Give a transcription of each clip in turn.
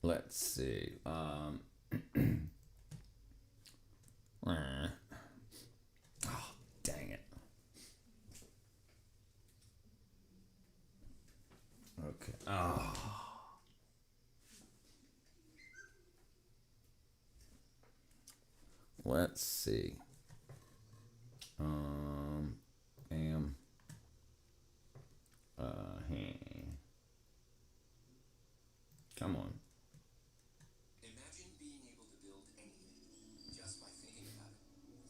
Let's see. Oh, dang it. Okay. Oh. Let's see. Bam. Hey. Come on. Imagine being able to build anything just by thinking about it.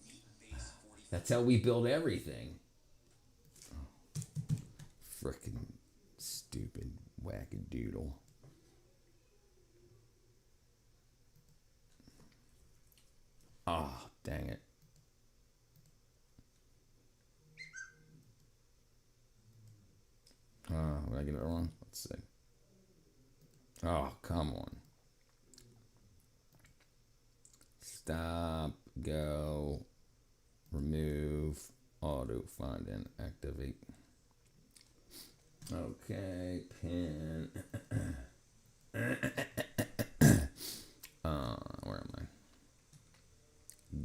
Meet Base 45. That's how we build everything. Frickin' stupid wackadoodle. Oh, dang it. Did I get it wrong? Let's see. Oh, come on. Stop, go, remove, auto find and activate. Okay, pin. Where am I?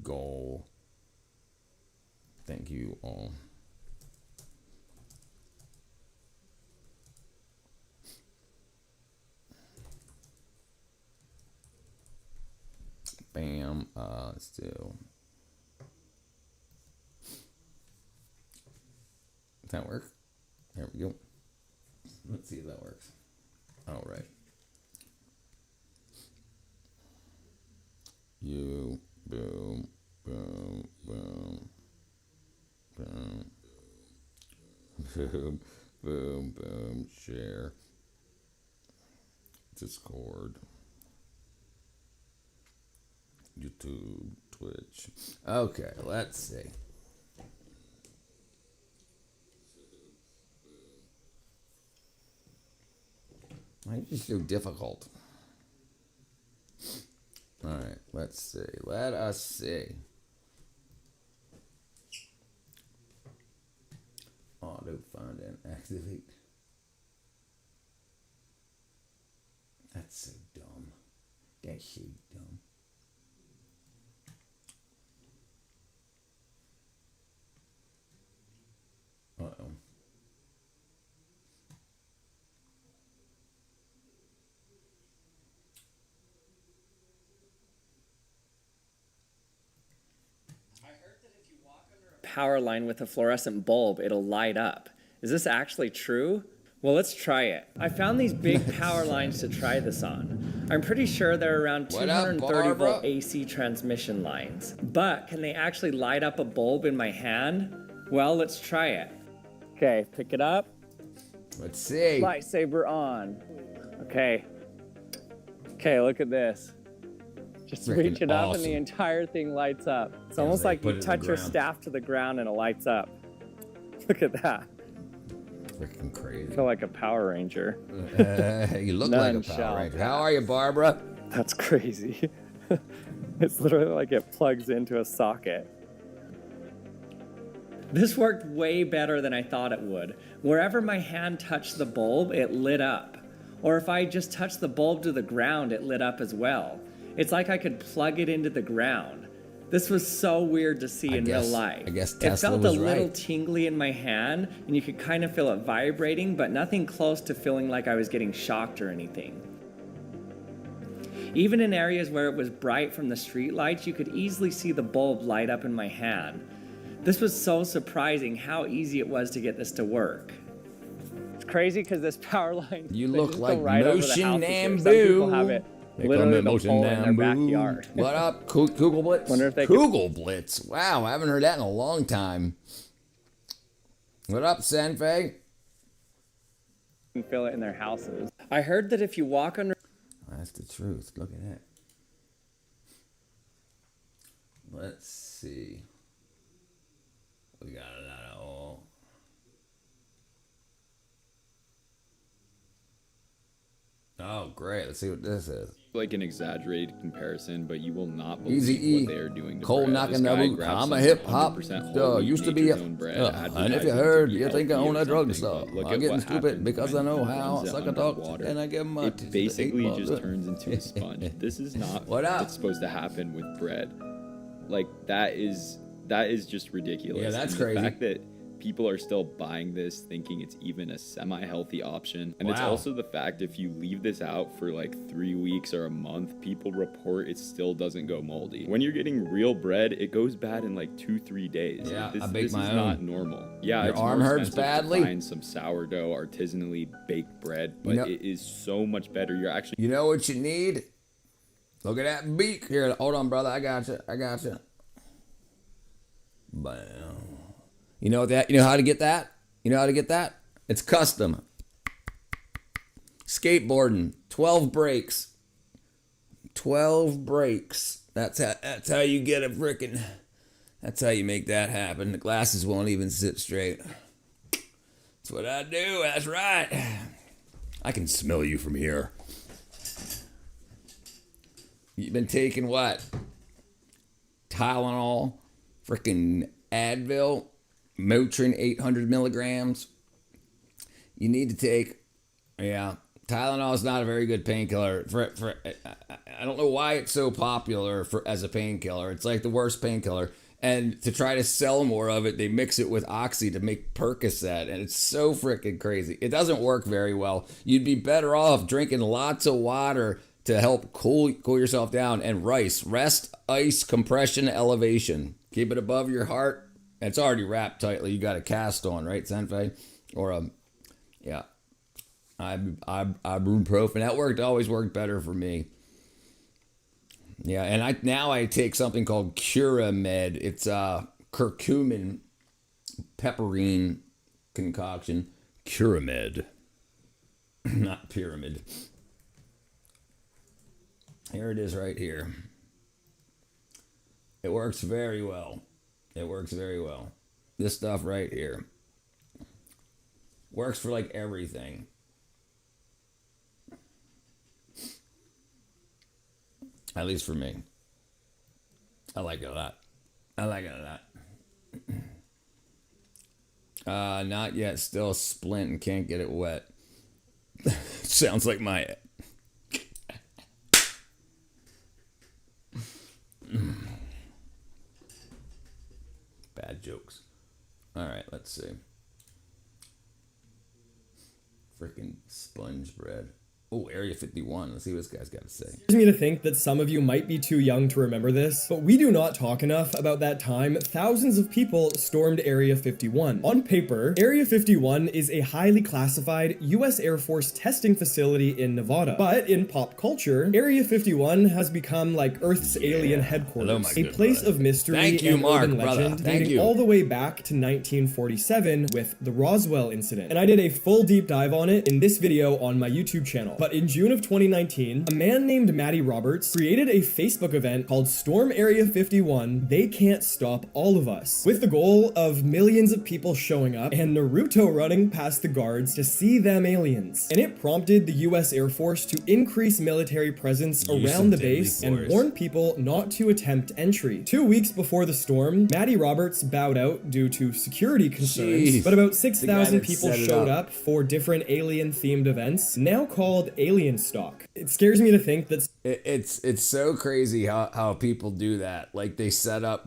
Goal. Thank you all. Bam. Let's do. Does that work? There we go. Let's see if that works. All right. You boom, boom, boom, boom, boom, boom, boom. Share. Discord. YouTube, Twitch. Okay, let's see. Why is it so difficult? Alright, let's see. Let us see. Auto find and activate. That's so dumb. That's so dumb. Uh-oh. Power line with a fluorescent bulb, it'll light up. Is this actually true? Well, let's try it. I found these big power lines to try this on. I'm pretty sure they're around 230 volt AC transmission lines. But can they actually light up a bulb in my hand? Well, let's try it. Okay, pick it up. Let's see. Lightsaber on. Okay. Okay, look at this. Just Freaking reach it up awesome. and the entire thing lights up. It's almost like you touch your staff to the ground and it lights up. Look at that. Freaking crazy. I feel like a Power Ranger. You look like a Power Ranger. How are you, Barbara? That's crazy. It's literally like it plugs into a socket. This worked way better than I thought it would. Wherever my hand touched the bulb, it lit up. Or if I just touched the bulb to the ground, it lit up as well. It's like I could plug it into the ground. This was so weird to see in real life. I guess It Tesla felt was a little right. tingly in my hand, and you could kind of feel it vibrating, but nothing close to feeling like I was getting shocked or anything. Even in areas where it was bright from the street lights, you could easily see the bulb light up in my hand. This was so surprising how easy it was to get this to work. It's crazy because this power line, You they look just go like right over the Motion houses here. Nambu. Some people have it They literally call me the pole in their backyard. What up, Kugel Blitz? Wonder if they Kugel Blitz. Wow, I haven't heard that in a long time. What up, Senfei? Can feel it in their houses. I heard that if you walk under... That's the truth. Look at that. Let's see. We got it out of all. Oh, great. Let's see what this is. like an exaggerated comparison, but you will not believe Easy E. what they are doing to Cold bread. knocking This the guy boot. grabs I'm a some hip hop. 100% whole wheat Used to be nature's a. own bread, And if advertising you to heard, be you think I healthy own or a drug something, store. but look I'm at getting what stupid happens because I when know it how. runs Suck a under dog water. and I get my. It basically just turns into a sponge. This is not What up? what's supposed to happen with bread. Like that is just ridiculous. Yeah, that's and the crazy. fact that people are still buying this thinking it's even a semi-healthy option. And it's Wow. also the fact if you leave this out for like 3 weeks or a month, people report it still doesn't go moldy. When you're getting real bread, it goes bad in like 2-3 days. Yeah, this, I bake this my is own. not normal. Yeah, Your it's arm more hurts expensive badly? to find some sourdough artisanally baked bread, but You know- it is so much better. You're actually You know what you need? Look at that beak here. Hold on, brother. I got you. Bam. You know that? You know how to get that? You know how to get that? It's custom. Skateboarding. 12 brakes. 12 brakes. That's how you get a frickin'. That's how you make that happen. The glasses won't even sit straight. That's what I do. That's right. I can smell you from here. You've been taking what? Tylenol, freaking Advil, Motrin 800 milligrams. You need to take, Tylenol is not a very good painkiller. I don't know why it's so popular as a painkiller. It's like the worst painkiller. And to try to sell more of it, they mix it with Oxy to make Percocet. And it's so freaking crazy. It doesn't work very well. You'd be better off drinking lots of water to help cool yourself down. And rest, ice, compression, elevation. Keep it above your heart. It's already wrapped tightly. You got a cast on, right, Senfei? Or ibuprofen. That always worked better for me. Yeah, and I take something called Curamed. It's curcumin pepperine concoction. Curamed, not pyramid. Here it is right here. It works very well. This stuff right here works for like everything. At least for me. I like it a lot. Not yet. Still splint and can't get it wet. Sounds like my... Bad jokes. All right, let's see. Freaking sponge bread. Oh, Area 51. Let's see what this guy's got to say. It scares me to think that some of you might be too young to remember this, but we do not talk enough about that time thousands of people stormed Area 51. On paper, Area 51 is a highly classified US Air Force testing facility in Nevada. But in pop culture, Area 51 has become like Earth's alien headquarters, Hello, my a good place brother. of mystery Thank you, and Mark, urban brother. legend Thank dating you. all the way back to 1947 with the Roswell incident. And I did a full deep dive on it in this video on my YouTube channel. But in June of 2019, a man named Matty Roberts created a Facebook event called Storm Area 51, They Can't Stop All of Us, with the goal of millions of people showing up and Naruto running past the guards to see them aliens. And it prompted the US Air Force to increase military presence Use around some the deadly base and force. warn people not to attempt entry. 2 weeks before the storm, Matty Roberts bowed out due to security concerns, Jeez. but about The 6,000 guy that people set it showed up. up for different alien-themed events, now called Alien Stock. It scares me to think that It's so crazy how people do that. Like they set up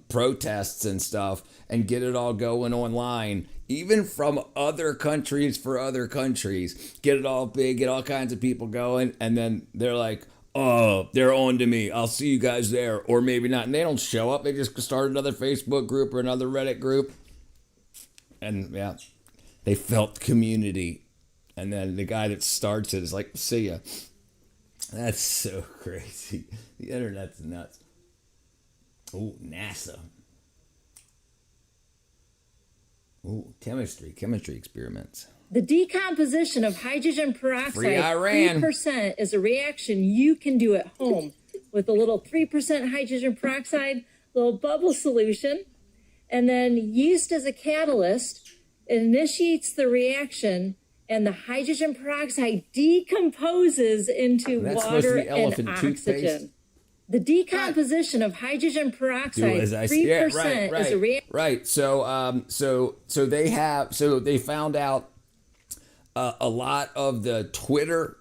protests and stuff and get it all going online, even from other countries for other countries. Get it all big, get all kinds of people going, and then they're like, oh, they're on to me. I'll see you guys there, or maybe not. And they don't show up. They just start another Facebook group or another Reddit group, and yeah, they felt community. And then the guy that starts it is like, see ya. That's so crazy. The internet's nuts. Oh, NASA. Oh, chemistry experiments. The decomposition of hydrogen Free peroxide, Iran. 3%, is a reaction you can do at home with a little 3% hydrogen peroxide, little bubble solution, and then yeast as a catalyst. It initiates the reaction, and the hydrogen peroxide decomposes into That's supposed to water be and elephant toothpaste? oxygen. The decomposition of hydrogen Do peroxide, as I 3%, yeah, is a right. reaction. Right. So they found out a lot of the Twitter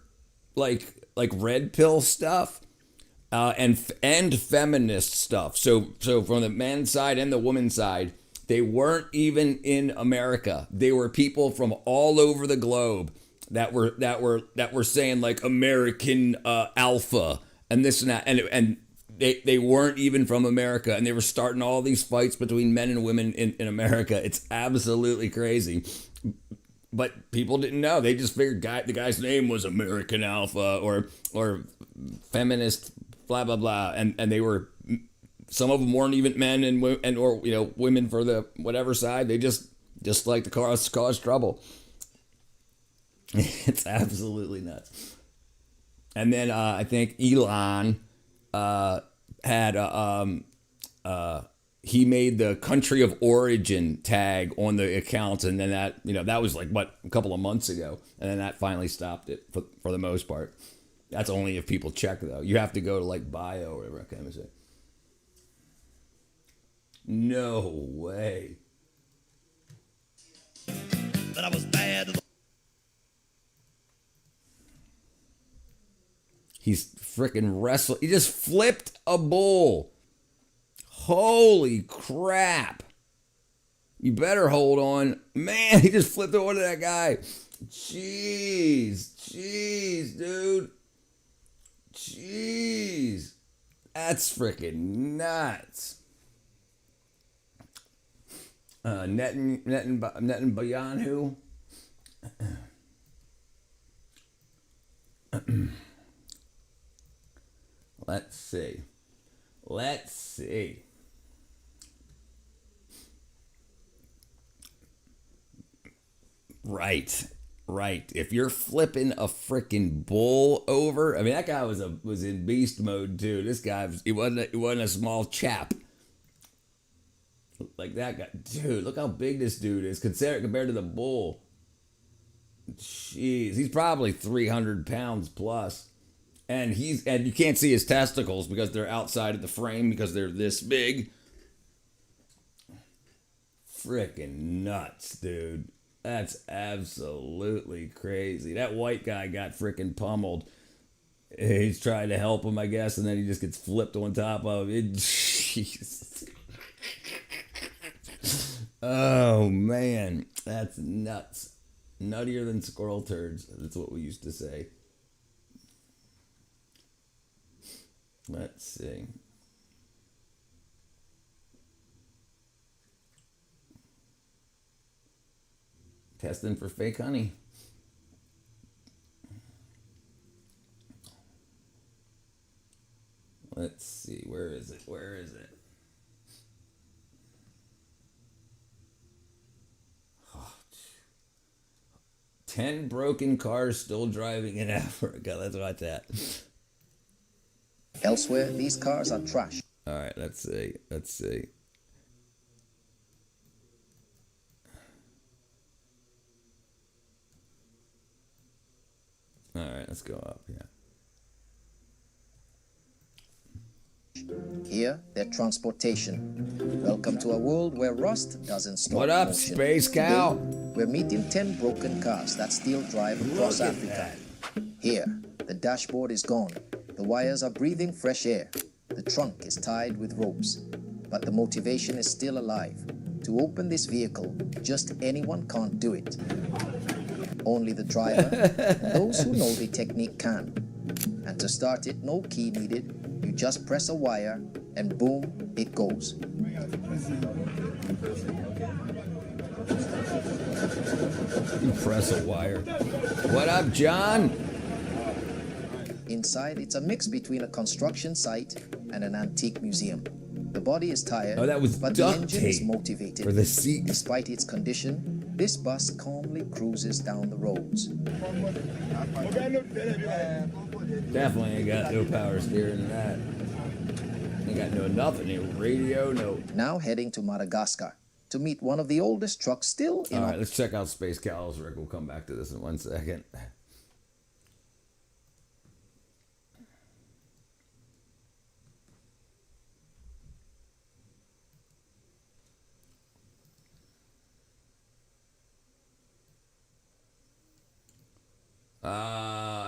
like red pill stuff and feminist stuff. So from the men's side and the women's side, they weren't even in America. They were people from all over the globe that were saying like American alpha and this and that, and they weren't even from America, and they were starting all these fights between men and women in America. It's absolutely crazy. But people didn't know. They just figured the guy's name was American Alpha or feminist blah blah blah, and they were, some of them weren't even men or women for the whatever side. They just like to cause trouble. It's absolutely nuts. And then I think Elon had he made the country of origin tag on the accounts, and then that was like a couple of months ago, and then that finally stopped it for the most part. That's only if people check, though. You have to go to like bio or whatever I can say. No way. That I was bad. He's freaking wrestling. He just flipped a bull. Holy crap. You better hold on. Man, he just flipped over to that guy. Jeez, dude. Jeez. That's freaking nuts. Netanyahu. Let's see. Right. If you're flipping a freaking bull over, I mean, that guy was in beast mode too. This guy he wasn't a small chap. Like that guy, dude. Look how big this dude is compared to the bull. Jeez, he's probably 300 pounds plus. And you can't see his testicles because they're outside of the frame because they're this big. Freaking nuts, dude. That's absolutely crazy. That white guy got freaking pummeled. He's trying to help him, I guess, and then he just gets flipped on top of it. Jeez. Oh, man. That's nuts. Nuttier than squirrel turds. That's what we used to say. Let's see. Testing for fake honey. Let's see. Where is it? 10 broken cars still driving in Africa. Let's watch that. Elsewhere, these cars are trash. All right, let's see. All right, let's go up. Yeah. Here, their transportation. Welcome to a world where rust doesn't stop What up, motion. Space Cow? Today, we're meeting 10 broken cars that still drive across Look at Africa. Here, the dashboard is gone. The wires are breathing fresh air. The trunk is tied with ropes. But the motivation is still alive. To open this vehicle, just anyone can't do it. Only the driver, and those who know the technique can. And to start it, no key needed. You just press a wire, and boom, it goes. You press a wire. What up, John? Inside, it's a mix between a construction site and an antique museum. The body is tired, Oh, that was but the duct engine is tape motivated. for the seat. Despite its condition, this bus calmly cruises down the roads. Definitely ain't got no power steering in that. Ain't got no nothing. No radio, no. Now heading to Madagascar. to meet one of the oldest trucks still in All right, let's check out Space Cows, Rick. We'll come back to this in 1 second.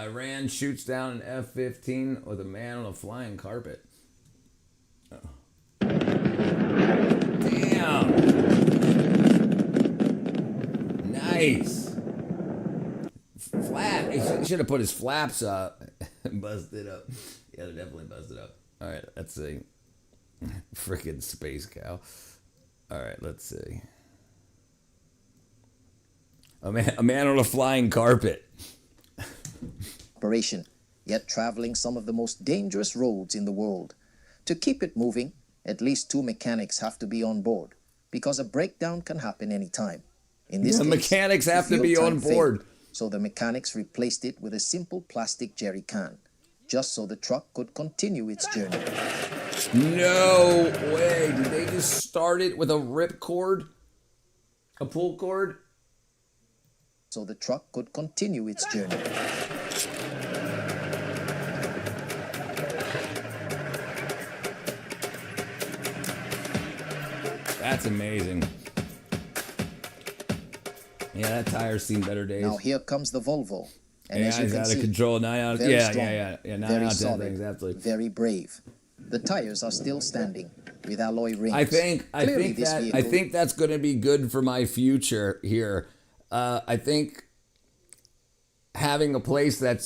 Iran shoots down an F-15 with a man on a flying carpet. Oh. Damn. Nice. Flap. He should have put his flaps up and busted up. Yeah, they're definitely busted up. All right, let's see. Freaking Space Cow. All right, let's see. A man on a flying carpet. operation, yet traveling some of the most dangerous roads in the world. To keep it moving, at least 2 mechanics have to be on board, because a breakdown can happen anytime. In this The case, mechanics have the to be fuel on tank failed, board. so the mechanics replaced it with a simple plastic jerry can, just so the truck could continue its journey. No way. Did they just start it with a rip cord? A pull cord? So the truck could continue its journey. That's amazing. Yeah, that tire's seen better days. Now here comes the Volvo. And Yeah, as you he's can out see, of control. 9 out of very yeah, strong, yeah. 9 very out of 10 solid, things, absolutely. very brave. The tires are still standing with alloy rings. I think this vehicle that's going to be good for my future here. I think having a place that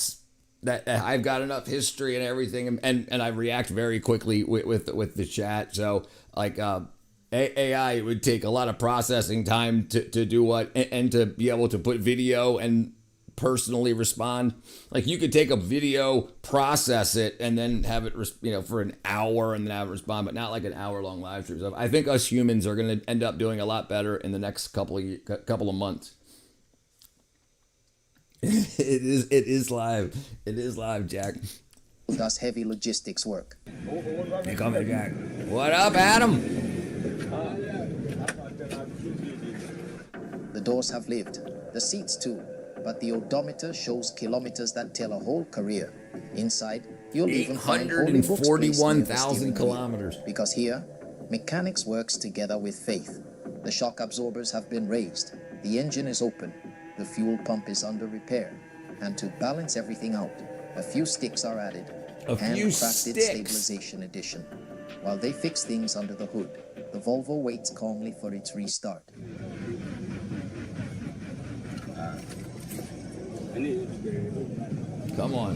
I've got enough history and everything, and I react very quickly with the chat. So like AI would take a lot of processing time to do what and to be able to put video and personally respond. Like you could take a video, process it, and then have it for an hour and then have it respond, but not like an hour-long live stream stuff. I think us humans are going to end up doing a lot better in the next couple of months. It is live. It is live, Jack. does heavy logistics work. Hey, come here, Jack. What up, Adam? The doors have lived, the seats too, but the odometer shows kilometers that tell a whole career. Inside, you'll even find holy book space near the 841,000 steering wheel. kilometers. Because here, mechanics works together with faith. The shock absorbers have been raised, the engine is open, the fuel pump is under repair, and to balance everything out, a few sticks are added. A few Handcrafted sticks. stabilization edition. While they fix things under the hood, the Volvo waits calmly for its restart. Come on.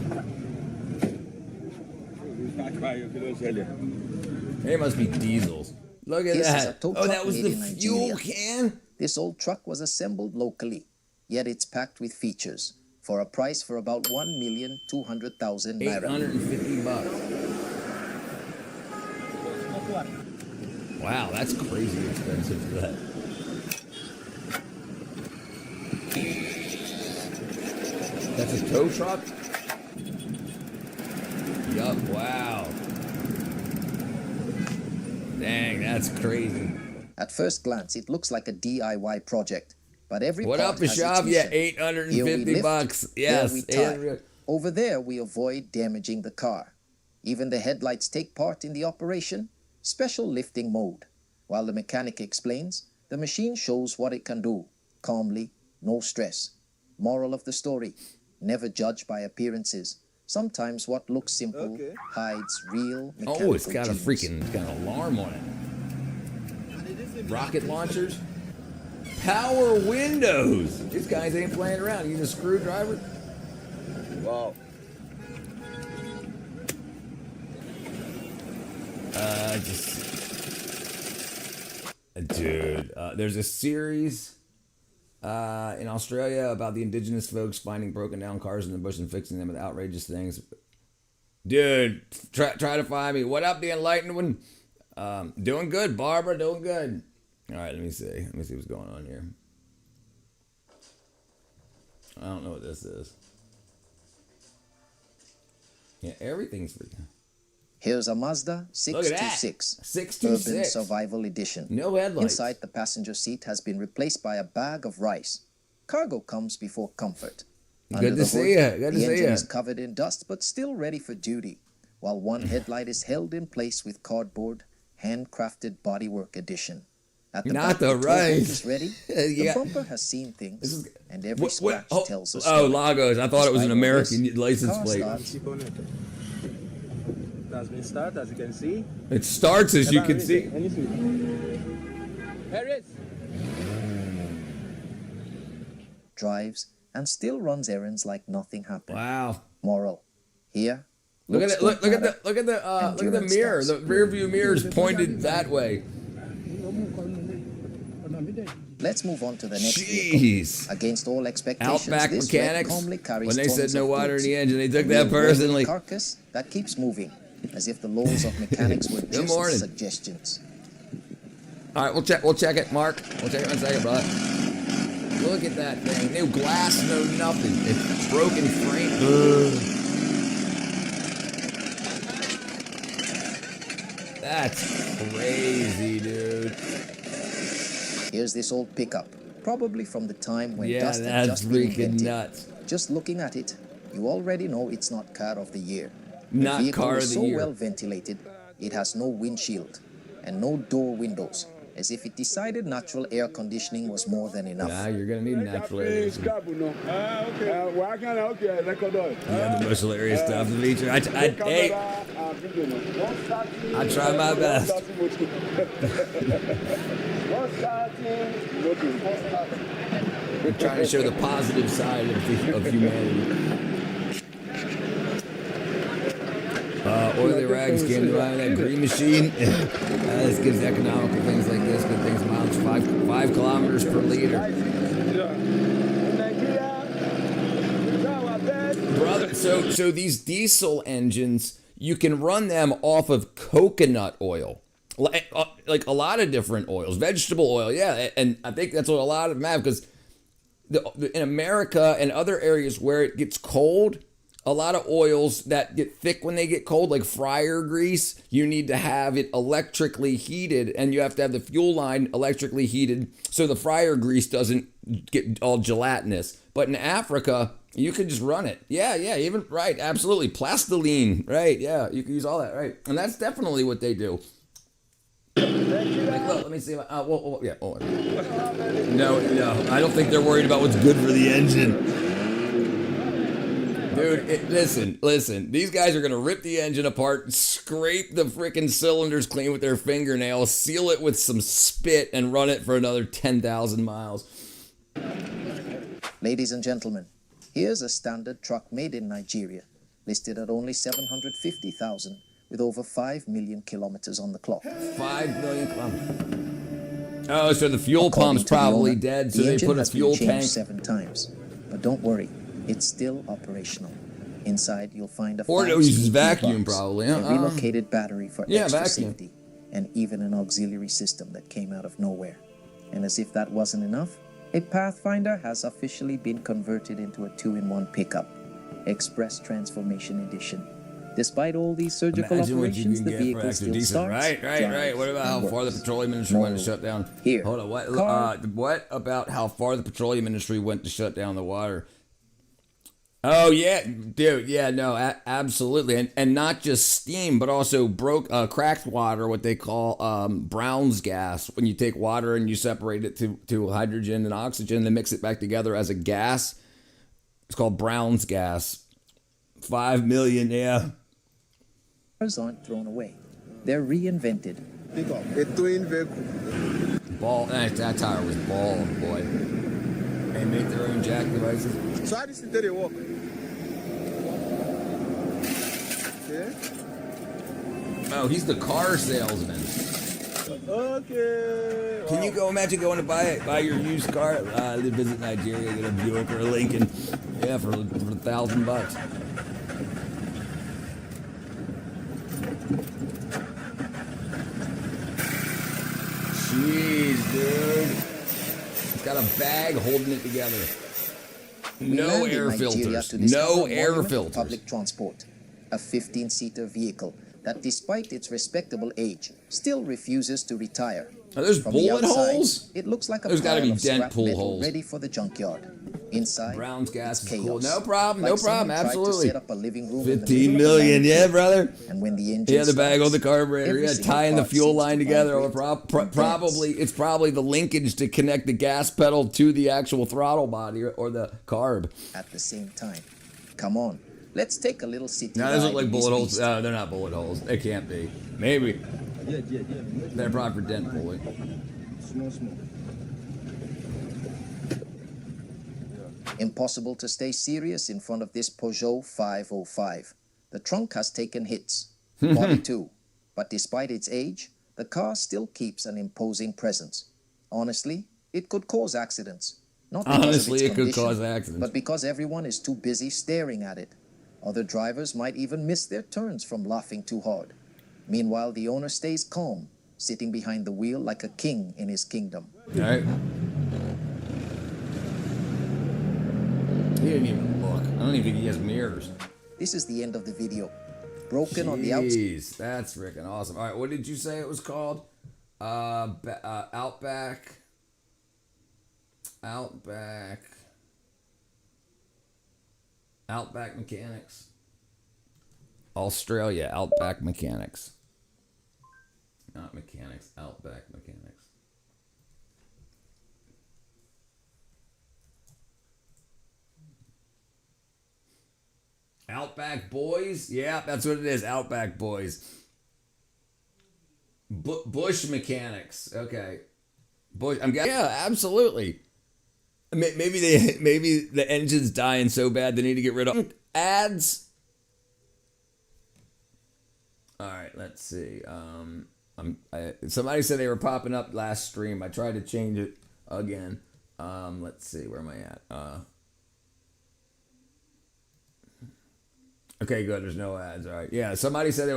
They must be diesels. Look at This is a that. tow Oh, that truck was made the in fuel Nigeria. can? This old truck was assembled locally, yet it's packed with features for a price for about 1,200,000 naira. $850. Wow, that's crazy expensive for that. That's a tow truck? Yup, wow. Dang, that's crazy. At first glance, it looks like a DIY project, but every What part up, has its Bishop? Yeah, mission. Here we lift, $850. there Yes, we tie. 800. Over there, we avoid damaging the car. Even the headlights take part in the operation. Special lifting mode. While the mechanic explains, the machine shows what it can do. Calmly, no stress. Moral of the story, never judge by appearances. Sometimes what looks simple hides real mechanical Oh, it's got a genius. freaking it's got an alarm on it. Rocket launchers. Power windows. These guys ain't playing around. Use a screwdriver. Wow. Dude, there's a series in Australia about the indigenous folks finding broken down cars in the bush and fixing them with outrageous things. Dude, try to find me. What up, the enlightened one? Doing good, Barbara. Doing good. All right, let me see. Let me see what's going on here. I don't know what this is. Yeah, everything's free. Here's a Mazda Look at that. 626 Urban 626. Survival Edition. No headlights. Inside, the passenger seat has been replaced by a bag of rice. Cargo comes before comfort. Good to see ya. Good to the see engine ya. is covered in dust but still ready for duty, while one headlight is held in place with cardboard, handcrafted bodywork edition. At the Not back, the towboat rice. is ready. Yeah. The bumper has seen things, and every What- scratch oh, tells a oh, story. Lagos. I thought it was an Despite all American this, license car plate. starts. That's been started, as you can see. It starts as you can see. Drives and still runs errands like nothing happened. Wow. Moral: here, Look at looks it. Look don't at the matter. look at the look at the Endurance mirror. does. The rear view mirror is pointed that way. Let's move on to the next vehicle. Jeez. Against all expectations, Outback this red mechanics. calmly carries When they tons said no of water in goods. the engine, they took A that real personally. carcass that keeps moving, as if the laws of mechanics were Good just morning. suggestions. All right, we'll check. We'll check it, Mark. We'll check it in a second, brother. Look at that thing. No glass, no nothing. It's broken frame. That's crazy, dude. Here's this old pickup, probably from the time when Yeah, dust had that's just been freaking invented. nuts. Just looking at it, you already know it's not car of the year. Not the vehicle car is of the so year. well ventilated, it has no windshield and no door windows, as if it decided natural air conditioning was more than enough. Nah, you're gonna need natural air. You have the most hilarious stuff to feature. Hey, I try my best. We're trying to show the positive side of humanity. Oily rags came to mind. That green machine. This gives economical things like this. Good things miles 5 kilometers per liter. Brother, so these diesel engines, you can run them off of coconut oil. Like a lot of different oils, vegetable oil, yeah, and I think that's what a lot of them have, because in America and other areas where it gets cold, a lot of oils that get thick when they get cold, like fryer grease, you need to have it electrically heated, and you have to have the fuel line electrically heated so the fryer grease doesn't get all gelatinous. But in Africa, you could just run it. Yeah, even, right, absolutely. Plastiline, right, yeah, you can use all that, right. And that's definitely what they do. Like, look, let me see. Yeah. Oh. No, I don't think they're worried about what's good for the engine. Dude, listen. These guys are going to rip the engine apart, scrape the freaking cylinders clean with their fingernails, seal it with some spit, and run it for another 10,000 miles. Ladies and gentlemen, here's a standard truck made in Nigeria, listed at only 750,000, with over 5 million kilometers on the clock. 5 million kilometers. Oh, so the fuel According pump's to the probably owner, dead, so the they engine put a has been fuel changed tank. 7 times. But don't worry, it's still operational. Inside, you'll find a Or it 5-speed uses vacuum, gearbox, probably. a relocated battery for Yeah, extra vacuum. safety, and even an auxiliary system that came out of nowhere. And as if that wasn't enough, a Pathfinder has officially been converted into a 2-in-1 pickup, Express Transformation Edition. Despite all these surgical Imagine what you operations, can the get for vehicle extra still diesel. starts, Right. drives, What about how and far the works. petroleum industry went to shut down? Here, Hold on. What? car- What about how far the petroleum industry went to shut down the water? Oh yeah, dude. Yeah, no, absolutely, and not just steam, but also cracked water, what they call Brown's gas. When you take water and you separate it to hydrogen and oxygen, then mix it back together as a gas. It's called Brown's gas. 5 million, yeah. Cars aren't thrown away. They're reinvented. A twin vehicle. Ball. That tire was ball, boy. They make their own jack devices. So how does it work? Okay. Oh, he's the car salesman. Okay. Can you imagine going to buy your used car? Visit Nigeria, get a Buick or a Lincoln. Yeah, for $1,000. Jeez, dude. It's got a bag holding it together. We No land in air Nigeria filters. to discover No a air monument of filters. Public transport, a 15-seater vehicle that despite its respectable age, still refuses to retire. Are those From the bullet outside, holes? it looks like a There's gotta pile be of dent scrap pool metal holes. ready for the junkyard. Inside, Brown's gas it's is cool. chaos. No problem, Like no problem, someone tried to absolutely. set up a living room in the 15 middle of a million, yeah, mannequin. brother. And when the engine Yeah, the bag on starts, the carburetor, every yeah, single tying the part fuel seems line to together. Or vibrate and it's probably the linkage to connect the gas pedal to the actual throttle body or the carb. at the same time. Come on, let's take a little city Now those ride look like in this bullet holes. beast. They're not bullet holes. They can't be. Maybe. They're probably for dent pulling. Impossible to stay serious in front of this Peugeot 505. The trunk has taken hits, body too, but despite its age, the car still keeps an imposing presence. Honestly, it could cause accidents. Not because Honestly, of its it could condition, cause accidents. but because everyone is too busy staring at it. Other drivers might even miss their turns from laughing too hard. Meanwhile, the owner stays calm, sitting behind the wheel like a king in his kingdom. All right. He didn't even look. I don't even think he has mirrors. This is the end of the video. Broken on the outside. Jeez, that's freaking awesome. All right, what did you say it was called? Outback. Outback Mechanics. Australia, Outback Mechanics. Not mechanics, Outback Mechanics. Outback Boys? Yeah, that's what it is. Outback Boys. Bush Mechanics. Okay. Bush. Yeah, absolutely. Maybe the engine's dying so bad they need to get rid of ads. All right, let's see. Somebody said they were popping up last stream. I tried to change it again. Let's see, where am I at? Okay, good. There's no ads. All right. Yeah, somebody said there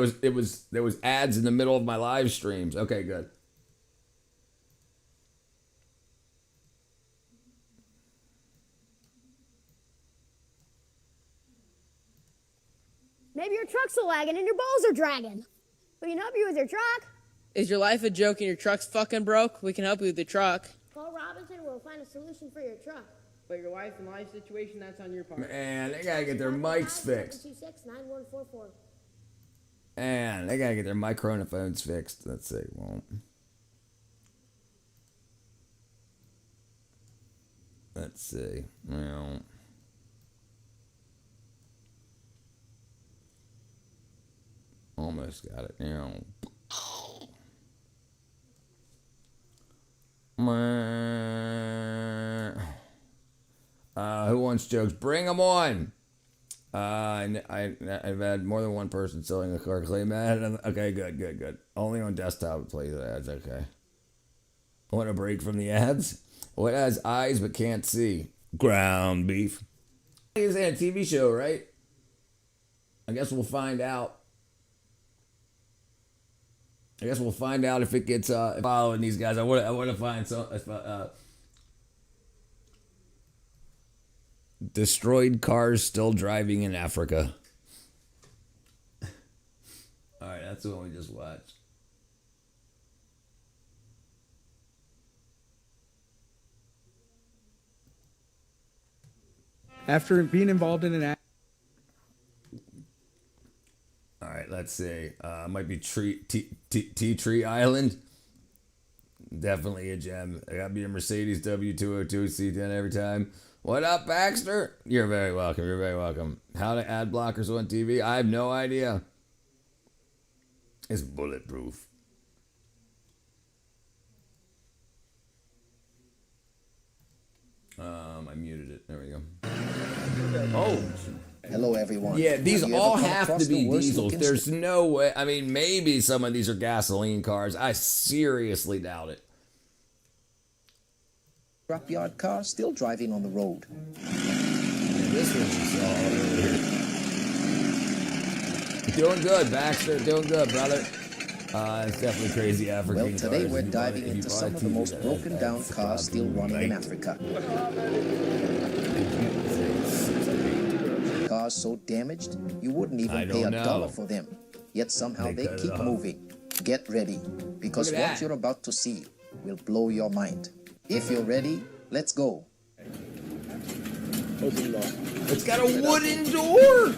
was ads in the middle of my live streams. Okay, good. Maybe your truck's a lagging and your balls are dragging. We can help you with your truck. Is your life a joke and your truck's fucking broke? We can help you with the truck. Call Robinson and we'll find a solution for your truck. But your wife and life situation, that's on your part. Man, they gotta get their mics fixed. 726-9144. Man, they gotta get their microphones fixed. Let's see. Well, let's see. Well, almost got it. Who wants jokes? Bring them on. I've had more than one person selling a car claim ad. Okay, good. Only on desktop it plays ads. Okay. Want a break from the ads? What has eyes but can't see? Ground beef. It's a TV show, right? I guess we'll find out. If it gets following these guys. I want to find some destroyed cars still driving in Africa. All right, that's the one we just watched. After being involved in an All right, let's see. Might be Tea Tree Island. Definitely a gem. I got me a Mercedes W202 C10 every time. What up, Baxter? You're very welcome. How to add blockers on TV? I have no idea. It's bulletproof. I muted it. There we go. Oh. Hello, everyone. Yeah, these Have you all ever come have across to be the worst diesels. looking There's no way. I mean, maybe some of these are gasoline cars. I seriously doubt it. scrapyard car still driving on the road? This one we saw earlier. Doing good, Baxter. Doing good, brother. It's definitely crazy African Well, today cars. we're If you diving buy- if you into buy some of the TV, most broken down that's cars still running in Africa. Cars so damaged, you wouldn't I even pay don't $1 know. for them. yet somehow they cut it keep off. moving. Get ready, because Look at what that. you're about to see will blow your mind. If you're ready, let's go. It's got a wooden door.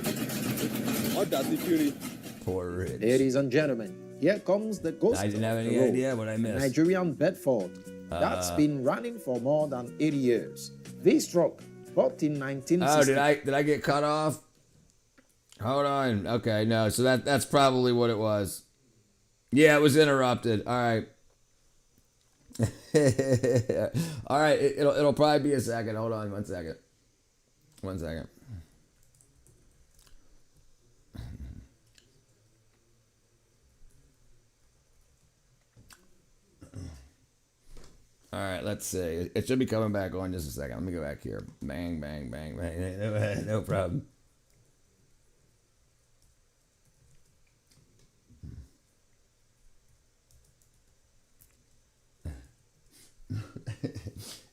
Poor Rich. Ladies and gentlemen, here comes the ghost I didn't have of any the road. idea what I missed. Nigerian Bedford. That's been running for more than 80 years. This truck, bought in 1960. Oh, did I get cut off? Hold on. Okay, no. So that's probably what it was. Yeah, it was interrupted. All right. All right. It'll probably be a second. Hold on. 1 second. 1 second. All right, let's see. It should be coming back on just a second. Let me go back here. Bang, bang, bang, bang. No problem.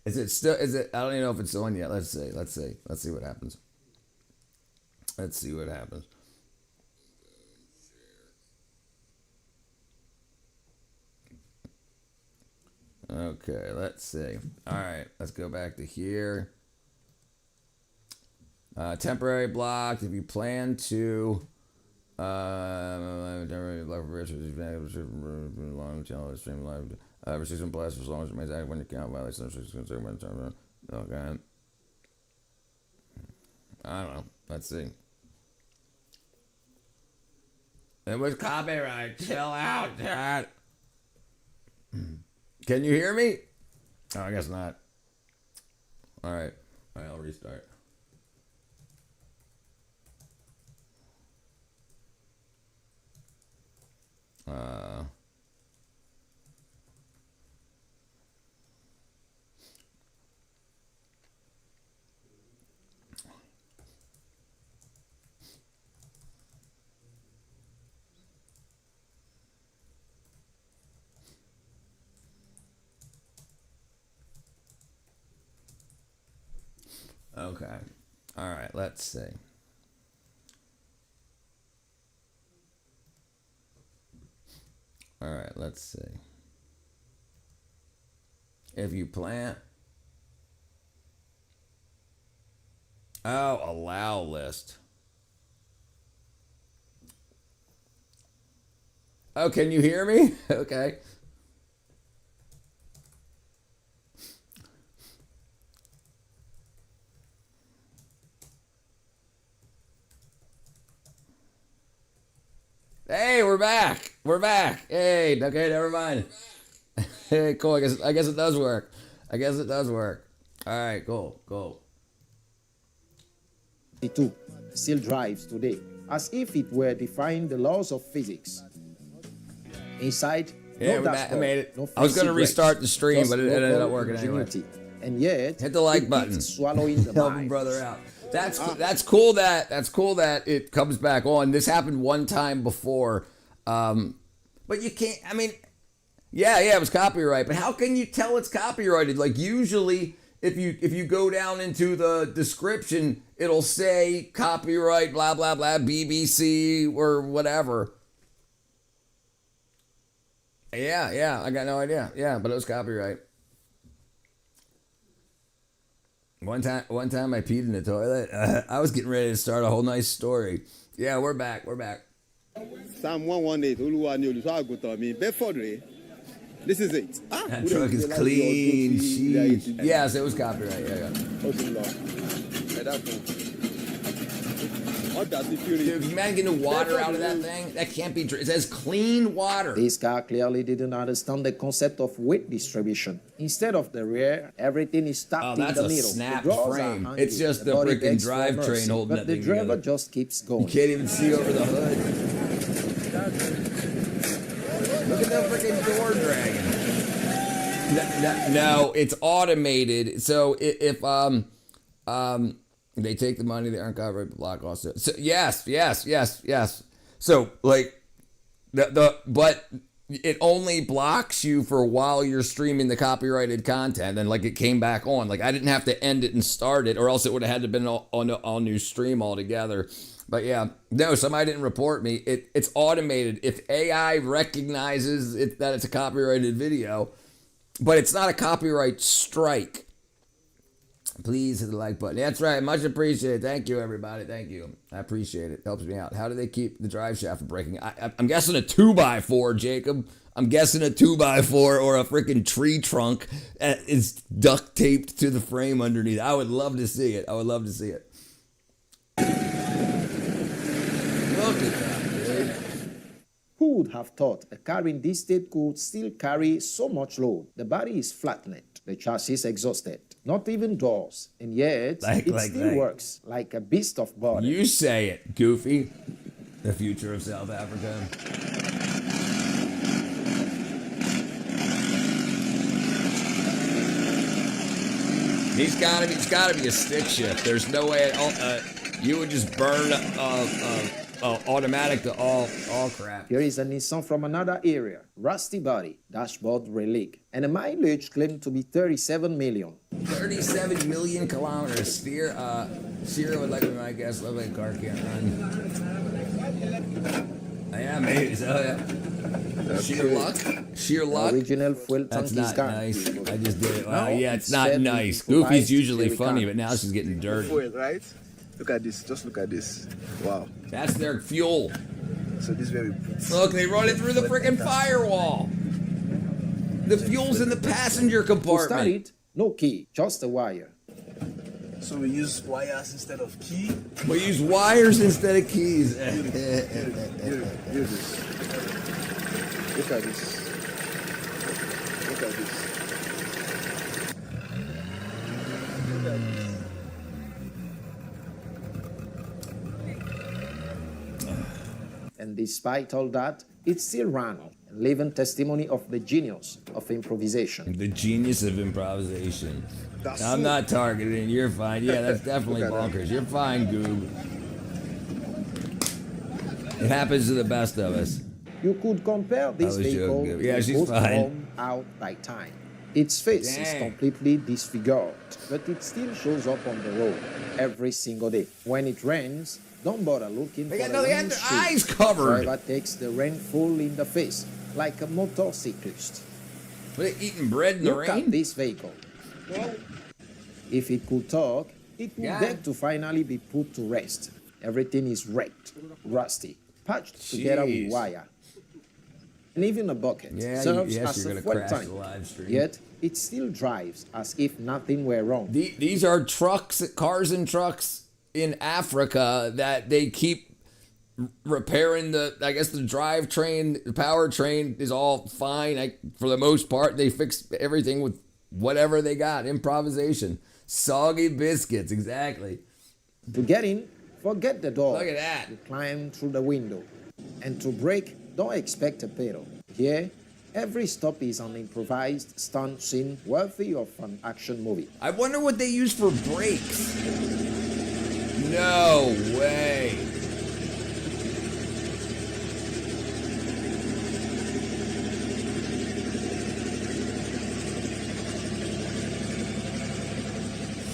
Is it still? Is it? I don't even know if it's on yet. Let's see. Let's see. Let's see what happens. Let's see what happens. Okay, let's see. All right, let's go back to here. Temporary blocked. If you plan to, temporary block for long channel stream live. Restriction blast for as long as it remains active when you count violation of restrictions. Okay. I don't know. Let's see. It was copyright. Chill out, Dad. Can you hear me? Oh, I guess not. All right. All right, I'll restart. Okay. All right, let's see. All right, let's see. If you plant. Oh, allow list. Oh, can you hear me? Okay. Hey, we're back. We're back. Hey, okay, never mind. Hey, cool. I guess it does work. I guess it does work. All right, cool. Still drives today, as if it were defying the laws of physics. Inside, Yeah, no we're back. I dashboard, made it. no I was going to fancy brakes, restart the stream, just but it ended local up working anyway. ingenuity. And yet, Hit the like it button. keeps swallowing the Help a mind. brother out. That's cool. That's cool that it comes back on. This happened one time before, but you can't. I mean, yeah, it was copyright. But how can you tell it's copyrighted? Like usually, if you go down into the description, it'll say copyright, blah blah blah, BBC or whatever. Yeah, I got no idea. Yeah, but it was copyright. One time I peed in the toilet. I was getting ready to start a whole nice story. Yeah, we're back. Psalm 118, Oluwa ni Olùṣọ́-àgùntàn mi, Bedford rèé. This is it. That truck is clean. Sheesh. Yes, it was copyright. Yeah. Ó ti lọ. Ẹ dákun. Wọ́n dà sí fury. Dude, can you imagine getting water out of that thing? That can't be. It says clean water. This car clearly didn't understand the concept of weight distribution. Instead of the rear, everything is stacked in that's the a middle. snapped The drawers are frame. hanging. It's just the body freaking begs for drivetrain mercy, holding but that the thing driver together. just keeps You going. can't even see over the hood. Look at that freaking door dragging. No, it's automated. So if they take the money, they aren't covered by block also. So yes. So like but it only blocks you for while you're streaming the copyrighted content, and like it came back on. Like I didn't have to end it and start it, or else it would have had to been on new stream altogether. But yeah, no, somebody didn't report me. It's automated. If AI recognizes that it's a copyrighted video, but it's not a copyright strike, please hit the like button. That's right. Much appreciated. Thank you, everybody. Thank you. I appreciate it. Helps me out. How do they keep the drive shaft from breaking? I'm guessing a 2x4, Jacob. I'm guessing a 2x4 or a freaking tree trunk is duct taped to the frame underneath. I would love to see it. I would love to see it. Look at that, dude. Who would have thought a car in this state could still carry so much load? The body is flattened, the chassis exhausted, not even doors, and yet it still works like a beast of burden. You say it, Goofy. The future of South Africa. It's gotta be a stick shift. There's no way you would just burn automatic to all crap. Here is a Nissan from another area. Rusty body, dashboard relic, and a mileage claimed to be 37 million. 37 million kilometers. Sierra would like to be my guest. Love like car can't run. Yeah, maybe so. Yeah. Sheer luck. Sheer luck. Original fuel tank is That's not gone. nice. I just did it. Wow, Now yeah, it's it's not set nice. with Goofy's ice usually jerry funny, can. but now she's getting dirty. Fuel, right? Look at this. Just look at this. Wow. That's their fuel. So this is where we put. Look, they run it through the freaking firewall. The fuel's in the passenger To start compartment. it, no key, just a wire. So we use wires instead of key. We use wires instead of keys. Here it is. Look at this. Look at this. And despite all that, it still ran, a living testimony of the genius of improvisation. The genius of improvisation. That's I'm it. not targeting. You're fine. Yeah, that's definitely Look at bonkers. You're fine, Goob. It happens to the best of us. You could compare this was vehicle joking. Yeah, to she's most fine. worn out by time. Its face is Dang. completely disfigured, but it still shows up on the road every single day. When it rains, don't bother looking They for got- the no, they had rain their streak. eyes covered. Driver takes the rain full in the face, like a motorcyclist. Were they eating bread in the Look at rain? this vehicle. If it could talk, it would Yeah. beg to finally be put to rest. Everything is wrecked, rusty, patched together Jeez. with wire. And even a bucket Yeah, serves yes, as you're a gonna fuel crash tank. the live stream. Yet it still drives as if nothing were wrong. These are cars and trucks in Africa that they keep repairing the drivetrain, the powertrain is all fine. For the most part, they fix everything with whatever they got. Improvisation. Soggy biscuits, exactly. To get in, forget the door. Look at that. You climb through the window. And to brake, don't expect a pedal. Here, every stop is an improvised stunt scene worthy of an action movie. I wonder what they use for brakes. No way.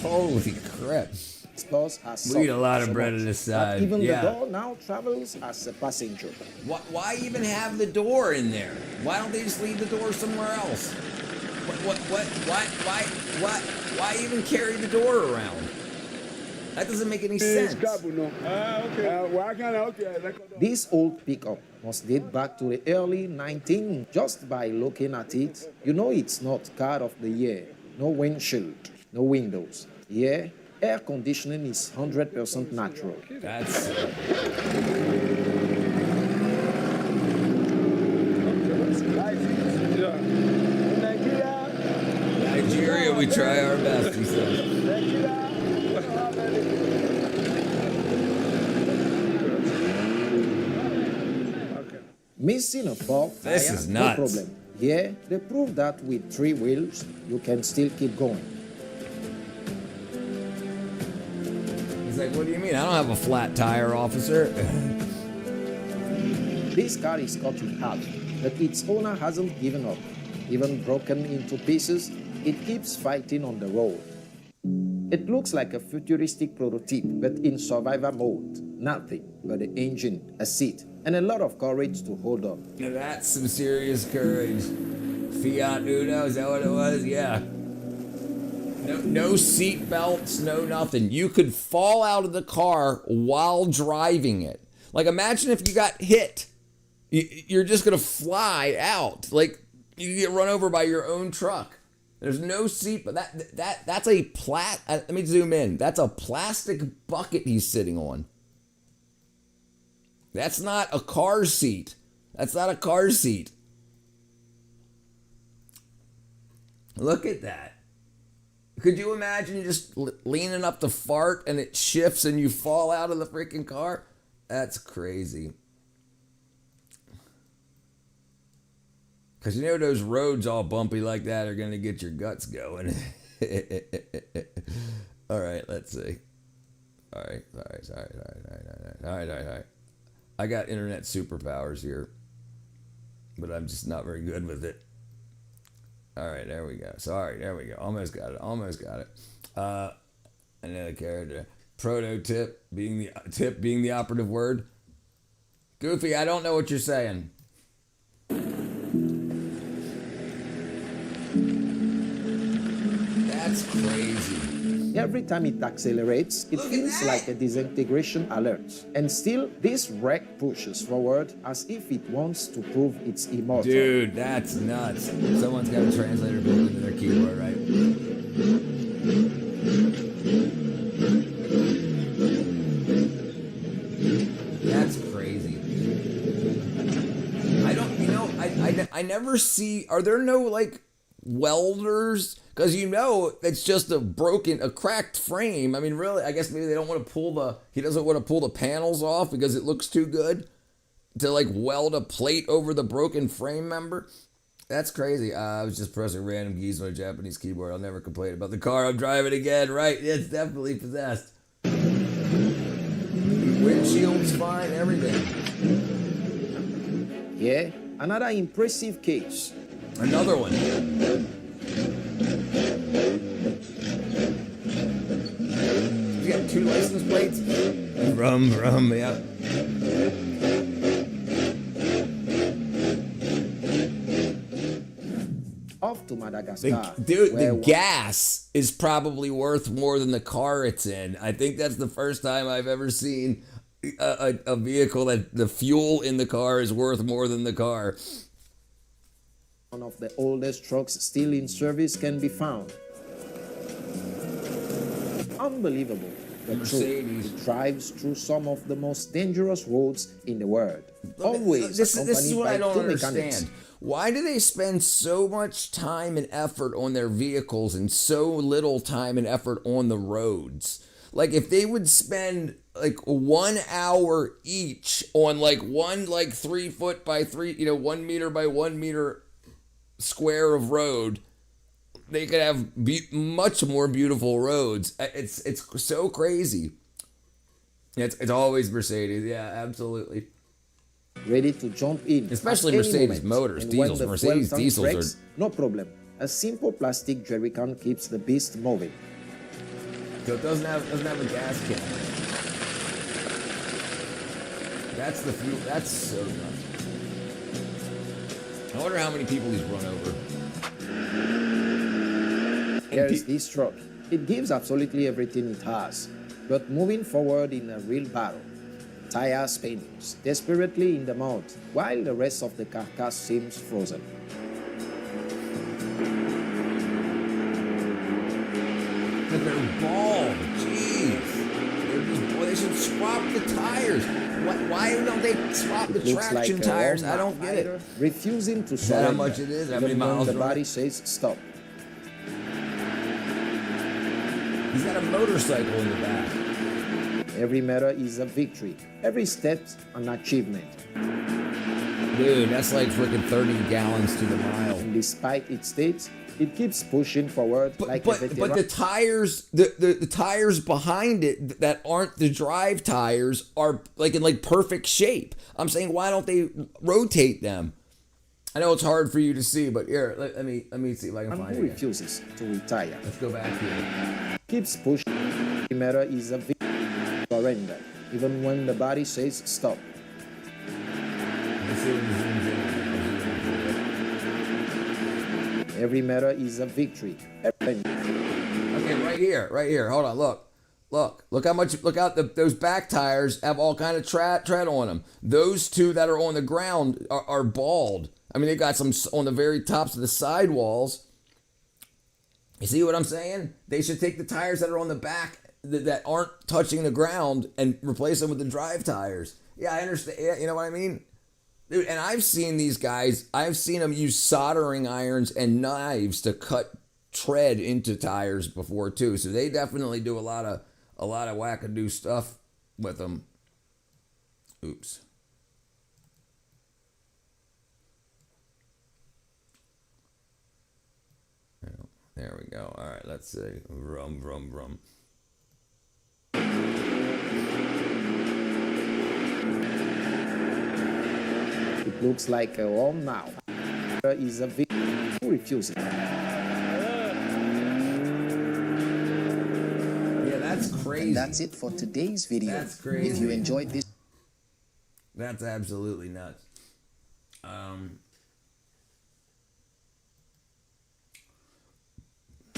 Holy crap. Stores as We eat a soft lot as of bread nut. on this But side. even Yeah. the door now travels as a passenger. Why even have the door in there? Why don't they just leave the door somewhere else? Why even carry the door around? That doesn't make any sense. This old pickup must date back to the early 19. Just by looking at it, you know it's not car of the year. No windshield, no windows. Here, air conditioning is 100% natural. That's Nigeria, we try our best, he says. Missing a fork This tire, is no nuts. problem. Here, they prove that with 3 wheels, you can still keep going. He's like, what do you mean? I don't have a flat tire, officer. This car is cut in half, but its owner hasn't given up. Even broken into pieces, it keeps fighting on the road. It looks like a futuristic prototype, but in survivor mode. Nothing but an engine, a seat, and a lot of courage to hold on. Now that's some serious courage. Fiat Uno, is that what it was? Yeah. No seat belts, no nothing. You could fall out of the car while driving it. Like, imagine if you got hit. You're just going to fly out. Like, you get run over by your own truck. There's no seat, but that's a let me zoom in. That's a plastic bucket he's sitting on. That's not a car seat. That's not a car seat. Look at that. Could you imagine just leaning up to fart and it shifts and you fall out of the freaking car? That's crazy. Because you know those roads all bumpy like that are going to get your guts going. All right, let's see. All right. I got internet superpowers here, but I'm just not very good with it. All right, there we go. Sorry, there we go. Almost got it. Another character. Proto-tip being the operative word. Goofy, I don't know what you're saying. That's crazy. Every time it accelerates, it feels like a disintegration alert. And still, this wreck pushes forward as if it wants to prove it's immortal. Dude, that's nuts. Someone's got a translator built into their keyboard, right? That's crazy. I never see, are there no like welders? Because it's just a cracked frame. I mean, really, I guess maybe they don't want to he doesn't want to pull the panels off because it looks too good to like weld a plate over the broken frame member. That's crazy. I was just pressing random keys on a Japanese keyboard. I'll never complain about the car I'm driving again. Right, it's definitely possessed. Windshield's fine, everything. Yeah, another impressive case. Another one. You got 2 license plates? Rum, yeah. Off to Madagascar. The gas is probably worth more than the car it's in. I think that's the first time I've ever seen a vehicle that the fuel in the car is worth more than the car. One of the oldest trucks still in service can be found. Unbelievable. The Mercedes. truck drives through some of the most dangerous roads in the world. Always this is what I don't mechanics. understand. Why do they spend so much time and effort on their vehicles and so little time and effort on the roads? Like, if they would spend like 1 hour each on like one 3 foot by 3, 1 meter by 1 meter square of road, they could have much more beautiful roads. It's so crazy. It's always Mercedes. Yeah, absolutely. Ready to jump in. Especially Mercedes motors, diesels. Mercedes diesels breaks, no problem. A simple plastic jerry can keeps the beast moving. So it doesn't have a gas can. That's the fuel. That's so nuts. I wonder how many people he's run over. Here's this truck. It gives absolutely everything it has, but moving forward in a real battle. Tire spins desperately in the mud, while the rest of the carcass seems frozen. But they're bald. Jeez. They should swap the tires. Why don't they swap the traction like tires? I don't get it. Refusing to Is that how surrender. much it is? How many miles? The body says stop. He's got a motorcycle in the back. Every meter is a victory. Every step an achievement. Dude, that's like freaking 30 gallons to the mile. And despite its state, it keeps pushing forward like a veteran. But the tires, the tires behind it that aren't the drive tires are like in like perfect shape. I'm saying, why don't they rotate them? I know it's hard for you to see, but here, let me see if I can And find who it. refuses to retire? Let's go back here. Keeps pushing. The mirror is a surrender, even when the body says stop. Let's see what it zooms in. Every mirror is a victory. Okay, right here. Hold on, look how much. Look out! Those back tires have all kind of tread on them. Those two that are on the ground are bald. I mean, they got some on the very tops of the sidewalls. You see what I'm saying? They should take the tires that are on the back that aren't touching the ground and replace them with the drive tires. Yeah, I understand. Yeah, you know what I mean? Dude, and I've seen these guys, I've seen them use soldering irons and knives to cut tread into tires before too. So they definitely do a lot of wackadoo stuff with them. Oops. There we go. All right, let's see. Vroom, vroom, vroom. It looks like a home now. There is a victory. Who refuses? Yeah, that's crazy. And that's it for today's video. That's crazy. If you enjoyed this, That's absolutely nuts.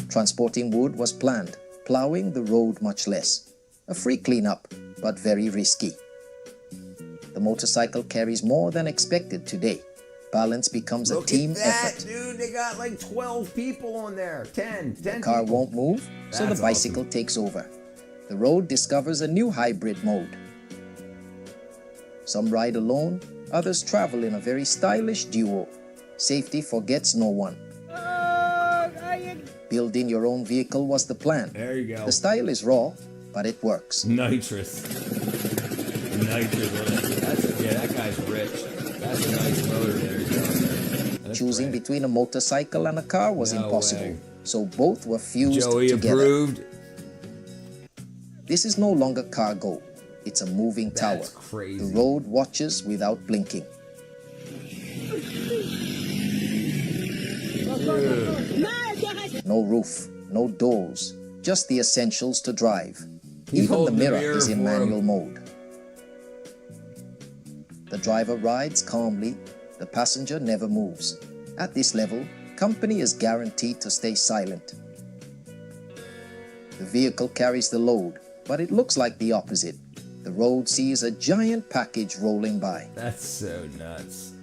transporting wood was planned, plowing the road much less. A free cleanup, but very risky. The motorcycle carries more than expected today. Balance becomes a team effort. Dude, they got like 12 people on there. 10 The car people. won't move, so the That's bicycle takes over. The road discovers a new hybrid mode. Some ride alone, others travel in a very stylish duo. Safety forgets no one. Building your own vehicle was the plan. There you go. The style is raw, but it works. Nitrous. Yeah, that guy's rich. That's a nice motor there. That's Choosing great. between a motorcycle and a car was No impossible, way. so both were fused Joey together. approved. This is no longer cargo. It's a moving tower. That's crazy. The road watches without blinking. No roof, no doors, just the essentials to drive. He's Even the holding the mirror mirror is in for manual him. mode. The driver rides calmly. The passenger never moves. At this level, company is guaranteed to stay silent. The vehicle carries the load, but it looks like the opposite. The road sees a giant package rolling by. That's so nuts.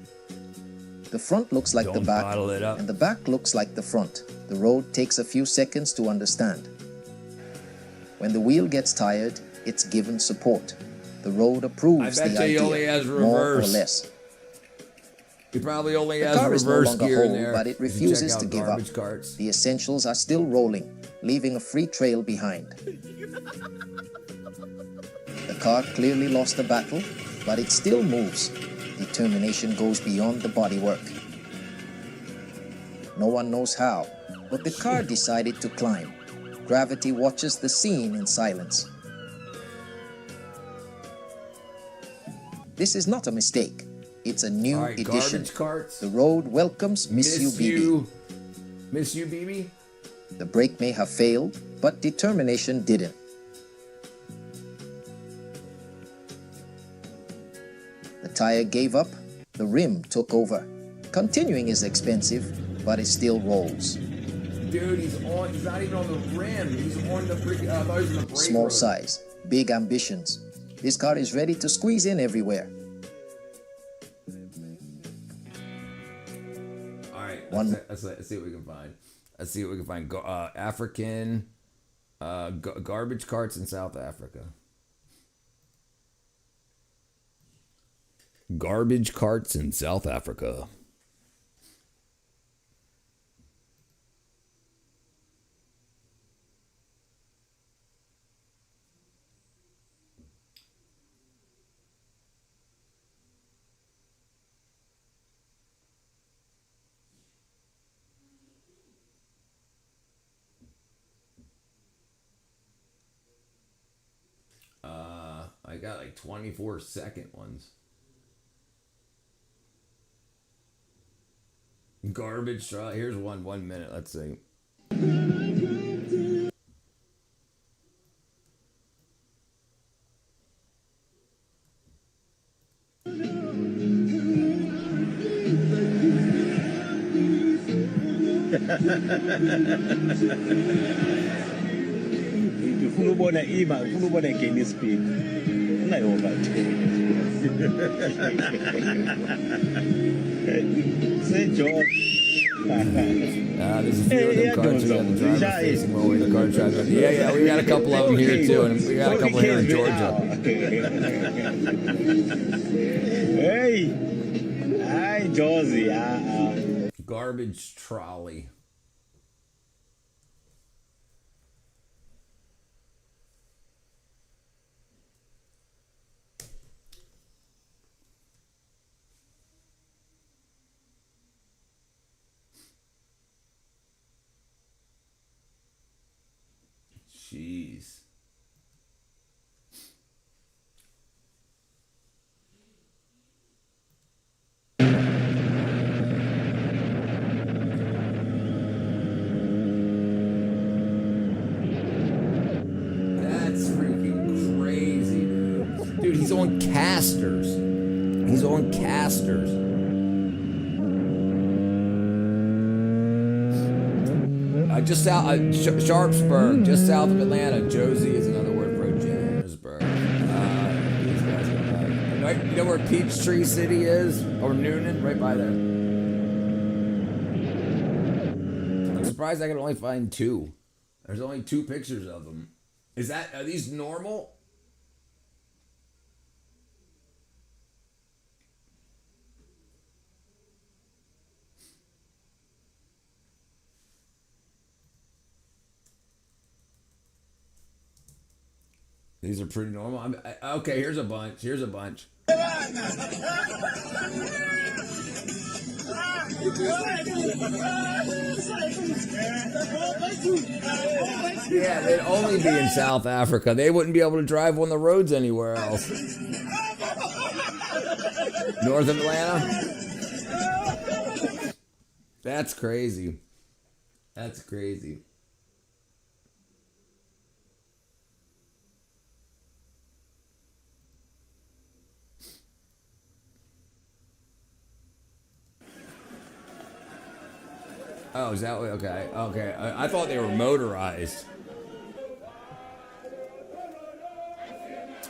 The front looks like the Don't back, bottle it up. and the back looks like the front. The road takes a few seconds to understand. When the wheel gets tired, it's given support. The road approves I bet the you he idea, only has more or reverse. less. He probably only The has car is no reverse longer gear in whole, there. but it You can refuses check to out give up. garbage carts. The essentials are still rolling, leaving a free trail behind. The car clearly lost the battle, but it still moves. Determination goes beyond the bodywork. No one knows how, but the car decided to climb. Gravity watches the scene in silence. This is not a mistake. It's a new All right, edition. garbage carts. The road welcomes Miss You BB. Miss you, BB. The brake may have failed, but determination didn't. The tire gave up, the rim took over. Continuing is expensive, but it still rolls. Dude, he's not even on the rim. He's on the freaking, I thought he was on the brake Small road. size, big ambitions. This car is ready to squeeze in everywhere. All right, One- let's see what we can find. Let's see what we can find. African garbage carts in South Africa. Garbage carts in South Africa. I got like 24-second ones. Garbage truck. Here's 1 minute. Let's see. Ufuna ubona ima, ufuna ubona again speed. Ungayobathe. Say George. There's a few of them cartridges on the driver facing while we're in the car driving. Yeah, we got a couple of them here too, and we got a couple here in Georgia. Hey, hi, Josie. Garbage trolley. Jeez. That's freaking crazy, dude. Dude, he's on casters. He's on casters. Just south, Sharpsburg, just south of Atlanta. Josie is another word for Johannesburg. These guys are right. You know where Peachtree City is? Or Noonan? Right by there. I'm surprised I could only find 2. There's only 2 pictures of them. Are these normal? These are pretty normal. Okay, here's a bunch. Here's a bunch. Yeah, they'd only be in South Africa. They wouldn't be able to drive on the roads anywhere else. North of Atlanta? That's crazy. That's crazy. Oh, is that way? Okay, okay. I thought they were motorized.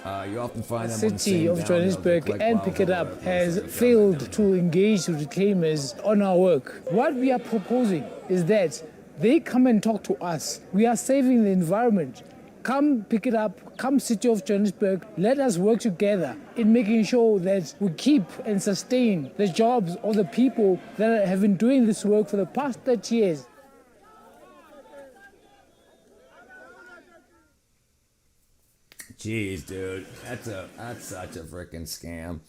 You often find them on the city of Johannesburg and Pick It Up has failed to engage with reclaimers on our work. What we are proposing is that they come and talk to us. We are saving the environment. Come pick it up, come City of Johannesburg, let us work together in making sure that we keep and sustain the jobs of the people that have been doing this work for the past 30 years. Jeez, dude, that's such a freaking scam.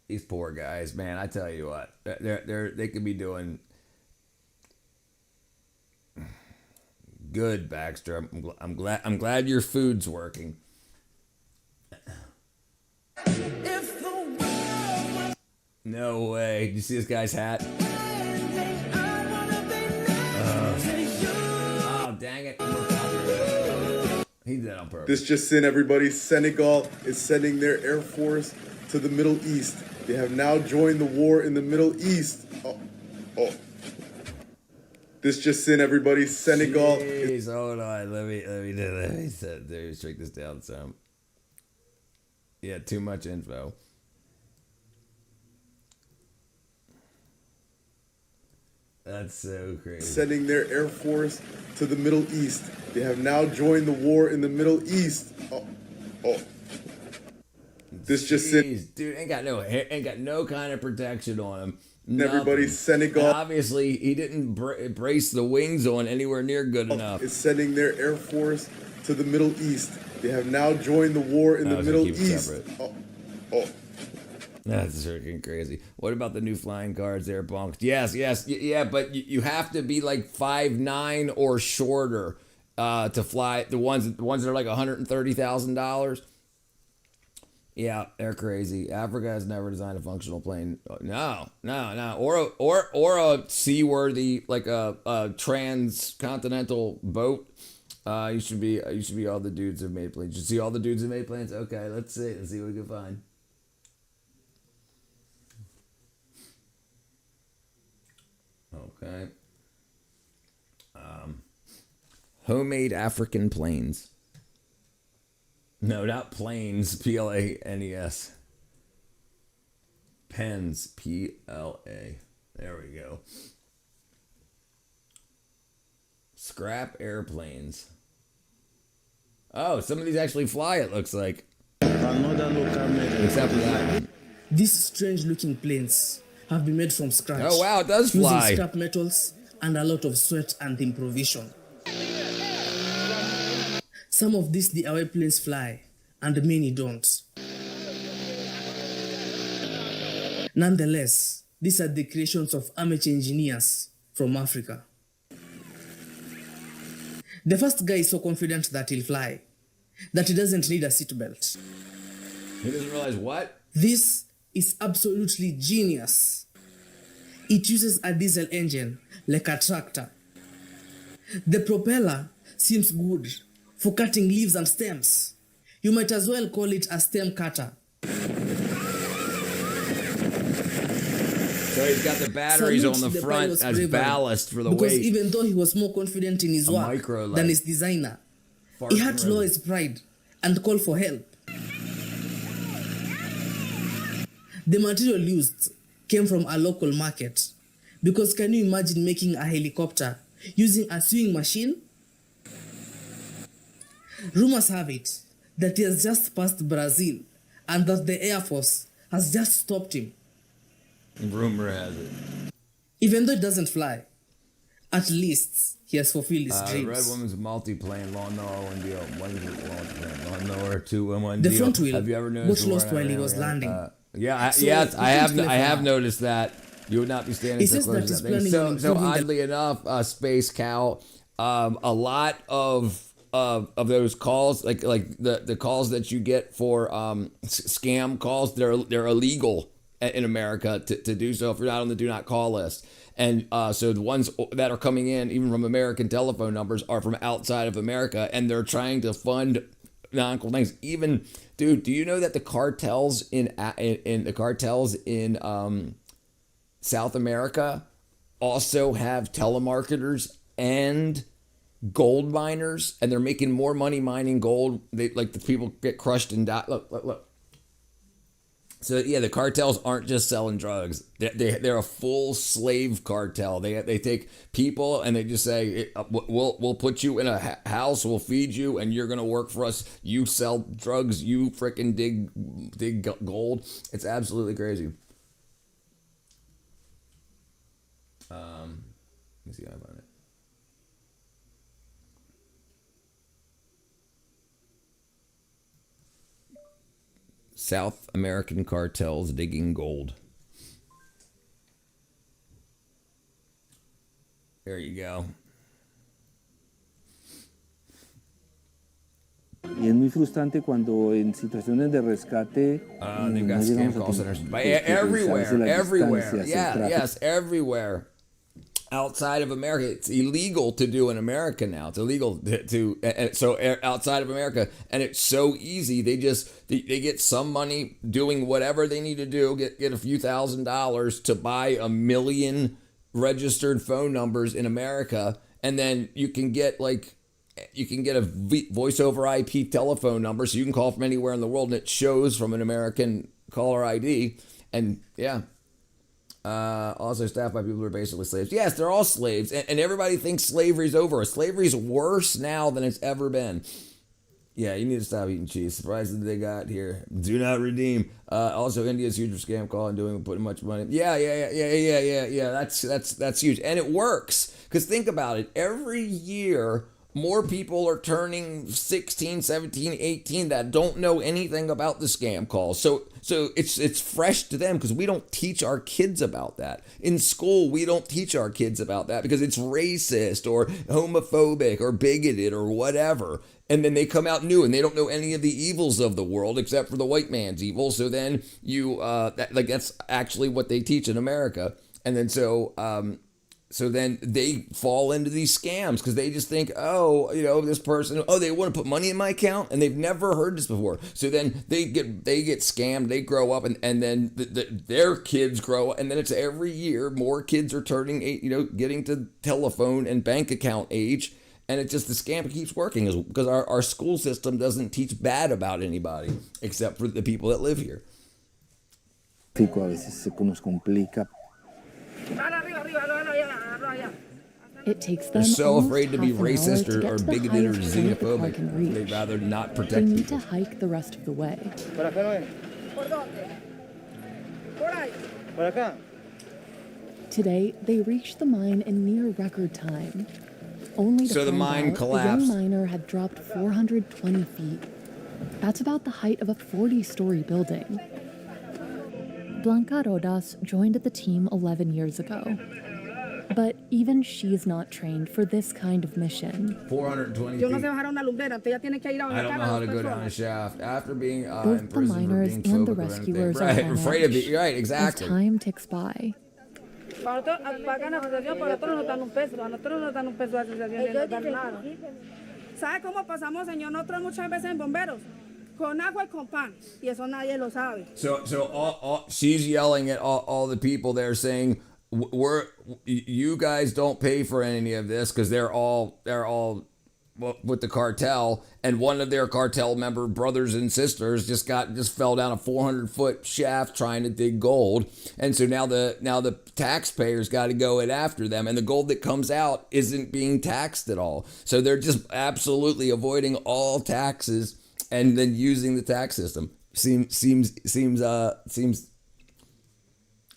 These poor guys, man. I tell you what, they could be doing good, Baxter. I'm glad your food's working. No way. Did you see this guy's hat? Oh, dang it. He did that on purpose. This just in, everybody. Senegal is sending their Air Force to the Middle East. They have now joined the war in the Middle East. Oh. This just in, everybody. Senegal. Jeez, hold on. Let me break this down some. Yeah, too much info. That's so crazy. Sending their Air Force to the Middle East. They have now joined the war in the Middle East. This just in. Dude, ain't got no kind of protection on him. Everybody, Senegal. And obviously, he didn't brace the wings on anywhere near good enough. Is sending their Air Force to the Middle East. They have now joined the war in the Middle East. That's freaking crazy. What about the new flying cars? They're bonked. Yes, yeah, but you have to be like 5'9" or shorter to fly the ones that are like $130,000. Yeah, they're crazy. Africa has never designed a functional plane. No, no, no. Or a seaworthy, like a transcontinental boat. You should be all the dudes who've made planes. You see all the dudes who made planes? Okay, let's see. Let's see what we can find. Okay. Homemade African planes. No, not planes. Planes. Pens. PLA. There we go. Scrap airplanes. Oh, some of these actually fly, it looks like. Except for that one. These strange looking planes have been made from scratch. Oh wow, it does fly. Using scrap metals and a lot of sweat and improvisation. Some of these DIY planes fly, and many don't. Nonetheless, these are the creations of amateur engineers from Africa. The first guy is so confident that he'll fly, that he doesn't need a seatbelt. He doesn't realize what? This is absolutely genius. It uses a diesel engine like a tractor. The propeller seems good for cutting leaves and stems. You might as well call it a stem cutter. So he's got the batteries on the front as ballast for the weight. Because even though he was more confident in his work than his designer, he had to lower his pride and call for help. The material used came from a local market. Because can you imagine making a helicopter using a sewing machine? Rumors have it that he has just passed Brazil and that the Air Force has just stopped him. Rumor has it. Even though it doesn't fly, at least he has fulfilled his dreams. Red Woman's multi-plane lawnmower 1 deal. Lawnmower 2 in 1 the deal. front wheel Have you ever got noticed lost while he was landing. I have noticed that. You would not be standing so close to that thing. So oddly enough, Space Cow, a lot of those calls, like the calls that you get for scam calls, they're illegal in America to do so if you're not on the do not call list. And so the ones that are coming in, even from American telephone numbers, are from outside of America, and they're trying to fund non-cool things. Even, dude, do you know that the cartels in South America also have telemarketers and gold miners, and they're making more money mining gold? They, like, the people get crushed and die. Look. So yeah, the cartels aren't just selling drugs. They're a full slave cartel. They take people and they just say, we'll put you in a house, we'll feed you, and you're gonna work for us. You sell drugs, you freaking dig gold. It's absolutely crazy. Let me see how I find it. South American cartels digging gold. There you go. Y es muy frustrante cuando en situaciones de rescate they've got scam call centers everywhere. Yes, everywhere. Outside of America, it's illegal to do in America now. It's illegal so outside of America, and it's so easy. They get some money doing whatever they need to do. Get a few $1,000s to buy 1 million registered phone numbers in America, and then you can get a voice over IP telephone number, so you can call from anywhere in the world, and it shows from an American caller ID. And yeah. Also staffed by people who are basically slaves. Yes, they're all slaves, and everybody thinks slavery's over. Slavery's worse now than it's ever been. Yeah, you need to stop eating cheese. Surprised that they got here. Do not redeem. Also, India's huge for scam call and putting much money. Yeah. That's huge, and it works. Because think about it. Every year, more people are turning 16, 17, 18 that don't know anything about the scam calls. So it's fresh to them because we don't teach our kids about that. In school, we don't teach our kids about that because it's racist or homophobic or bigoted or whatever. And then they come out new and they don't know any of the evils of the world except for the white man's evil. So then that's actually what they teach in America. And then so then they fall into these scams because they just think, oh, this person, they want to put money in my account, and they've never heard this before. So then they get scammed. They grow up, and then their kids grow, and then it's every year more kids are turning, getting to telephone and bank account age, and it's just the scam keeps working because our school system doesn't teach bad about anybody except for the people that live here. A veces se nos complica. It takes them They're so almost afraid to be half an hour racist to get or to the bigoted or highest point the car can xenophobic. reach. They'd rather not They protect need people. to hike the rest of the way. Today, they reached the mine in near record time. Only to So the find mine out collapsed. The young miner had dropped 420 feet. That's about the height of a 40-story building. Blanca Rodas joined the team 11 years ago. But even she's not trained for this kind of mission. 420 feet. I don't know how to go down a shaft after being Both in the prison for miners being and the phobic or anything. rescuers are Right, on afraid of edge it. Right, exactly. as time ticks by. ¿Sabe cómo pasamos, señor? Nosotros muchas veces en bomberos, con agua y con pan, y eso nadie lo sabe. So she's yelling at all the people there saying, you guys don't pay for any of this because they're all with the cartel, and one of their cartel member brothers and sisters just fell down a 400-foot shaft trying to dig gold, and so now the taxpayers got to go in after them, and the gold that comes out isn't being taxed at all. So they're just absolutely avoiding all taxes and then using the tax system. Seems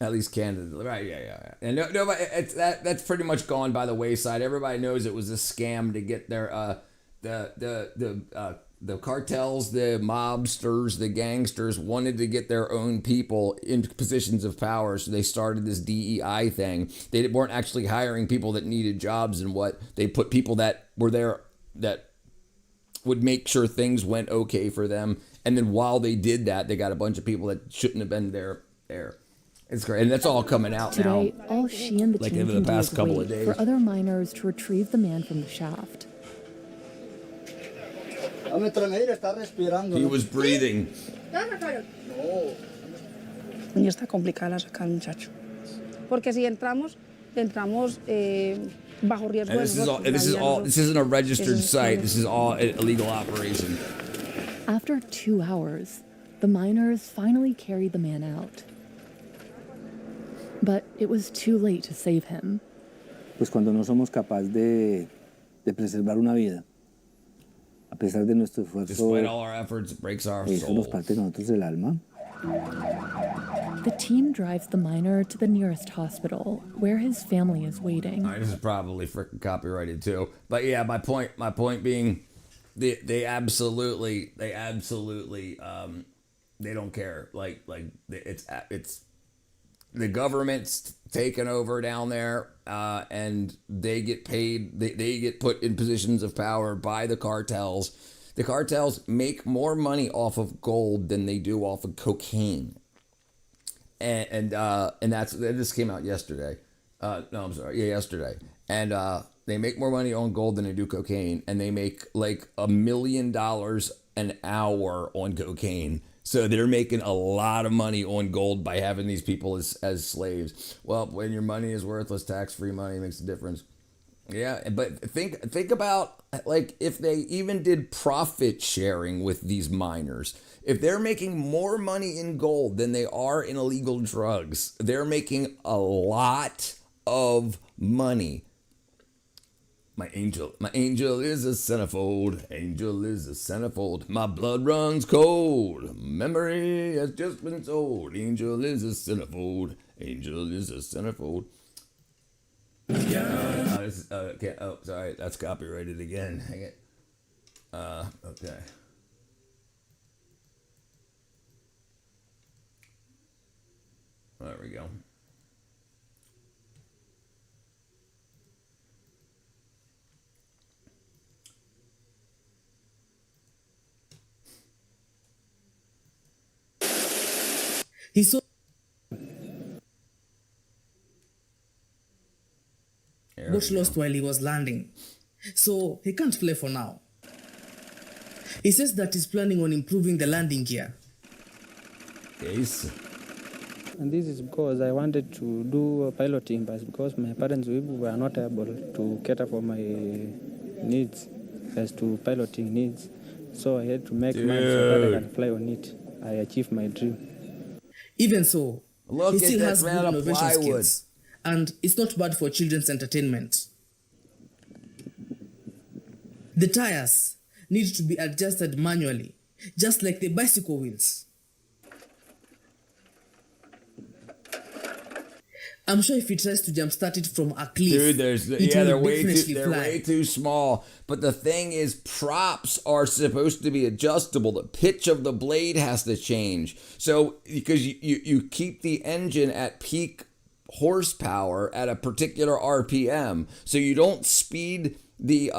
at least Canada, right? Yeah. And nobody, that's pretty much gone by the wayside. Everybody knows it was a scam to get their the cartels, the mobsters, the gangsters wanted to get their own people into positions of power, so they started this DEI thing. They weren't actually hiring people that needed jobs, and what they put people that were there that would make sure things went okay for them. And then while they did that, they got a bunch of people that shouldn't have been there. It's great, and that's all coming out Today, now. all she and the Like team over can the do past is couple wait of days. for other miners to retrieve the man from the shaft. He was breathing. Y está complicada la sacar, muchacho. Porque si entramos bajo riesgo And de nosotros. this isn't a registered Eso es- site. This is all a legal operation. After 2 hours, the miners finally carried the man out. But it was too late to save him. Pues cuando no somos capaces de preservar una vida, a pesar de nuestro esfuerzo, Despite all our efforts, it breaks our eso nos soul. parte a nosotros el alma. The team drives the miner to the nearest hospital, where his family is waiting. All right, this is probably freaking copyrighted too. But yeah, my point being, they absolutely, they don't care. Like it's the government's taken over down there, and they get paid. They get put in positions of power by the cartels. The cartels make more money off of gold than they do off of cocaine. And this came out yesterday. Yesterday. And they make more money on gold than they do cocaine, and they make like $1 million an hour on cocaine. So they're making a lot of money on gold by having these people as slaves. Well, when your money is worthless, tax-free money makes a difference. Yeah, but think about like if they even did profit sharing with these miners. If they're making more money in gold than they are in illegal drugs, they're making a lot of money. My angel is a centerfold. Angel is a centerfold. My blood runs cold. Memory has just been told. Angel is a centerfold. Angel is a centerfold. Okay. Oh, sorry. That's copyrighted again. Hang it. Okay. There we go. He saw got lost while he was landing, so he can't fly for now. He says that he's planning on improving the landing gear. Yes. And this is because I wanted to do piloting, but because my parents were not able to cater for my needs as to piloting needs, so I had to make money so that I can fly on it. I achieved my dream. Even so, Look he still at has that good round of innovation plywood. skills, and it's not bad for children's entertainment. The tires need to be adjusted manually, just like the bicycle wheels. I'm sure if he tries to jumpstart it from a cliff, Dude, they're definitely way too small. But the thing is, props are supposed to be adjustable. The pitch of the blade has to change. So because you keep the engine at peak horsepower at a particular RPM, so you don't speed the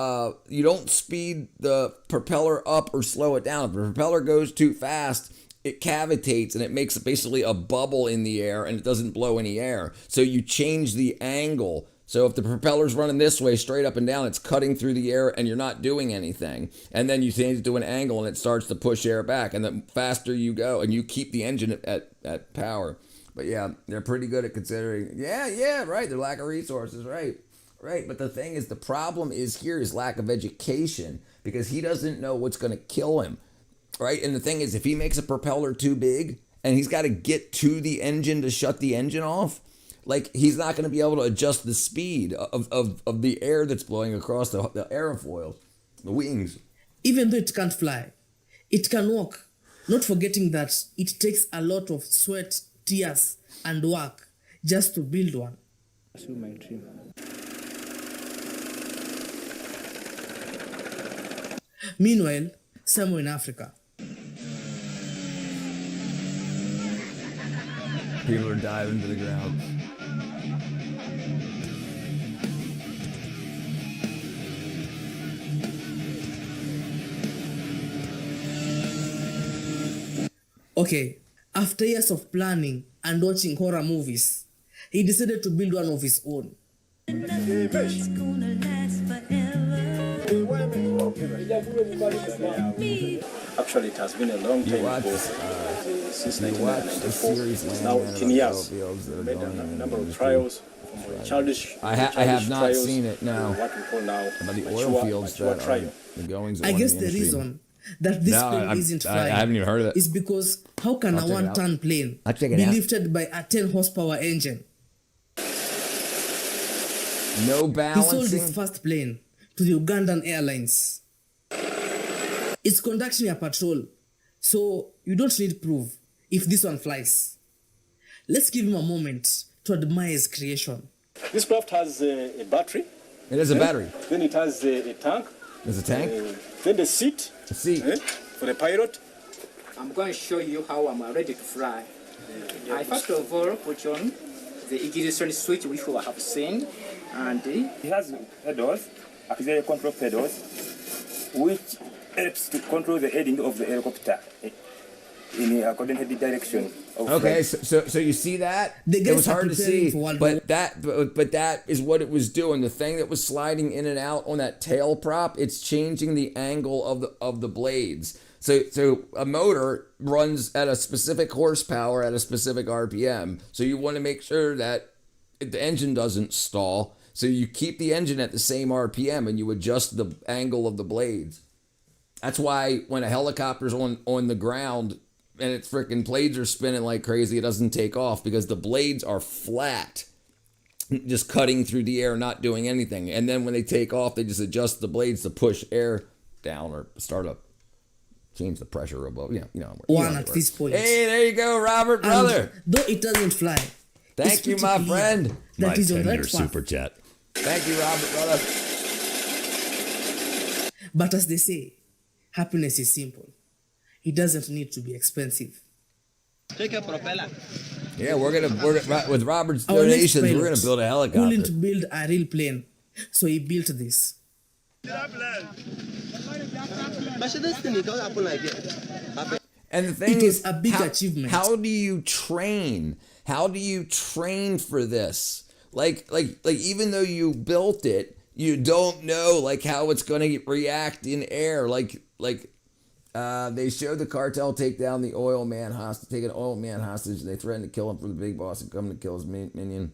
propeller up or slow it down. If the propeller goes too fast, it cavitates and it makes basically a bubble in the air and it doesn't blow any air. So you change the angle. So if the propeller's running this way, straight up and down, it's cutting through the air and you're not doing anything. And then you change it to an angle and it starts to push air back. And the faster you go, and you keep the engine at power. But yeah, they're pretty good at considering, yeah, right, their lack of resources, right. But the thing is, the problem is here is lack of education, because he doesn't know what's going to kill him. Right, and the thing is, if he makes a propeller too big and he's got to get to the engine to shut the engine off, like he's not going to be able to adjust the speed of the air that's blowing across the aerofoil, the wings. Even though it can't fly, it can walk. Not forgetting that it takes a lot of sweat, tears, and work just to build one. Pursue my dream. Meanwhile, somewhere in Africa, people are diving to the ground. okay, after years of planning and watching horror movies, he decided to build one of his own. Actually, it has been a long time since 1994. Now 10 years. Made a number of trials. Childish. I have not trials, seen it now. What we call now about the oil fields that are the goings on. I guess the reason that this plane isn't flying I haven't even heard of it. is because how can a one-ton plane be lifted by a 10 horsepower engine? No balancing. He sold his first plane to the Ugandan Airlines. It's conducting a patrol, so you don't need proof if this one flies. Let's give him a moment to admire his creation. This craft has a battery. It has a battery. Then it has a tank. There's a tank. Then the seat. The seat. For the pilot. I'm going to show you how I'm ready to fly. I first of all put on the ignition switch, which we have seen, and it has pedals, auxiliary control pedals, which helps to control the heading of the helicopter in a coordinated direction. Okay, so you see that? It was hard to see, but that is what it was doing. The thing that was sliding in and out on that tail prop, it's changing the angle of the blades. So a motor runs at a specific horsepower at a specific RPM. So you want to make sure that the engine doesn't stall. So you keep the engine at the same RPM and you adjust the angle of the blades. That's why when a helicopter's on the ground and its freaking blades are spinning like crazy, it doesn't take off because the blades are flat, just cutting through the air, not doing anything. And then when they take off, they just adjust the blades to push air down or start up, change the pressure above. One at this point. Hey, there you go, Robert, brother. And though it doesn't fly, thank you, my friend. That is on that super chat. Thank you, Robert, brother. But as they say, happiness is simple. It doesn't need to be expensive. Yeah, we're with Robert's Our next donations, we're pilot gonna build a helicopter. couldn't build a real plane, so he built this. And the thing It is, was a big achievement. How do you train? How do you train for this? Like even though you built it, you don't know like how it's going to react in air. They showed the cartel take down the oil man hostage, take an oil man hostage. They threatened to kill him for the big boss and come to kill his minion.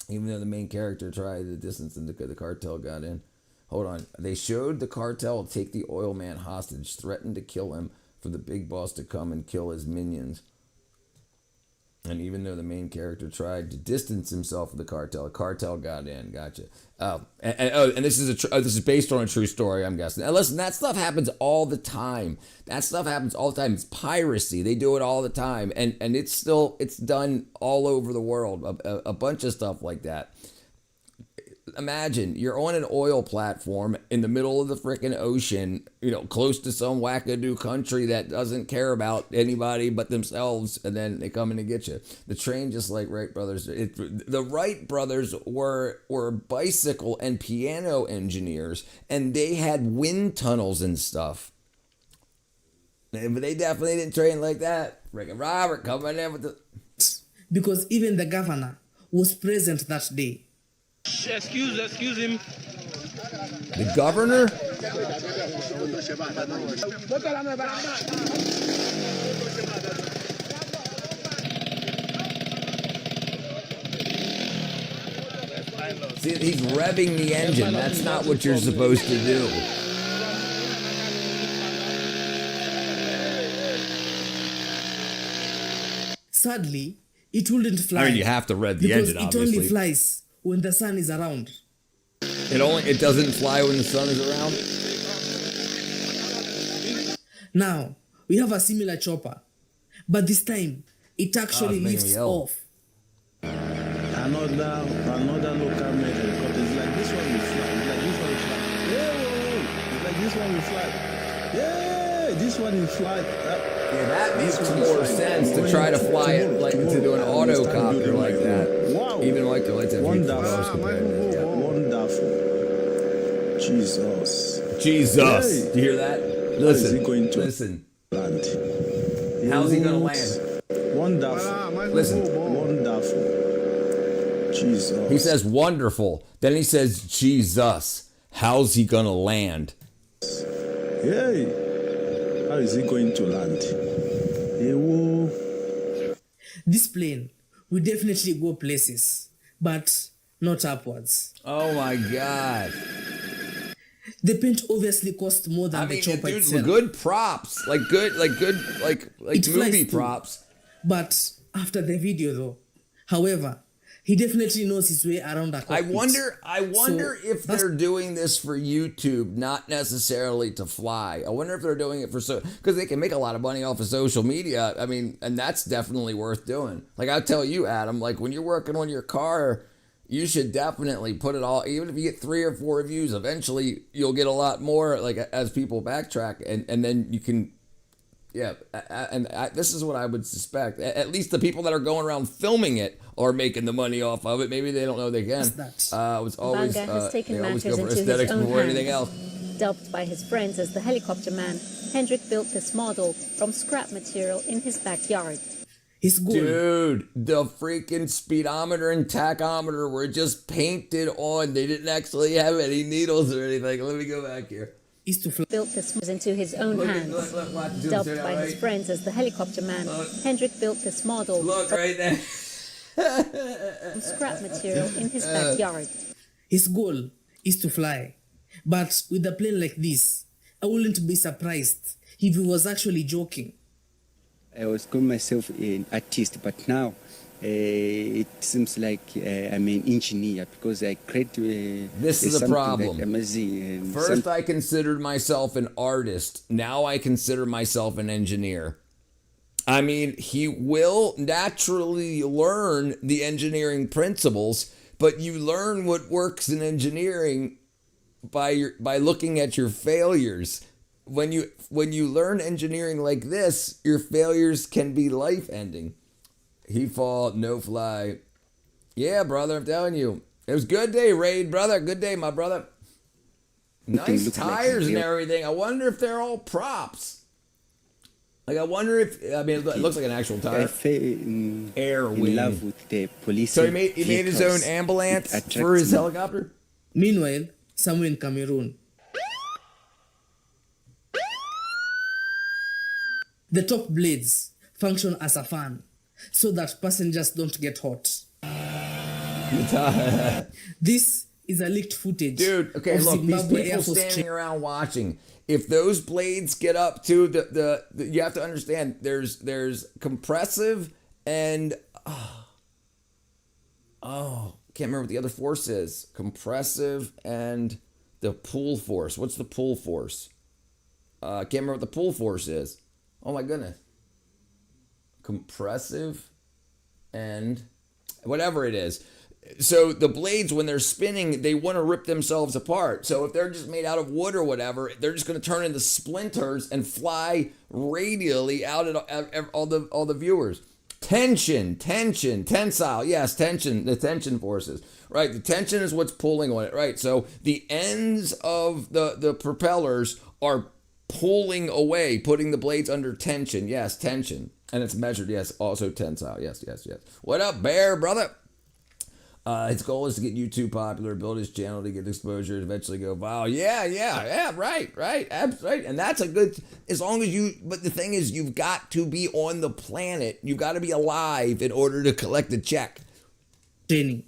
Even though the main character tried to distance him, the cartel got in. Hold on. They showed the cartel take the oil man hostage, threatened to kill him for the big boss to come and kill his minions. And even though the main character tried to distance himself from the cartel got in. Gotcha. And this is based on a true story, I'm guessing. And listen, that stuff happens all the time. It's piracy. They do it all the time, and it's done all over the world. A bunch of stuff like that. Imagine you're on an oil platform in the middle of the freaking ocean, close to some wackadoo country that doesn't care about anybody but themselves, and then they come in and get you. The train, just like Wright brothers, the Wright brothers were bicycle and piano engineers, and they had wind tunnels and stuff. But they definitely didn't train like that. Freaking Robert coming in with the... Because even the governor was present that day. Excuse him. The governor? See, he's revving the engine. That's not what you're supposed to do. Sadly, it wouldn't fly. I mean, you have to rev the engine, because obviously. it only flies when the sun is around. It doesn't fly when the sun is around? Now, we have a similar chopper, but this time, it actually lifts off. Another local made helicopter. It's like this one will fly. It's like this one will fly. Yeah, this one will fly. Yeah, that makes more sense to try to fly it like to do an autocopter like that. Wow. Even like the lights have Wonderful. Jesus. Jesus. Do you hear that? Listen. How is he going to listen. land? How's he going to land? Wonderful. Listen. Wonderful. Jesus. He says wonderful. Then he says Jesus. How's he going to land? Hey. How is he going to land? This plane will definitely go places, but not upwards. Oh my God. The paint obviously cost more than the chopper itself. Good props, like movie props. But after the video, though, however, he definitely knows his way around a cockpit. I wonder if they're doing this for YouTube, not necessarily to fly. I wonder if they're doing it because they can make a lot of money off of social media. I mean, and that's definitely worth doing. Like I tell you, Adam, like when you're working on your car, you should definitely put it all. Even if you get 3 or 4 reviews, eventually you'll get a lot more. Like as people backtrack, and then you can. Yeah, and this is what I would suspect. At least the people that are going around filming it are making the money off of it. Maybe they don't know they can. It was always Banga has taken they always matters go for into his aesthetics own before anything hands. else. Dubbed by his friends as the helicopter man, Hendrik built this model from scrap material in his backyard. Dude, the freaking speedometer and tachometer were just painted on. They didn't actually have any needles or anything. Let me go back here. Built this into his own hands. Dubbed by his friends as the helicopter man, Hendrik built this model right there. from scrap material in his backyard. His goal is to fly. But with a plane like this, I wouldn't be surprised if he was actually joking. I was calling myself an artist, but now it seems like I'm an engineer because I create. This is a problem. Amazing. First, I considered myself an artist. Now I consider myself an engineer. I mean, he will naturally learn the engineering principles, but you learn what works in engineering by looking at your failures. When you learn engineering like this, your failures can be life-ending. He fall, no fly. Yeah, brother, I'm telling you. It was a good day, Raid, brother. Good day, my brother. Nice tires and everything. I wonder if they're all props. Like, I wonder if, I mean, it looks like an actual tire. I fell in love with the police. So he made his own ambulance for his helicopter? Meanwhile, somewhere in Cameroon, the top blades function as a fan so that passengers don't get hot. This is a leaked footage. Dude, okay, of look, Zimbabwe these Air people Force standing around watching. If those blades get up to the you have to understand there's compressive and can't remember what the other force is. Compressive and the pull force. What's the pull force? Can't remember what the pull force is. Oh my goodness. Compressive and whatever it is. So the blades, when they're spinning, they want to rip themselves apart. So if they're just made out of wood or whatever, they're just going to turn into splinters and fly radially out at all the viewers. Tension, tensile. Yes, tension, the tension forces. Right, the tension is what's pulling on it. Right, so the ends of the propellers are pulling away, putting the blades under tension. Yes, tension. And it's measured. Yes, also tensile. Yes. What up, Bear, brother? His goal is to get YouTube popular, build his channel to get exposure, and eventually go viral. Yeah, right, absolutely. And that's a good, as long as you, but the thing is, you've got to be on the planet. You've got to be alive in order to collect the check. Training.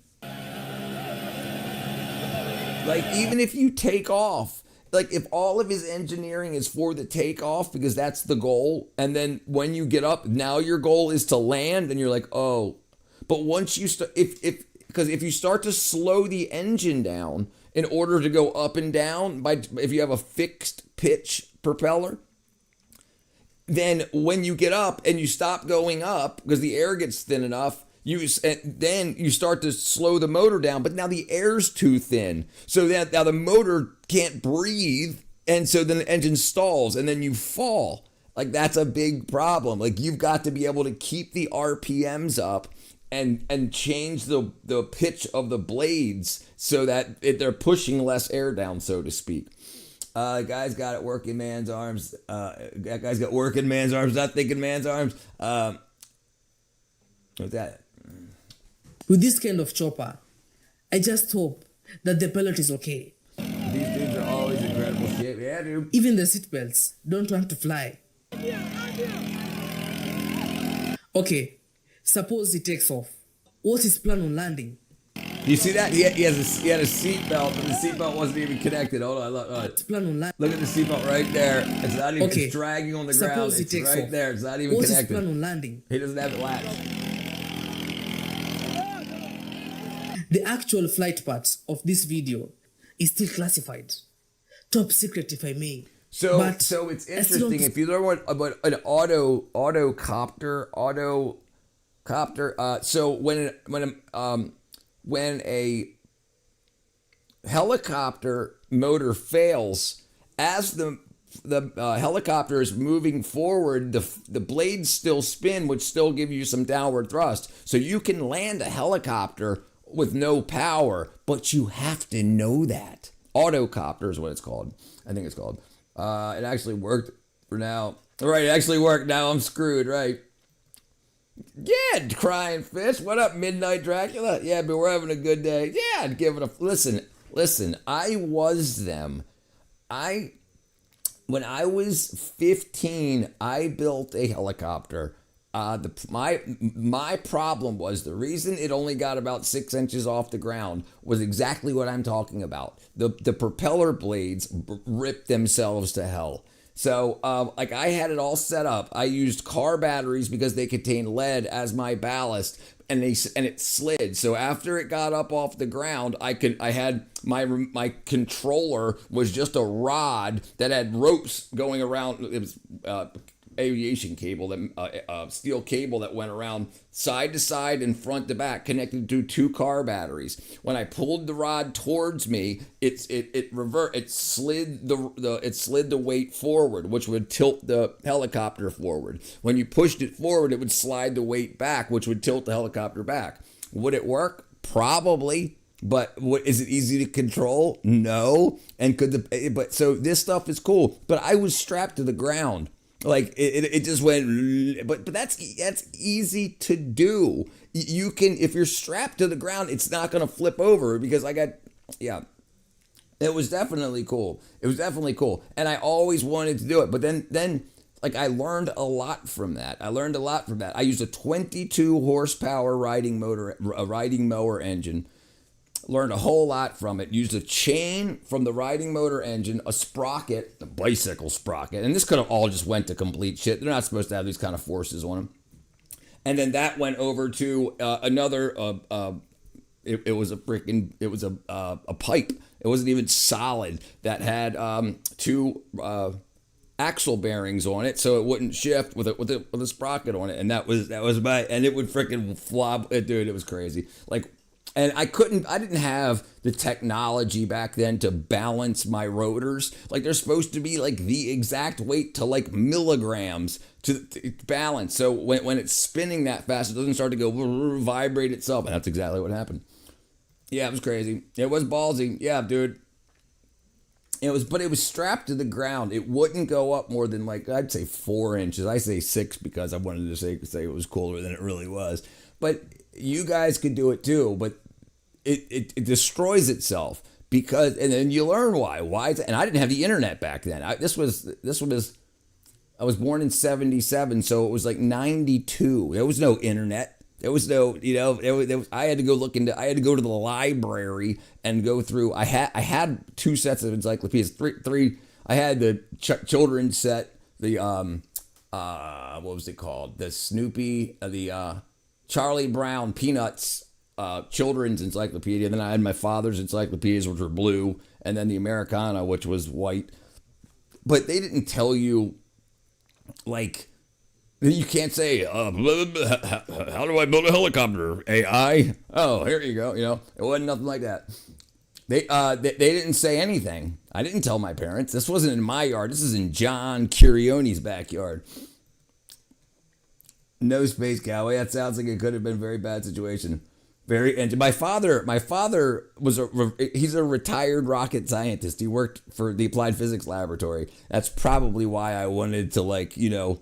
Like, even if you take off, like if all of his engineering is for the takeoff because that's the goal, and then when you get up, now your goal is to land, and you're like, oh. But once you start, because if you start to slow the engine down in order to go up and down, if you have a fixed pitch propeller, then when you get up and you stop going up because the air gets thin enough, then you start to slow the motor down. But now the air's too thin, so that now the motor can't breathe, and so then the engine stalls, and then you fall. Like, that's a big problem. Like, you've got to be able to keep the RPMs up and change the pitch of the blades so that they're pushing less air down, so to speak. Guy's got it, working man's arms. Guy's got working man's arms, not thinking man's arms. What's that? With this kind of chopper, I just hope that the pilot is okay. These dudes are always incredible shit. Yeah, dude. Even the seatbelts don't want to fly. Okay, suppose he takes off. What's his plan on landing? You see that? He had a seatbelt, but the seatbelt wasn't even connected. Hold on, look at the seatbelt right there. It's not even it's dragging on the ground. It's right there. It's not even What's connected. What's his plan on landing? He doesn't have it latched. The actual flight part of this video is still classified. Top secret, if I may. So it's interesting if you learn what about an autocopter. So when a helicopter motor fails, as the helicopter is moving forward, the blades still spin, which still give you some downward thrust. So you can land a helicopter with no power, but you have to know that. Autocopter is what it's called. I think it's called. It actually worked for now. Right, it actually worked. Now I'm screwed, right? Yeah, crying fish. What up, Midnight Dracula? Yeah, but we're having a good day. Yeah, I'd give it a... Listen, I was them. When I was 15, I built a helicopter. My problem was the reason it only got about 6 inches off the ground was exactly what I'm talking about. The propeller blades ripped themselves to hell. So I had it all set up. I used car batteries because they contain lead as my ballast, and it slid. So after it got up off the ground, I had my controller was just a rod that had ropes going around. It was aviation cable, that steel cable that went around side to side and front to back, connected to 2 car batteries. When I pulled the rod towards me, it slid the weight forward, which would tilt the helicopter forward. When you pushed it forward, it would slide the weight back, which would tilt the helicopter back. Would it work? Probably. But is it easy to control? No. And so this stuff is cool. But I was strapped to the ground. Like it just went. But that's easy to do. You can, if you're strapped to the ground, it's not going to flip over because it was definitely cool. It was definitely cool, and I always wanted to do it. But then like I learned a lot from that. I used a 22 horsepower riding mower engine. Learned a whole lot from it. Used a chain from the riding motor engine, a sprocket, a bicycle sprocket. And this could have all just went to complete shit. They're not supposed to have these kind of forces on them. And then that went over to another, it was a pipe. It wasn't even solid that had 2 axle bearings on it, so it wouldn't shift with a sprocket on it. And that was and it would freaking flop. Dude, it was crazy. Like, and I didn't have the technology back then to balance my rotors. Like they're supposed to be like the exact weight to like milligrams to balance. So when it's spinning that fast, it doesn't start to go vibrate itself. And that's exactly what happened. Yeah, it was crazy. It was ballsy. Yeah, dude. But it was strapped to the ground. It wouldn't go up more than like, I'd say 4 inches. I say 6 because I wanted to say it was cooler than it really was. But you guys could do it too. But it destroys itself because, and then you learn why. And I didn't have the internet back then. I was born in 77, so it was like 92. There was no internet. There was no, I had to go to the library and go through. I had 2 sets of encyclopedias. Three. I had the children's set, the what was it called? The Snoopy, the Charlie Brown Peanuts children's encyclopedia. Then I had my father's encyclopedias, which were blue, and then the Americana, which was white. But they didn't tell you, like, you can't say, how do I build a helicopter? AI? Oh, here you go. It wasn't nothing like that. They didn't say anything. I didn't tell my parents. This wasn't in my yard. This is in John Curione's backyard. No Space Cowboy. That sounds like it could have been a very bad situation. And my father was he's a retired rocket scientist. He worked for the Applied Physics Laboratory. That's probably why I wanted to I can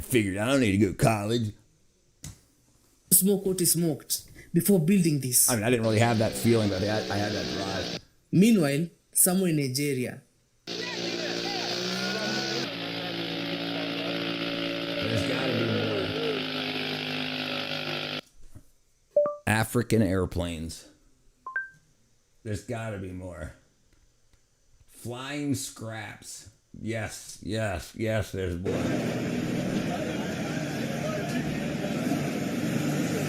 figure it out. I don't need to go to college. Smoke what is smoked before building this. I mean, I didn't really have that feeling, but I had that drive. Meanwhile, somewhere in Nigeria, there's gotta be more. African airplanes. There's gotta be more. Flying scraps. Yes, there's more.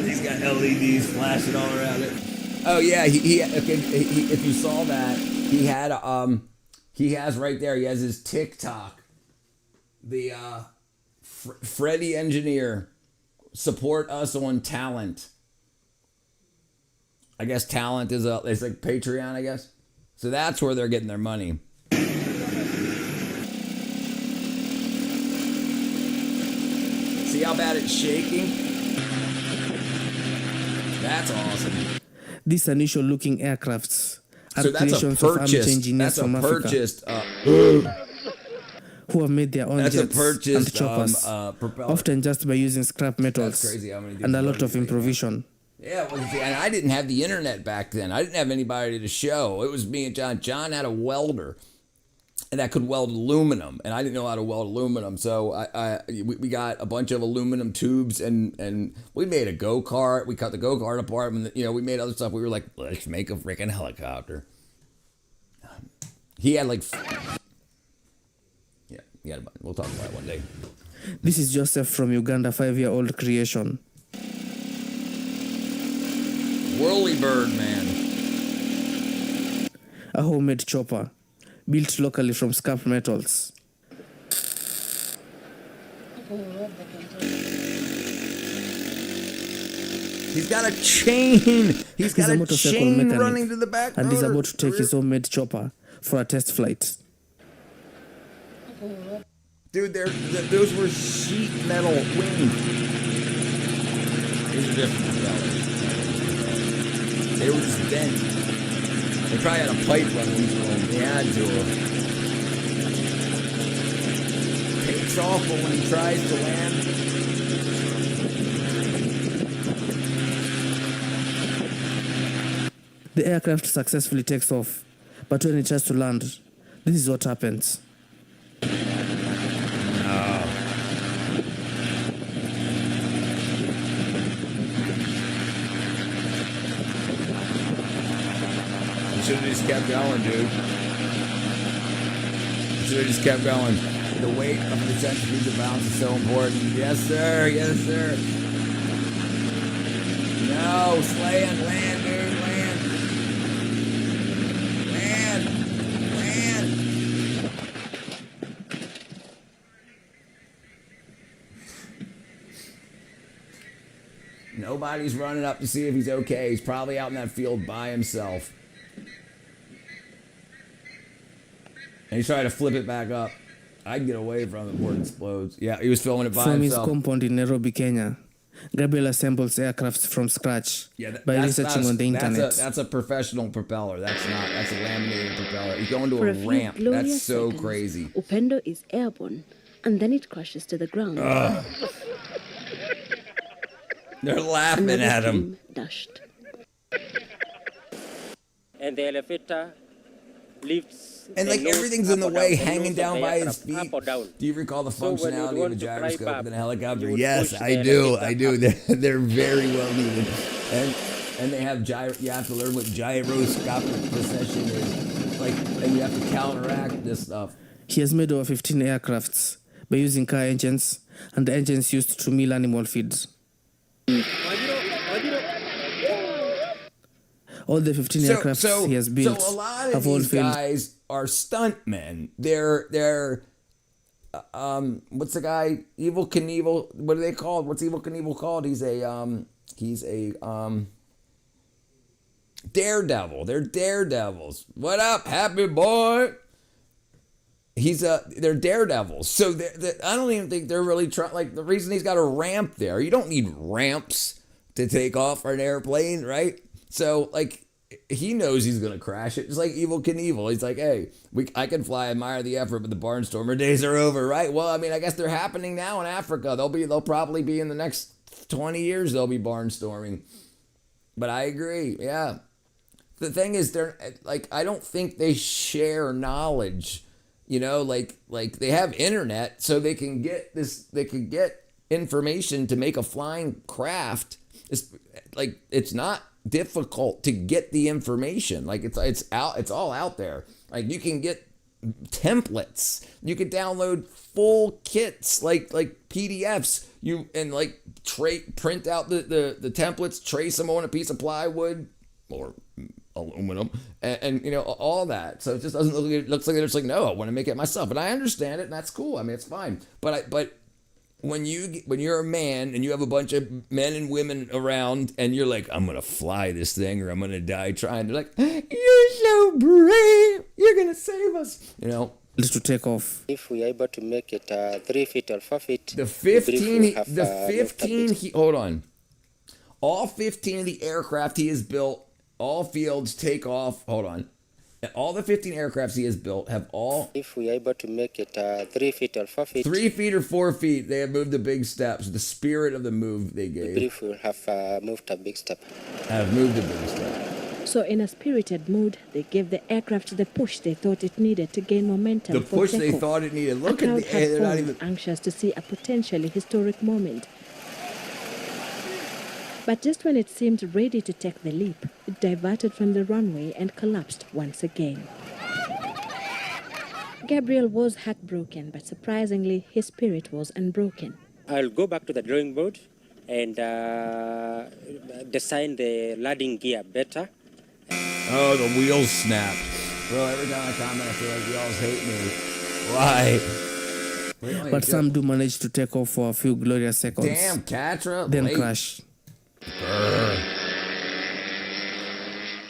He's got LEDs flashing all around it. Oh yeah, he if you saw that, he has right there, he has his TikTok. The Freddie Engineer, support us on talent. I guess talent it's like Patreon, I guess. So that's where they're getting their money. See how bad it's shaking? That's awesome. These initial looking aircrafts are so that's creations a of amateur engineers from Africa who have made their own jets and choppers, often just by using scrap metals and a lot of improvisation. Yeah, well, and I didn't have the internet back then. I didn't have anybody to show. It was me and John. John had a welder, and that could weld aluminum, and I didn't know how to weld aluminum. So we got a bunch of aluminum tubes, and we made a go-kart. We cut the go-kart apart, and we made other stuff. We were like, let's make a freaking helicopter. He had we'll talk about it one day. This is Joseph from Uganda, 5-year-old creation. Whirlybird, man. A homemade chopper, built locally from scrap metals. He's got a chain. He's got a a motorcycle chain mechanic running to the back and he's rotor. about to take his homemade chopper for a test flight. Dude, those were sheet metal wings. These are different propellers. They were just bent. They probably had a pipe running through them. They had to. Takes off, but when he tries to land, The aircraft successfully takes off, but when it tries to land, this is what happens. You should have just kept going, dude. You should have just kept going. The weight of the centrifuge of balance is so important. Yes, sir. Yes, sir. No, land, dude, land. Land. Nobody's running up to see if he's okay. He's probably out in that field by himself. And he's trying to flip it back up. I'd get away from it before it explodes. Yeah, he was filming it by From himself. his compound in Nairobi, Kenya, Gabriel assembles aircrafts from scratch by researching on the internet. That's a professional propeller. That's a laminated propeller. He's going to For a a few ramp. That's glorious so seconds, crazy. Upendo is airborne, and then it crashes to the ground. Ugh. They're laughing Another at him. stream dashed. And the elevator lifts. And like everything's in the way, hanging down by his feet. Up or down. Do you recall the So when you functionality of a want to fly gyroscope back, within a helicopter? you would Yes, push I the do. elevator I do. up. They're very well needed. And they have you have to learn what gyroscopic precession is. Like, and you have to counteract this stuff. He has made over 15 aircrafts by using car engines and the engines used to mill animal feeds. All the 15 aircrafts he has built So a lot of have all these failed. guys are stuntmen. They're what's the guy? Evil Knievel. What are they called? What's Evil Knievel called? He's a daredevil. They're daredevils. What up, happy boy? They're daredevils. So I don't even think they're really trying. Like, the reason he's got a ramp there, you don't need ramps to take off an airplane, right? So, like, he knows he's going to crash it. Just like Evil Knievel. He's like, hey, I can fly, admire the effort, but the barnstormer days are over, right? Well, I mean, I guess they're happening now in Africa. They'll probably be in the next 20 years, they'll be barnstorming. But I agree, yeah. The thing is, I don't think they share knowledge. You know, like they have internet, so they can get information to make a flying craft. It's not difficult to get the information. Like, it's all out there. Like, you can get templates. You can download full kits, like PDFs. Print out the templates, trace them on a piece of plywood or aluminum, and you know, all that. So it just doesn't look. It looks like they're just like, no, I want to make it myself, and I understand it, and that's cool. I mean, it's fine. But when you're a man and you have a bunch of men and women around, and you're like, I'm gonna fly this thing, or I'm gonna die trying. They're like, you're so brave. You're gonna save us. You know. To take off. If we are able to make it 3 feet or 4 feet, The 15. Hold on. All 15 of the aircraft he has built, all fields take off. Hold on. All the 15 aircrafts he has built have all. If we are able to make it 3 feet or 4 feet, 3 feet or 4 feet, they have moved the big steps. The spirit of the move they gave. brief will have moved a big step. Have moved a big step. So in a spirited mood, they gave the aircraft the push they thought it needed to gain momentum. The for push they takeoff. thought it needed. Look a at crowd the. had They're not formed, even. anxious to see a potentially historic moment. But just when it seemed ready to take the leap, it diverted from the runway and collapsed once again. Gabriel was heartbroken, but surprisingly, his spirit was unbroken. I'll go back to the drawing board and design the landing gear better. Oh, the wheels snapped. Bro, every time I comment, I feel like y'all hate me. Why? but some do manage to take off for a few glorious seconds. Damn, Catra. Then late. crash.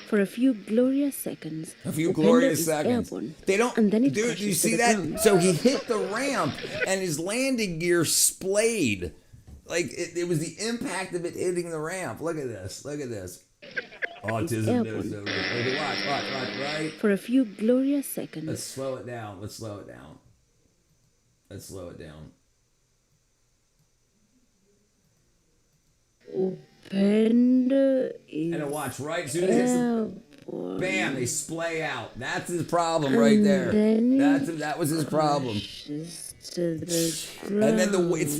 For a few glorious seconds, A few Upendo glorious is seconds. airborne, They don't. and then it Dude, crashes you to see the that? ground. So he hit the ramp, and his landing gear splayed. Like it was the impact of it hitting the ramp. Look at this. Look at this. Autism knows no race. Okay, watch, right? For a few glorious seconds. Let's slow it down. Let's slow it down. Let's slow it down. Upendo is And watch, right? As soon as it's, bam, they splay out. That's his problem right there. That was his problem. To the And then the weights.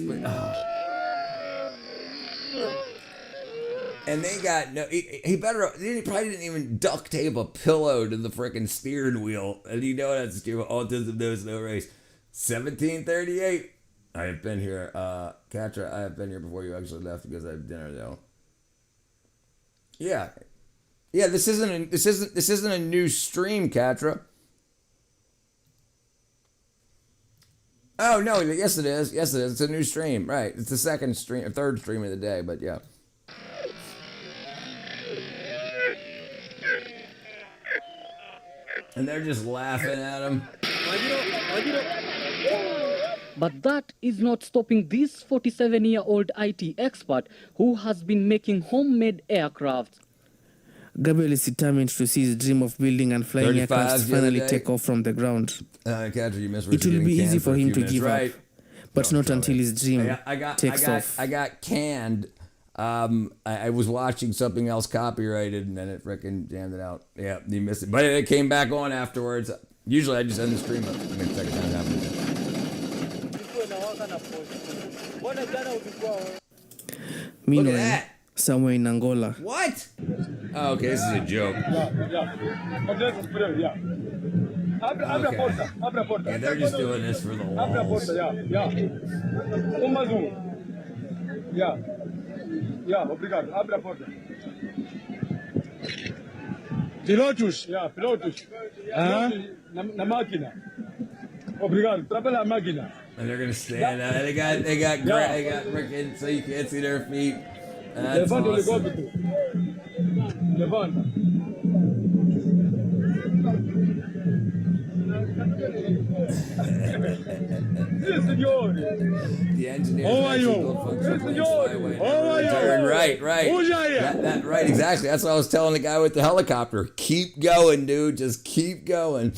And they got no. He probably didn't even duct tape a pillow to the freaking steering wheel. And you know that's true. Autism knows no race. 1738. I have been here, Catra. I have been here before you actually left because I have dinner though. Yeah. This isn't a new stream, Catra. Oh no! Yes, it is. Yes, it is. It's a new stream, right? It's the third stream of the day. But yeah. And they're just laughing at him. But that is not stopping this 47-year-old IT expert who has been making homemade aircraft. Gabriel is determined to see his dream of building and flying aircraft finally take off from the ground. It will be easy for him to give up, but not until his dream takes off. I got canned. I was watching something else copyrighted, and then it freaking jammed it out. Yeah, you missed it. But it came back on afterwards. Usually I just end the stream up. Second time it happens. Meanwhile, somewhere in Angola. What? Oh, okay, this is a joke. Okay. Yeah, they're just doing this for the walls. Pilotos, pilotos. Na máquina. Obrigado. Trabalha a máquina. And they're gonna stand out. They got freaking so you can't see their feet. That's Levanta o awesome. helicóptero. Levanta. Sim, senhor. The engineer. How are you? Sim, senhor. How are you? Turn right. That right, exactly. That's what I was telling the guy with the helicopter. Keep going, dude. Just keep going.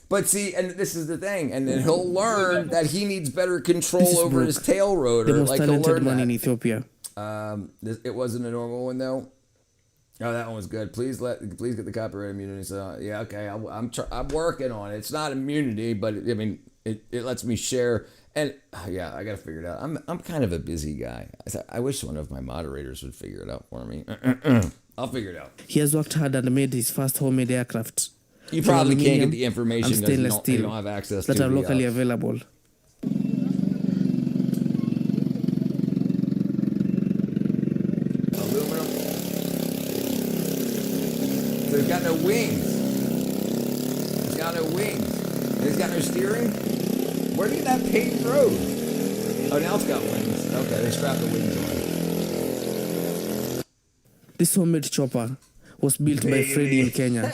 But see, and this is the thing, and then he'll learn that he needs better control over his tail rotor. The most like he'll talented learn man that. in Ethiopia. It wasn't a normal one though. Oh, that one was good. Please get the copyright immunity. So yeah, okay. I'm working on it. It's not immunity, but it lets me share. And yeah, I gotta figure it out. I'm kind of a busy guy. I wish one of my moderators would figure it out for me. I'll figure it out. He has worked hard and made his first homemade aircraft. You probably can't get the information and because stainless steel you don't have access that to are the, locally available. Aluminum. So he's got no wings. He's got no wings. And he's got no steering. Where did that paved road? Oh, now it's got wings. Okay, they strapped the wings on. This homemade chopper was built by Freddy in Kenya,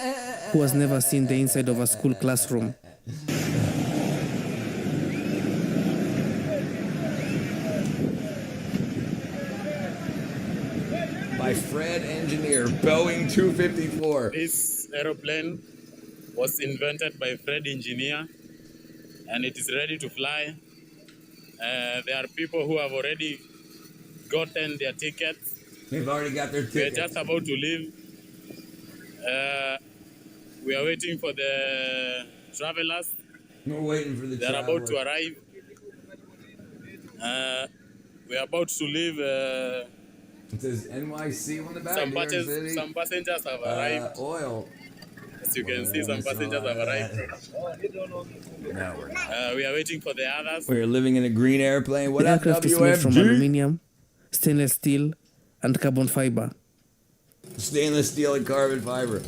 who has never seen the inside of a school classroom. By Fred Engineer, Boeing 254. This aeroplane was invented by Fred Engineer, and it is ready to fly. There are people who have already gotten their tickets. They've already got their tickets. We're just about to leave. We are waiting for the travelers. We're waiting for the They're travelers. about to arrive. We are about to leave. It says NYC on the back. Some New York City. passengers have arrived. Oil. As you can see, some passengers have arrived. No, we're not. We are waiting for the others. We're living in a green airplane. What The up, aircraft is made from WMG? aluminium, stainless steel, and carbon fiber. Stainless steel and carbon fiber.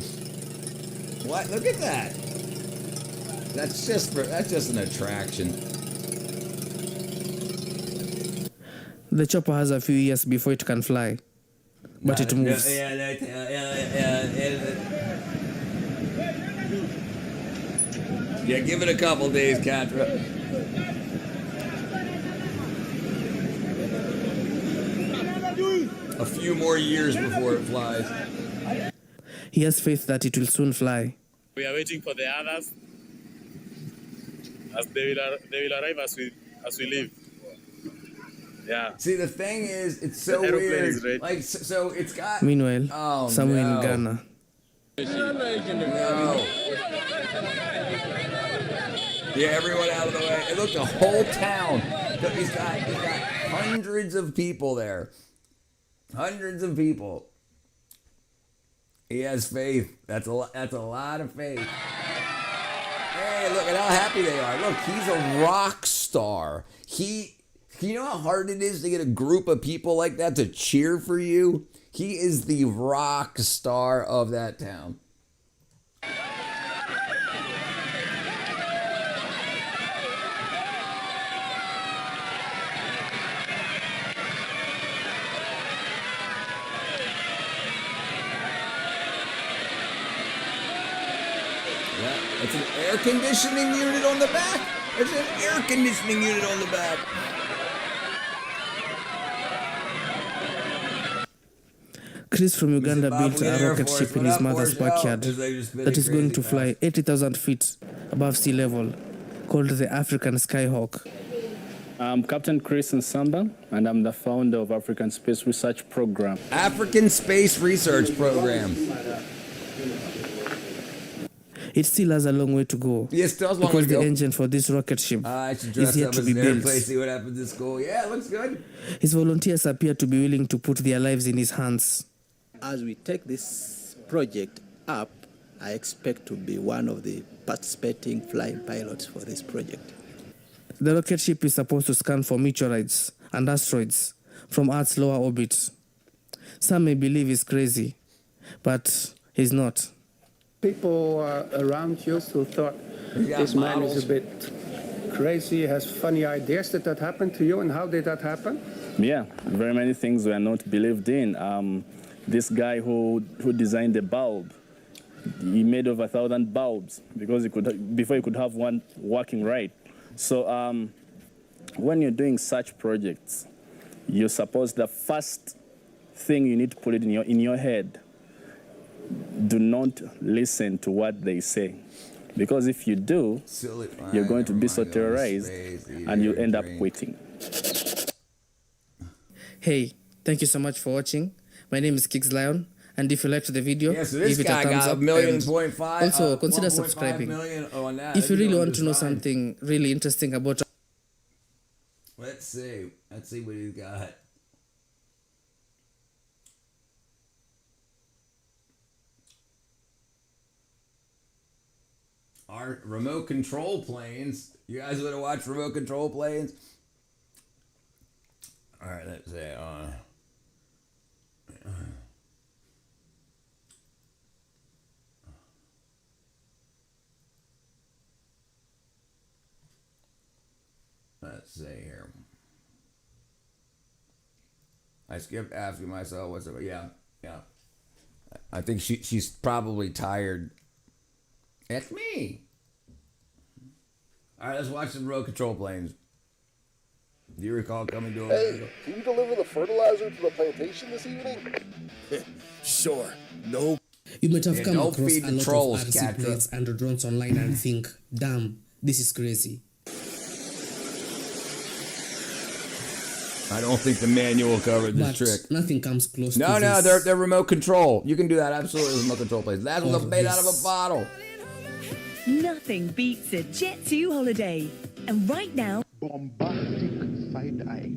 What? Look at that. That's just an attraction. The chopper has a few years before it can fly, but it moves. Yeah, give it a couple days, Katra. A few more years before it flies. He has faith that it will soon fly. We are waiting for the others, as they will arrive as we leave. Yeah. See, the thing is, it's so weird. Like, so it's got. Meanwhile, somewhere in Ghana. No. Yeah, everyone out of the way. And look, the whole town. Look, he's got hundreds of people there. Hundreds of people. He has faith. That's a lot of faith. Hey, look at how happy they are. Look, he's a rock star. You know how hard it is to get a group of people like that to cheer for you? He is the rock star of that town. It's an air conditioning unit on the back. There's an air conditioning unit on the back. Chris from Uganda built a rocket ship in his mother's backyard that is going to fly 80,000 feet above sea level, called the African Skyhawk. I'm Captain Chris Nsamba, and I'm the founder of African Space Research Program. African Space Research Program. It still has a long way to go. Yes, still has a long way because to go. the engine for this rocket ship I should dress is yet up to as be an built. airplane, see what happens at school. Yeah, it looks good. His volunteers appear to be willing to put their lives in his hands. As we take this project up, I expect to be one of the participating flying pilots for this project. The rocket ship is supposed to scan for meteorites and asteroids from Earth's lower orbit. Some may believe he's crazy, but he's not. People around you who thought this man is a bit crazy, has funny ideas. Did that happen to you, and how did that happen? Yeah, very many things were not believed in. This guy who designed the bulb, he made over 1,000 bulbs because before he could have one working right. So when you're doing such projects, you're supposed the first thing you need to put it in your head. Do not listen to what they say, because if you do, you're going to be so terrorized and you end up quitting. Hey, thank you so much for watching. My name is Kix Lion, and if you liked the video, Yeah, so this give it a guy thumbs got up. 1.5 and also, consider 1.5 subscribing. million on that. If you Then really go want to know design. something really interesting about Let's see what he's got. Our remote control planes. You guys want to watch remote control planes? All right, let's see. Let's see here. I skipped asking myself what's it. Yeah. I think she's probably tired. It's me. All right, let's watch some road control planes. Do you recall coming to a Hey, can you deliver the fertilizer to the plantation this evening? Sure. No. You might have come don't across feed a the lot trolls, of RC Catra. planes and drones online and think, damn, this is crazy. I don't think the manual covered this But trick. nothing comes close No, to no, this. they're remote control. You can do that absolutely with remote control planes. That's what's Or made out of a this. bottle. Nothing beats a Jet2 holiday. And right now, Bombastic side eye.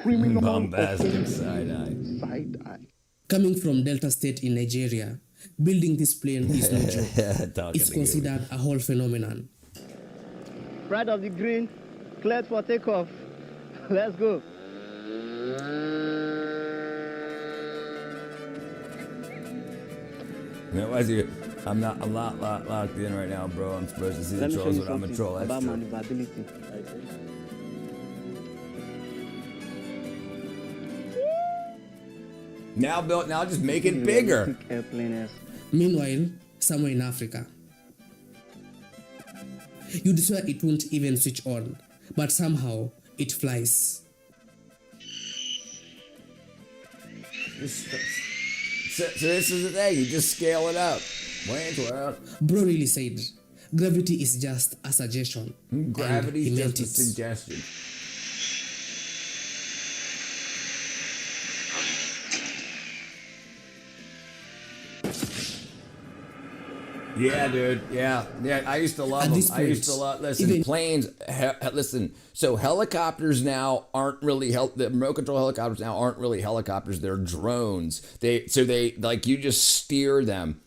Bombastic side eye. Side eye. Coming from Delta State in Nigeria, building this plane is no joke. Talking It's to you. considered a whole phenomenon. Right of the green, cleared for takeoff. Let's go. That was you. I'm not locked in right now, bro. I'm supposed to see the Let me show trolls you when I'm a something troll. That's about true. maneuverability. Now just make it bigger. Meanwhile, somewhere in Africa, you'd swear it won't even switch on, but somehow it flies. So this is the thing. You just scale it up. Wayne's World. Bro really said, gravity is just a suggestion. Gravity's and he meant just a it. suggestion. Yeah, dude. Yeah. I used to love At them. this I used to point, love. Listen, even- planes. Listen. So helicopters now aren't really the remote control helicopters now aren't really helicopters. They're drones. They like you just steer them.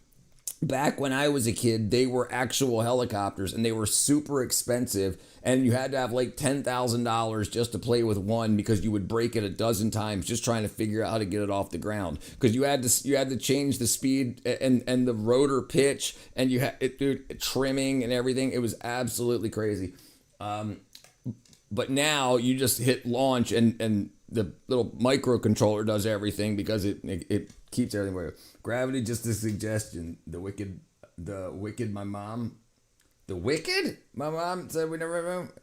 Back when I was a kid, they were actual helicopters and they were super expensive. And you had to have like $10,000 just to play with one because you would break it a dozen times just trying to figure out how to get it off the ground. Because you had to change the speed and the rotor pitch and you had trimming and everything. It was absolutely crazy. But now you just hit launch and the little microcontroller does everything because it keeps everything working. Gravity, just a suggestion. The wicked, my mom. The wicked? My mom said we never remember.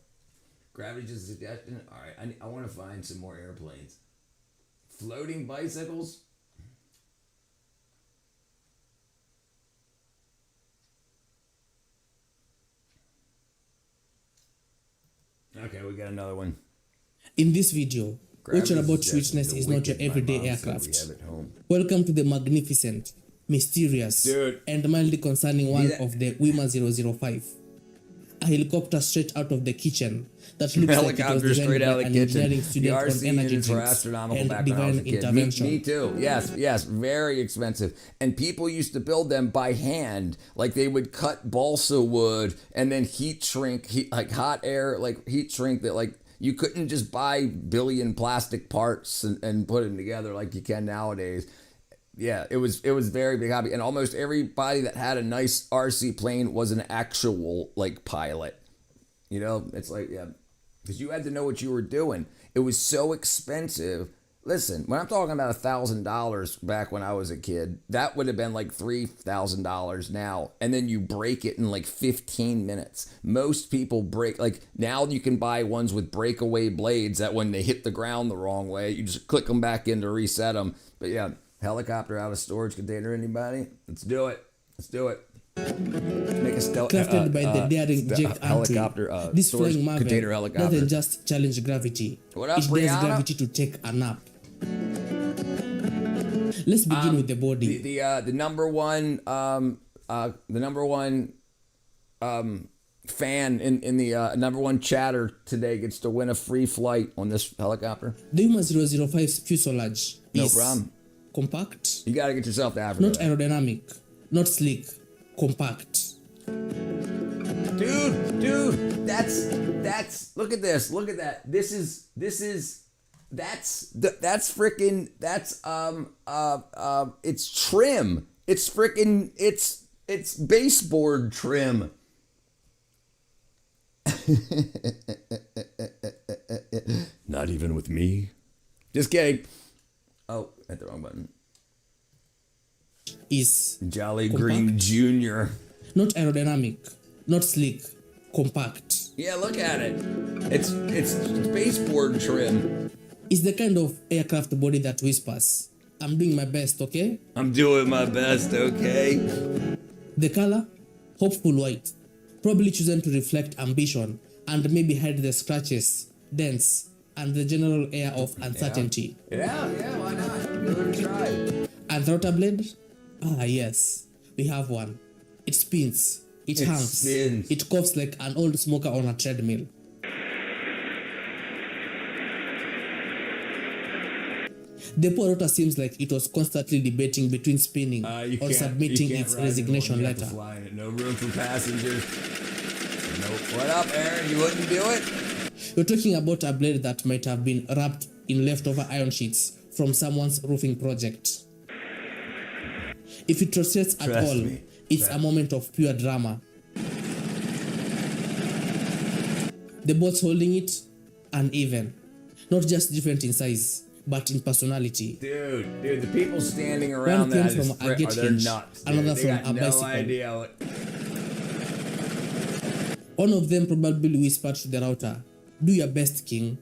Gravity, just a suggestion. All right, I want to find some more airplanes. Floating bicycles? Okay, we got another one. In this video, what you're about to Gravity's witness the is not your wicked, my everyday mom said aircraft. we have at home. Welcome to the magnificent, mysterious, and mildly concerning one of the Wima 005. A helicopter straight out of the kitchen that looks like it was Helicopter designed straight by out of an the kitchen. engineering The student on RC energy units were drinks astronomical and back when I was divine a kid. intervention. Me too. Yes, very expensive. And people used to build them by hand. Like they would cut balsa wood and then heat shrink, like hot air, like heat shrink that like you couldn't just buy billion plastic parts and put them together like you can nowadays. Yeah, it was very big hobby. And almost everybody that had a nice RC plane was an actual like pilot. You know, it's like, yeah, because you had to know what you were doing. It was so expensive. Listen, when I'm talking about $1,000 back when I was a kid, that would have been like $3,000 now. And then you break it in like 15 minutes. Most people break, like now you can buy ones with breakaway blades that when they hit the ground the wrong way, you just click them back in to reset them. But yeah, helicopter out of storage container, anybody? Let's do it. Make a Crafted by the daring Jake helicopter, Antwi, this storage flying marvel container helicopter. doesn't just challenge gravity. What up, it dares Brianna? gravity to take a nap. Let's begin with the body. The number one fan in the number one chatter today gets to win a free flight on this helicopter. The Wima 005's fuselage No is problem. compact, You got to get yourself to Africa. not aerodynamic, not sleek, compact. Dude, that's look at this. Look at that. That's freaking it's trim. It's freaking it's baseboard trim. Not even with me. Just kidding. Oh, hit the wrong button. Is Jolly compact, Green Jr. not aerodynamic, not sleek, compact. Yeah, look at it. It's baseboard trim. It's the kind of aircraft body that whispers, "I'm doing my best, okay?" I'm doing my best, okay? The color, hopeful white, probably chosen to reflect ambition and maybe hide the scratches, dents, and the general air of uncertainty. Yeah, why not? Give it a try. And rotor blade? Ah, yes, we have one. It spins, it hangs, it coughs like an old smoker on a treadmill. The poor rotor seems like it was constantly debating between spinning or submitting its resignation letter. No room for passengers. Nope. What up, Aaron? You wouldn't do it? You're talking about a blade that might have been wrapped in leftover iron sheets from someone's roofing project. If it rotates at Trust all, me. It's a moment of pure drama. The boats holding it uneven, not just different in size, but in personality. Dude, the people standing One around came that from a gate they're hinge, nuts. another They from got a no bicycle. idea what. One of them probably whispered to the router, "Do your best, King."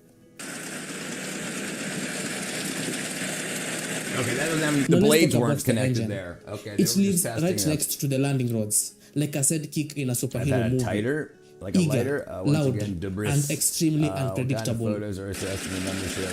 Okay, that doesn't have Now the let's blades talk weren't about the connected engine. there. Okay, they It were just lives testing right it. next to the landing rods, like a sidekick in a I've superhero had a movie. tighter, like a Eager, lighter. Once loud, again, debris. and extremely What kind of unpredictable. photos are assessed in the membership?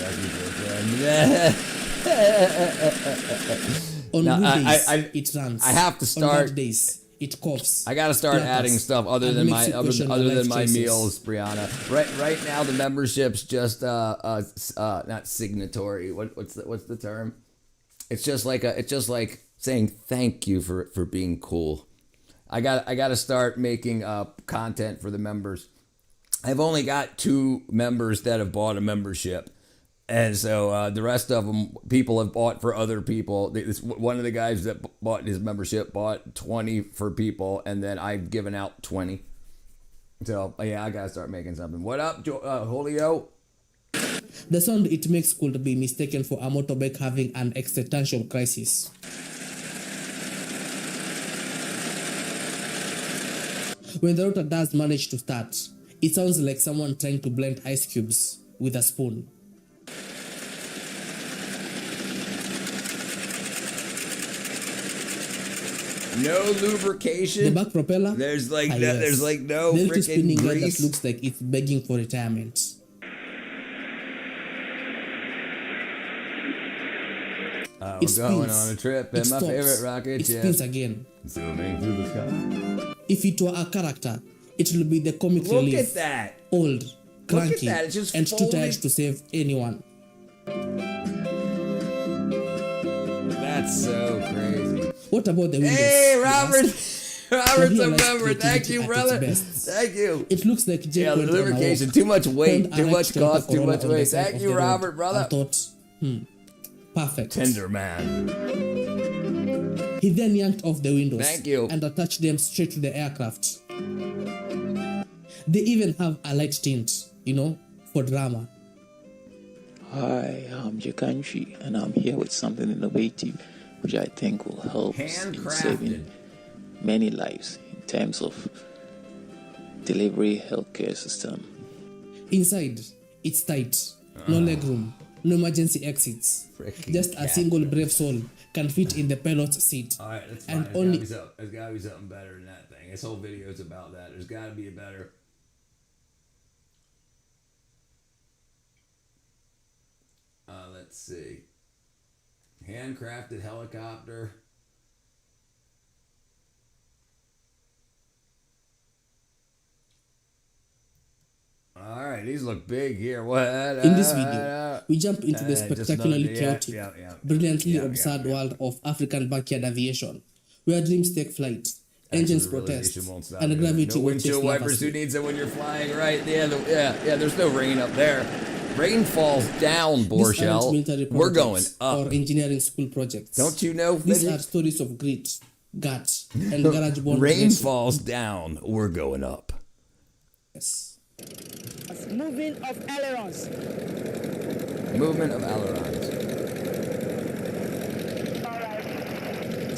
On Now, good days, I it runs. I have to On start. bad days, it coughs. I gotta start flutters, adding stuff other and than makes you question your life choices. meals, Brianna. Right now the membership's just not signatory. What's the term? It's just like saying thank you for being cool. I got to start making content for the members. I've only got 2 members that have bought a membership. And so the rest of them, people have bought for other people. One of the guys that bought his membership bought 20 for people, and then I've given out 20. So, yeah, I got to start making something. What up, Julio? The sound it makes could be mistaken for a motorbike having an existential crisis. When the rotor does manage to start, it sounds like someone trying to blend ice cubes with a spoon. No lubrication. The back propeller? There's like Ah, no, yes. there's like no The little freaking spinning guy grease. that looks like it's begging for retirement. We're going on a trip in It my stops. favorite rocket It ship. spins again. Zooming through the sky. If it were a character, it will be the comic Look relief. at that. Old, Look at cranky, that. It's just and too folded. tired to save anyone. That's so crazy. What about the windows? Hey, you Robert. ask? Robert's a Realized member. Thank creativity you, at brother. its best. Thank you. It looks like Jake Yeah, the went on a lubrication. walk, Too much weight. found a Too right much Toyota cost. Too Corolla much on the weight. side Thank of you, the road Robert, brother. and thought, perfect. Tender man. He then yanked off the windows Thank you. and attached them straight to the aircraft. They even have a light tint, for drama. Hi, I'm Jakanshi, and I'm here with something innovative which I think will help in saving many lives in terms of delivery healthcare system. Inside, it's tight. No legroom, no emergency exits. Just a single brave soul can fit in the pilot's seat. All right, that's and fine. only There's got to be something better than that thing. This whole video is about that. There's got to be a better. Let's see. Handcrafted helicopter. All right, these look big here. What? In this video, we jump into the spectacularly chaotic, brilliantly absurd world of African backyard aviation, where dreams take flight, engines protest, and gravity no will chase windshield wipers. Who needs it when you're flying? Right? Yeah, There's no rain up there. Rain falls down, Borshell. We're going up. Or engineering school projects. Don't you know? These are stories of grit, gut, and garage-born Rain progression. falls down. We're going up. Yes. Moving of ailerons. Movement of ailerons.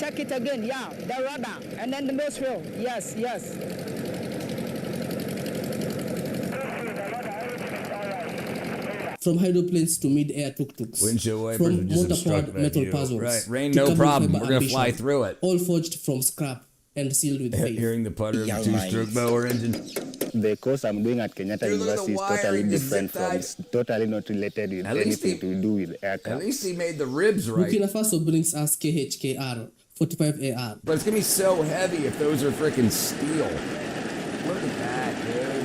Check it again, yeah. The rudder, and then the nose wheel. Yes. From hydroplanes to mid-air tuk-tuks. Windshield wipers From are just motor-powered instruct metal you. puzzles. Right, rain, to no carbon problem. fiber We're gonna fly ambition, through it. All forged from scrap and sealed with faith. Hearing the putter of a two-stroke mower engine. The course I'm doing at Kenyatta University is totally different from, it's totally not related with anything to do with aircraft. At least he made the ribs right. Burkina Faso brings us KHKR 45AR. But it's gonna be so heavy if those are freaking steel. Look at that, dude.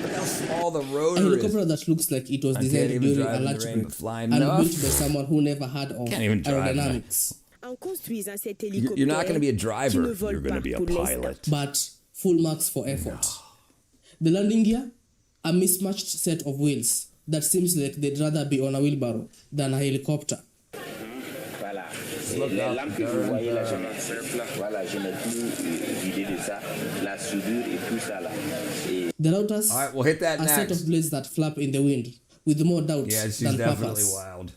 Look how small the A rotor is. helicopter that looks like it was I can't designed even during drive a in the lunch rain, break but fly and enough. built by someone who never heard of Can't even drive aerodynamics. En construisant cet You're not going to be a driver. You're going to be a pilot. But full marks for effort. The landing gear? A mismatched set of wheels that seems like they'd rather be on a wheelbarrow than a helicopter. Les lampes que vous voyez là, voilà, je n'ai plus d'idée de ça. La soudure et tout ça là. Et The routers All right, we'll hit that are set next. of blades that flap in the wind with more doubt Yeah, she's than definitely purpose. wild.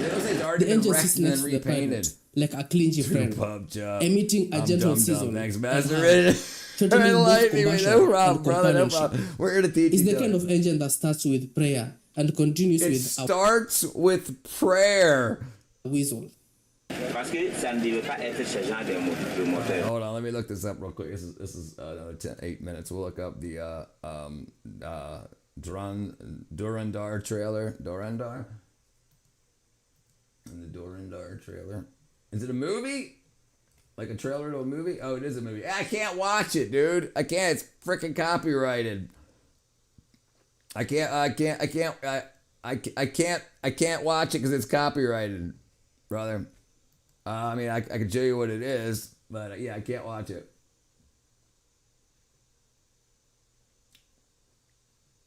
Those things already The been engine wrecked sits and next then to the pilot, repainted. like a clingy friend, Pumped up. emitting a I'm gentle dumb, sizzle. Thanks, and Master. hum, Ready? threatening both Lightning, combustion no problem, and brother. No companionship. problem. We're here to teach It's you. the kind of engine that starts with prayer and continues It with starts with prayer. a whistle. parce que ça ne devait pas être ce genre de moteur. Hold on, let me look this up real quick. This is another 8 minutes. We'll look up the Durandar trailer. Durandar? And the Durandar trailer. Is it a movie? Like a trailer to a movie? Oh, it is a movie. I can't watch it, dude. I can't. It's freaking copyrighted. I can't watch it because it's copyrighted, brother. I mean, I can show you what it is, but yeah, I can't watch it.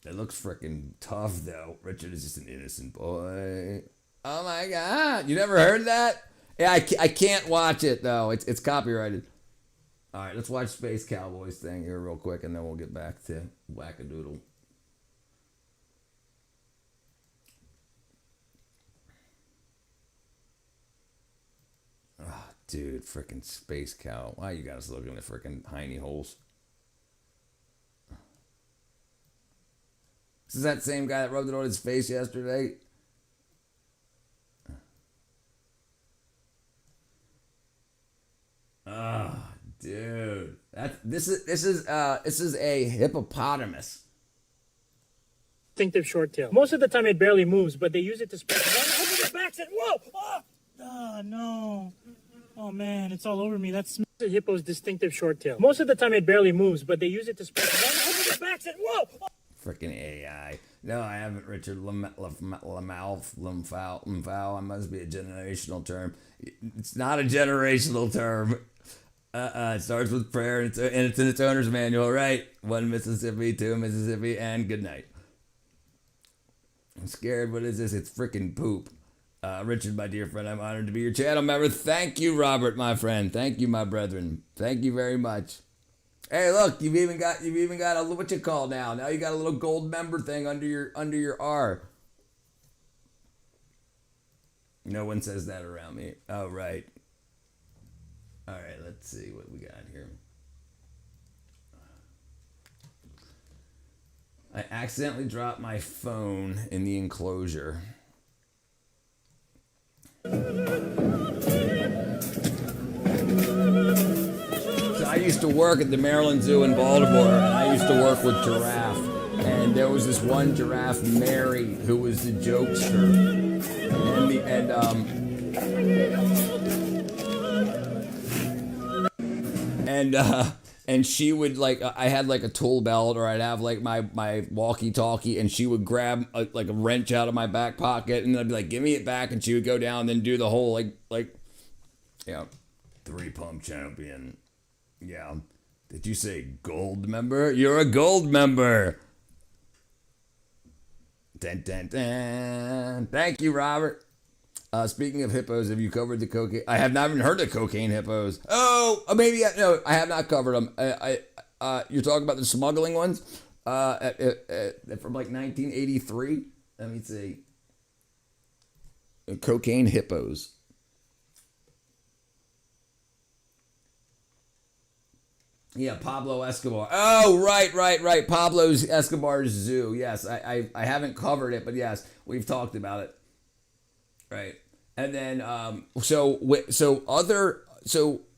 It looks freaking tough, though. Richard is just an innocent boy. Oh my God. You never heard that? Yeah, I can't watch it, though. It's copyrighted. All right, let's watch Space Cowboys thing here real quick, and then we'll get back to Wackadoodle. Oh, dude, freaking Space Cow. Why you guys looking at the freaking hiney holes? This is that same guy that rubbed it on his face yesterday. Oh, dude, this is a hippopotamus. Distinctive short tail. Most of the time it barely moves, but they use it to spread run over the backs and whoa! Oh no! Oh man, it's all over me. That's the hippo's distinctive short tail. Most of the time it barely moves, but they use it to spread run over the backs and whoa! Freaking AI. No, I haven't, Richard. Lamfow. I must be a generational term. It's not a generational term. It starts with prayer, and it's in its owner's manual, right? 1 Mississippi, 2 Mississippi, and good night. I'm scared. What is this? It's freaking poop. Richard, my dear friend, I'm honored to be your channel member. Thank you, Robert, my friend. Thank you, my brethren. Thank you very much. Hey, look, you've even got a what you call now. Now you got a little gold member thing under your R. No one says that around me. Oh, right. All right, let's see what we got here. I accidentally dropped my phone in the enclosure. So I used to work at the Maryland Zoo in Baltimore, and I used to work with giraffe. And there was this one giraffe, Mary, who was the jokester. And she would I had like a tool belt, or I'd have like my walkie-talkie, and she would grab a wrench out of my back pocket, and I'd be like, "Give me it back," and she would go down and then do the whole three pump champion. Yeah, did you say gold member? You're a gold member. Dun, dun, dun. Thank you, Robert. Speaking of hippos, have you covered the cocaine? I have not even heard of cocaine hippos. Oh, maybe no, I have not covered them. You're talking about the smuggling ones from like 1983. Let me see. Cocaine hippos. Yeah, Pablo Escobar. Oh, right. Pablo Escobar's zoo. Yes, I haven't covered it, but yes, we've talked about it. Right. And then so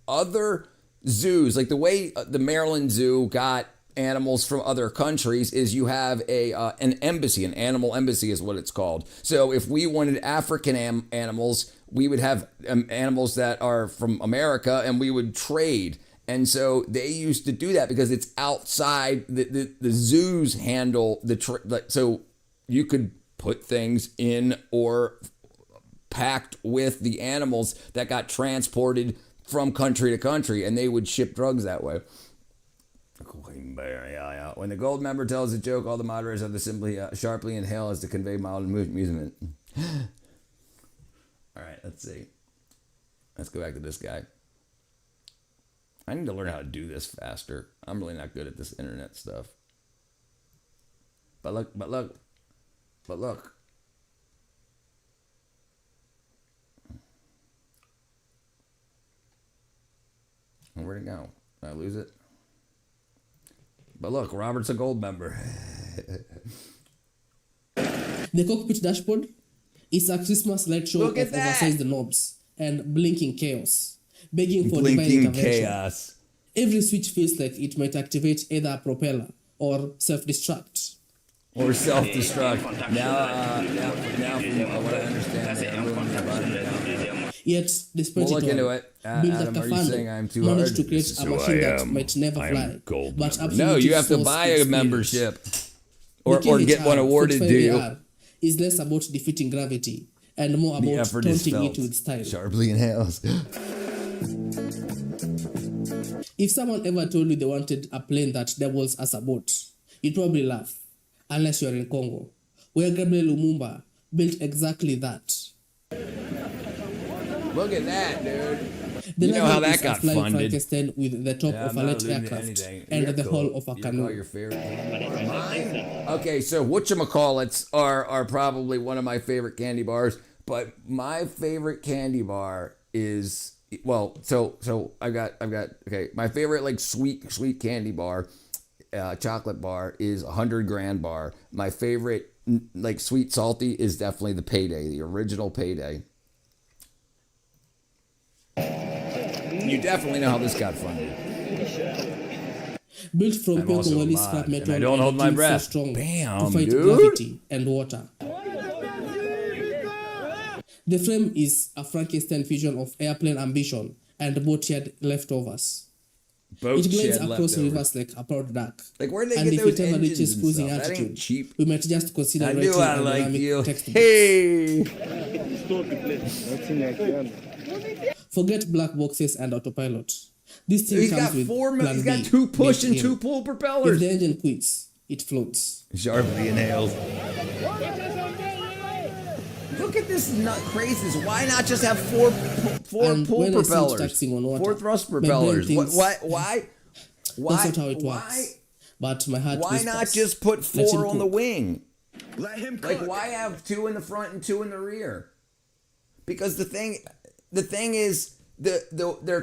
other zoos, like the way the Maryland Zoo got animals from other countries is you have an embassy, an animal embassy is what it's called. So if we wanted African animals, we would have animals that are from America, and we would trade. And so they used to do that because it's outside the zoos handle so you could put things in or packed with the animals that got transported from country to country, and they would ship drugs that way. Queen Bear, yeah. When the gold member tells a joke, all the moderators have to simply sharply inhale as to convey mild amusement. All right, let's see. Let's go back to this guy. I need to learn how to do this faster. I'm really not good at this internet stuff. But look. Where'd it go? Did I lose it? But look, Robert's a gold member. The cockpit dashboard is a Christmas light show of oversized knobs and blinking chaos, begging for divine intervention. Chaos. Every switch feels like it might activate either a propeller or self-destruct. Or self-destruct. Now, from what I understand, they're moving the button down. Yet, despite it all, Builder Kafando managed to create a machine that might never fly. But no, you have to buy a membership or get one awarded to you. Is less about defeating gravity and more about taunting it with style. Sharply inhales. If someone ever told you they wanted a plane that doubles as a boat, you'd probably laugh, unless you're in Congo, where Gabriel Lumumba built exactly that. Look at that, dude. The you know how that got funded. Frankenstein with the top of a light aircraft and the hull of a canoe. Your favorite okay, so whatchamacallits are probably one of my favorite candy bars, but my favorite candy bar is so I've got okay. My favorite like sweet candy bar, chocolate bar is 100 grand bar. My favorite like sweet salty is definitely the Payday, the original Payday. You definitely know how this got funded. Built from pure Congolese scrap metal, I don't hold my breath. So strong Bam, to fight gravity and water. The frame is a Frankenstein fusion of airplane ambition and boatyard leftovers. It blends across rivers like a proud duck. Like where they and get if those it ever engines reaches and cruising stuff? altitude, That ain't cheap. we might just consider I writing knew I a like dynamic you. textbook. Hey. Forget black boxes and autopilot. This thing He's comes got with plan he's B, got 2 push and built 2 in. pull propellers. If the engine quits, it floats. Sharply inhales. Look at this nut craziness. Why not just have 4 pull propellers? 4 thrust propellers. Why? That's not how it works. But my heart Why not just put 4 on the wing? Let him cook. Like why have 2 in the front and 2 in the rear? Because the thing is they're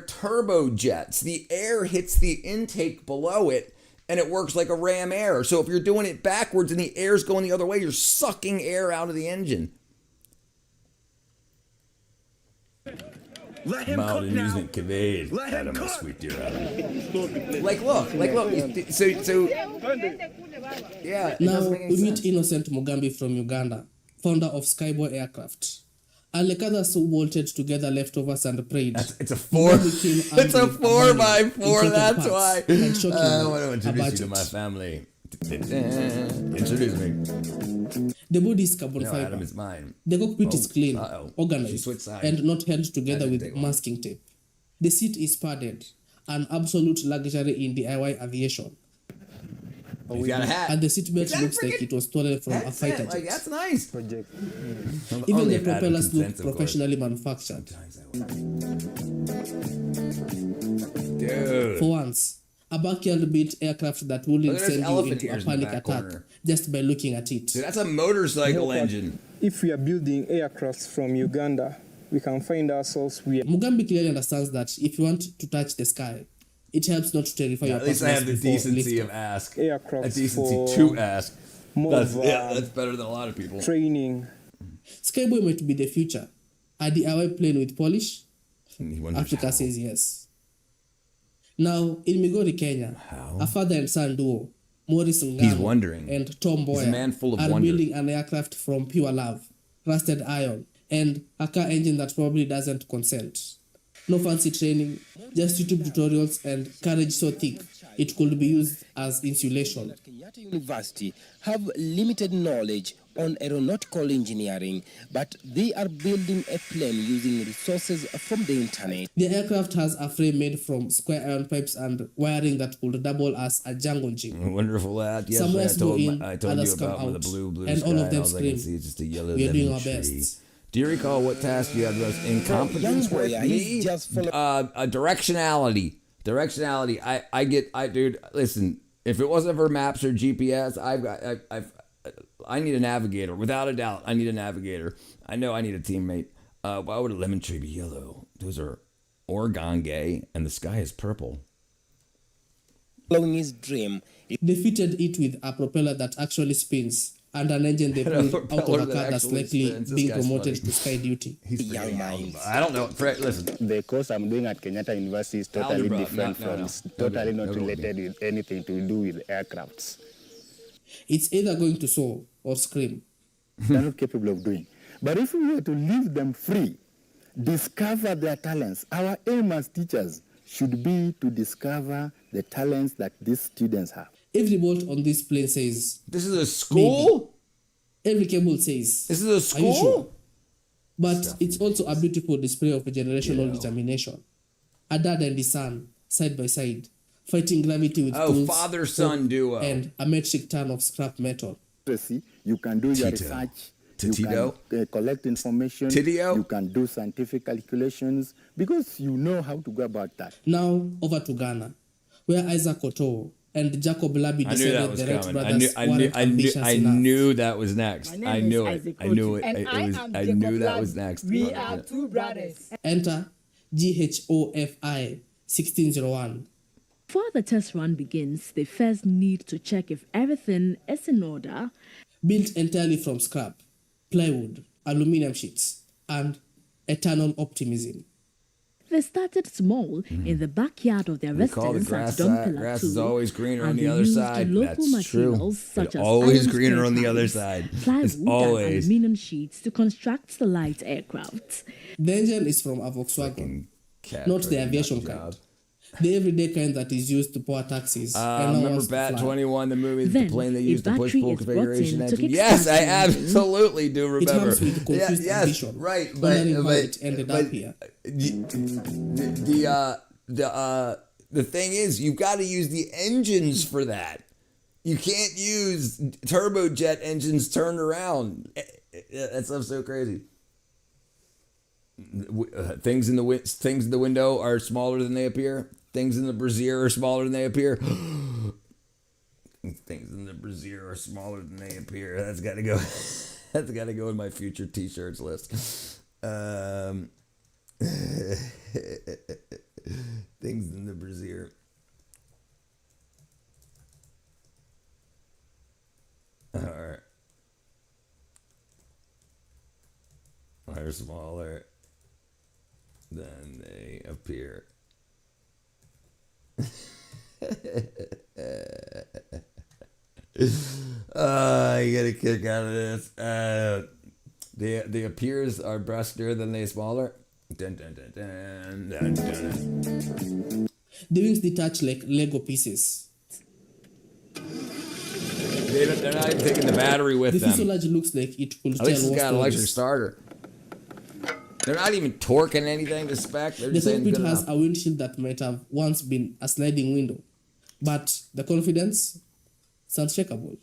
turbojets. The air hits the intake below it and it works like a ram air. So if you're doing it backwards and the air's going the other way, you're sucking air out of the engine. Let him Mild cook amusement now. conveyed. Let him Adam, cook. sweet dear Adam. Like look. So yeah. It Now doesn't make any we sense. meet Innocent Mugambi from Uganda, founder of Skyboy Aircraft. And like others who bolted together leftovers and prayed. It's a 4. It's a 4x4. That's why. I want to introduce you to my family. Introduce me. The body is carbon No, fiber. Adam is mine. The cockpit is clean, She organized, switched sides. and not held together I didn't with take one. masking tape. The seat is padded, an absolute luxury in DIY aviation. He's got a hat. And the seatbelt looks like it was stolen from a fighter jet. Like, that's nice. Even the propellers look professionally manufactured. Dude. For once, a backyard-built aircraft that wouldn't Look at those send you elephant into a ears in the panic back attack corner. just by looking at it. Dude, that's a motorcycle engine. If we are building aircrafts from Uganda, we can find ourselves where. Mugambi clearly understands that if you want to touch the sky, it helps not to terrify your At least I have the passengers before decency liftoff. of ask. Aircraft A decency for to ask. more That's better than a lot of people. training. Skyboy might be the future. A DIY plane with polish? He wonders Africa how. says yes. Now, in Migori, Kenya, a father and son duo, Maurice He's Ngano wondering. and Tom He's Boyer, a man full of are wonder. building an aircraft from pure love, rusted iron, and a car engine that probably doesn't consent. No fancy training, just YouTube tutorials and courage so thick it could be used as insulation. Kenyatta University have limited knowledge on aeronautical engineering, but they are building a plane using resources from the internet. The aircraft has a frame made from square iron pipes and wiring that could double as a jungle gym. Wonderful lad. Yes, Some wires go in, I told others you come about the out, blue and sky, all of and them all I can scream, see is just a yellow "We are doing lemon our tree. best." Do you recall what task you had most incompetence with me? Directionality. Dude, listen, if it wasn't for maps or GPS, I need a navigator. Without a doubt, I need a navigator. I know I need a teammate. Why would a lemon tree be yellow? Those are Oregon gay, and the sky is purple. Following his dream, they fitted it with a propeller that actually spins and an engine they pulled out of a car that's likely being promoted to sky duty. Young minds. I don't know. Fred, listen. The course I'm doing at Kenyatta University is totally different totally not related with anything to do with aircrafts. It's either going to soar or scream. They're not capable of doing. But if we were to leave them free, discover their talents, our aim as teachers should be to discover the talents that these students have. Every bolt on this plane says, "This is a school?" Maybe. Every cable says, "This is a school?" Are you sure? But it's also a beautiful display of generational determination. A dad and his son, side by side, fighting gravity with tools, father-son duo, and a metric ton of scrap metal. You can do your research. You can collect information. You can do scientific calculations because you know how to go about that. Now over to Ghana, where Isaac Otowo and Jacob Labi descended the Wright brothers. I knew that was next. I knew it. I knew it. I knew that was next. We are two brothers. Enter GHOFI 1601. Before the test run begins, they first need to check if everything is in order. Built entirely from scrap, plywood, aluminium sheets, and eternal optimism. They started small in the backyard of their residence at Dumpila grass 2, is always greener on and the they other used side. local That's true. materials such It's as always iron greener on the spare other pipes, side. plywood, It's and always. aluminium sheets to construct the light aircraft. The engine is from a Volkswagen, not the aviation kind. The everyday kind that is used to power taxis. Remember Bat 21, the movie, the plane they used to push pull battery is configuration brought in to engine? Yes, I kickstart the engine. absolutely do remember. It helps with confused yes, ambition, right, wondering how it ended up here. The thing is, you've got to use the engines for that. You can't use turbojet engines turned around. That stuff's so crazy. Things in the window are smaller than they appear. Things in the brassiere are smaller than they appear. Things in the brassiere are smaller than they appear. That's got to go. That's got to go in my future T-shirts list. Things in the brassiere. All right. Are smaller than they appear. I get a kick out of this. The appears are breastier than they smaller. Dun, dun, dun, dun, dun, dun. The wings detach like Lego pieces. They're not even taking the battery with the them. The fuselage looks like it could At least it's got an electric starter. They're not even torquing anything to spec. They're just saying cockpit good has enough. a windshield that might have once been a sliding window, but the confidence is unshakable.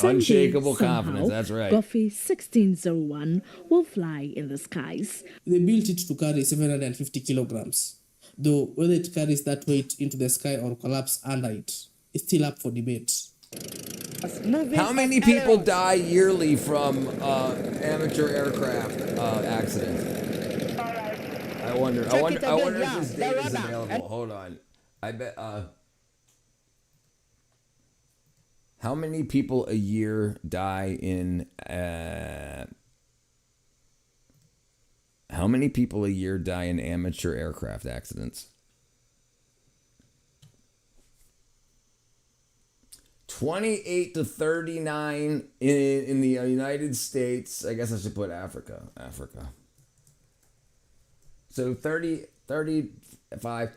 Unshakable confidence, that's right. Goffey 1601 will fly in the skies. They built it to carry 750 kilograms, though whether it carries that weight into the sky or collapse under it is still up for debate. How many people die yearly from amateur aircraft accidents? I wonder. I wonder if this data is available. Hold on. I bet. How many people a year die in? How many people a year die in amateur aircraft accidents? 28 to 39 in the United States. I guess I should put Africa. So 30, 35,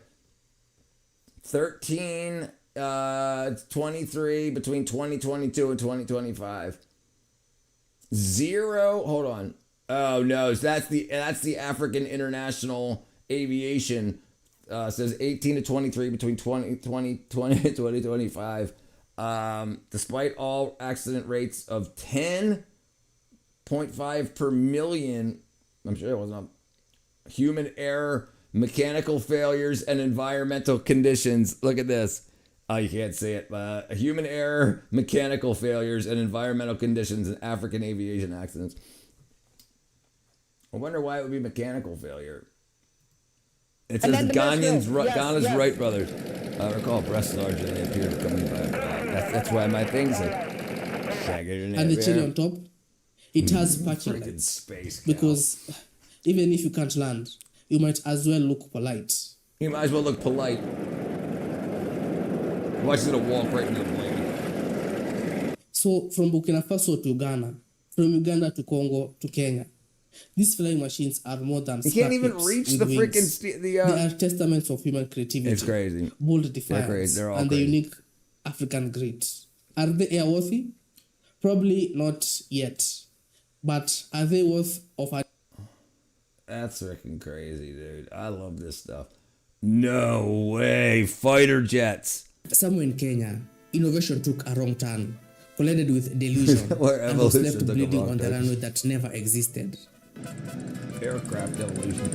13, 23 between 2022 and 2025. Zero. Hold on. Oh no, that's the African International Aviation. Says 18 to 23 between 2020 and 2025. Despite all accident rates of 10.5 per million, I'm sure it wasn't human error, mechanical failures, and environmental conditions. Look at this. Oh, you can't see it. Human error, mechanical failures, and environmental conditions in African aviation accidents. I wonder why it would be mechanical failure. It says Ghana's Wright brothers. I recall breast larger than they appear to come in by. That's why my thing said. And the cherry on top, it has parking lights. Space because even if you can't land, you might as well look polite. You might as well look polite. Watch it walk right into the plane. So from Burkina Faso to Ghana, from Uganda to Congo to Kenya, these flying machines are more than you can't even reach the freaking they are testaments of human creativity. It's crazy. Bold defiance and the unique African grit. Are they airworthy? Probably not yet. But are they worth of a... That's freaking crazy, dude. I love this stuff. No way. Fighter jets. Somewhere in Kenya, innovation took a wrong turn, collided with delusion, and was left bleeding on the runway that never existed. Aircraft evolution.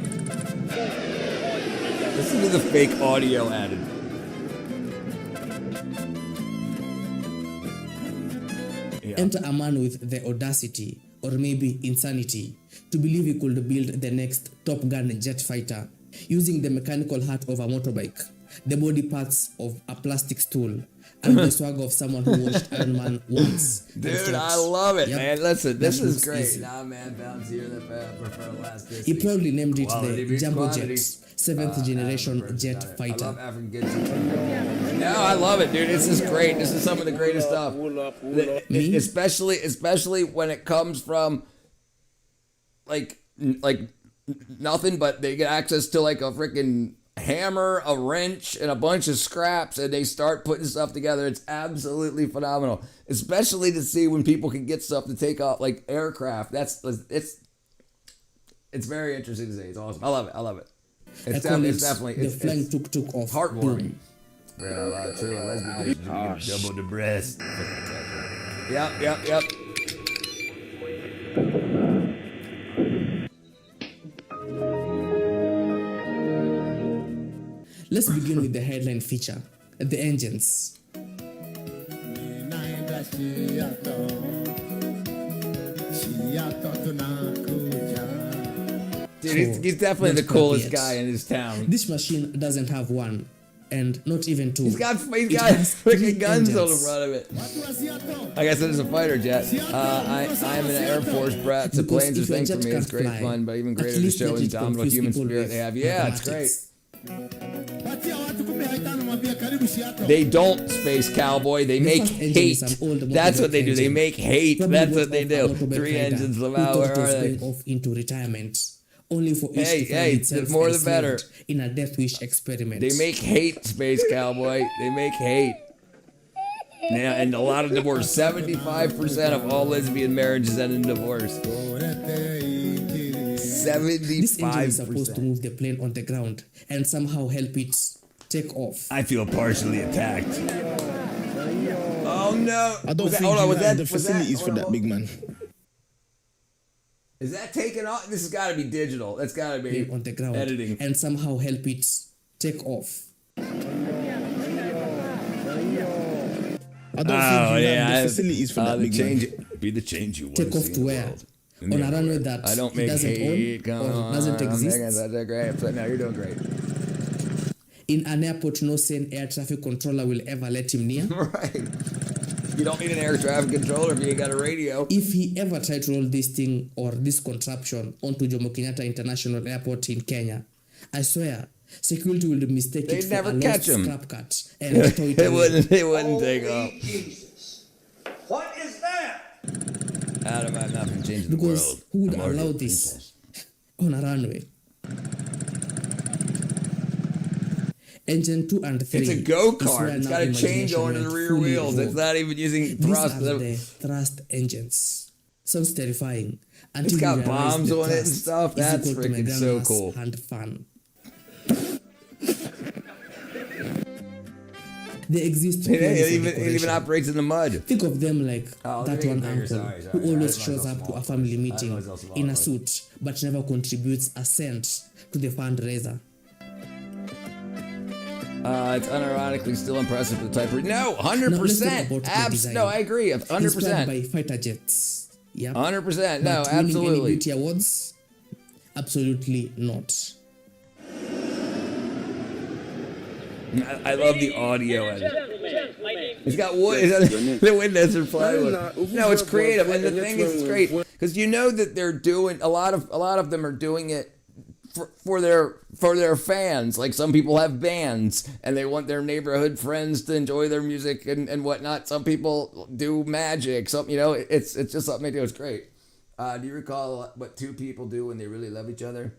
Listen to the fake audio added. Yeah. Enter a man with the audacity, or maybe insanity, to believe he could build the next Top Gun jet fighter using the mechanical heart of a motorbike, the body parts of a plastic stool, and the swag of someone who watched Iron Man once. Dude, I love it, man. Listen, this is great. Nah, man, bounce here that prefer elasticity. He proudly named it the Jumbo Jet, 7th generation jet fighter. I love African jets. No, I love it, dude. This is great. This is some of the greatest stuff. Especially when it comes from like nothing, but they get access to like a freaking hammer, a wrench, and a bunch of scraps, and they start putting stuff together. It's absolutely phenomenal, especially to see when people can get stuff to take off like aircraft. It's very interesting to see. It's awesome. I love it. It's definitely the flying tuk-tuk of heartwarming. Yeah, true. Lesbian double the breast. Yep. Let's begin with the headline feature, the engines. Dude, he's definitely the coolest guy in his town. This machine doesn't have one, and not even two. He's got freaking guns on the front of it. Like I said, it's a fighter jet. I'm an Air Force brat, so planes are thing for me. It's great fun, but even greater to show indomitable human spirit they have. Yeah, it's great. They don't, Space Cowboy. They make hate. That's what they do. They make hate. That's what they do. 3 engines, Lamau, where are they? Off into retirement, only for each to find itself more the better. In a death wish experiment. They make hate, Space Cowboy. They make hate. Yeah, and a lot of divorce. 75% of all lesbian marriages end in divorce. 75%. This engine is supposed to move the plane on the ground and somehow help it take off. I feel partially attacked. Oh no! I don't think you have the facilities for that, big man. Is that taken off? This has got to be digital. That's got to be on the ground editing and somehow help it take off. I don't think you have the facilities for that, big man. Be the change you want to see. Take off to where? On a runway that I don't make doesn't hate. own or doesn't exist. That's great. No, you're doing great. In an airport, no sane air traffic controller will ever let him near. Right. You don't need an air traffic controller if you ain't got a radio. If he ever tried to roll this thing or this contraption onto Jomo Kenyatta International Airport in Kenya, I swear, security will mistake it for a lost scrap cut and tow it away. It wouldn't take off. Jesus. What is that? Out of my mouth and change the because world. Who would allow this on a runway? Engine 2 and 3. It's a go-kart. It's got to change over to the rear wheels. It's not even using thrust. These are the thrust engines. Sounds terrifying. It's got bombs on it and stuff. That's freaking so cool. And fun. They exist. It even operates in the mud. Think of them like that one uncle who always shows up to a family meeting in a suit but never contributes a cent to the fundraiser. It's unironically still impressive for the type. No, 100%. No, I agree. 100%. Inspired by fighter jets. Yeah. 100%. No, But absolutely. winning any beauty awards? Absolutely not. I love the audio of it. It's got wood. The windows are plywood. No, it's creative, and the thing is, it's great because you know that they're doing a lot of them are doing it for their fans. Like some people have bands and they want their neighborhood friends to enjoy their music and whatnot. Some people do magic. Some it's just something they do. It's great. Do you recall what two people do when they really love each other?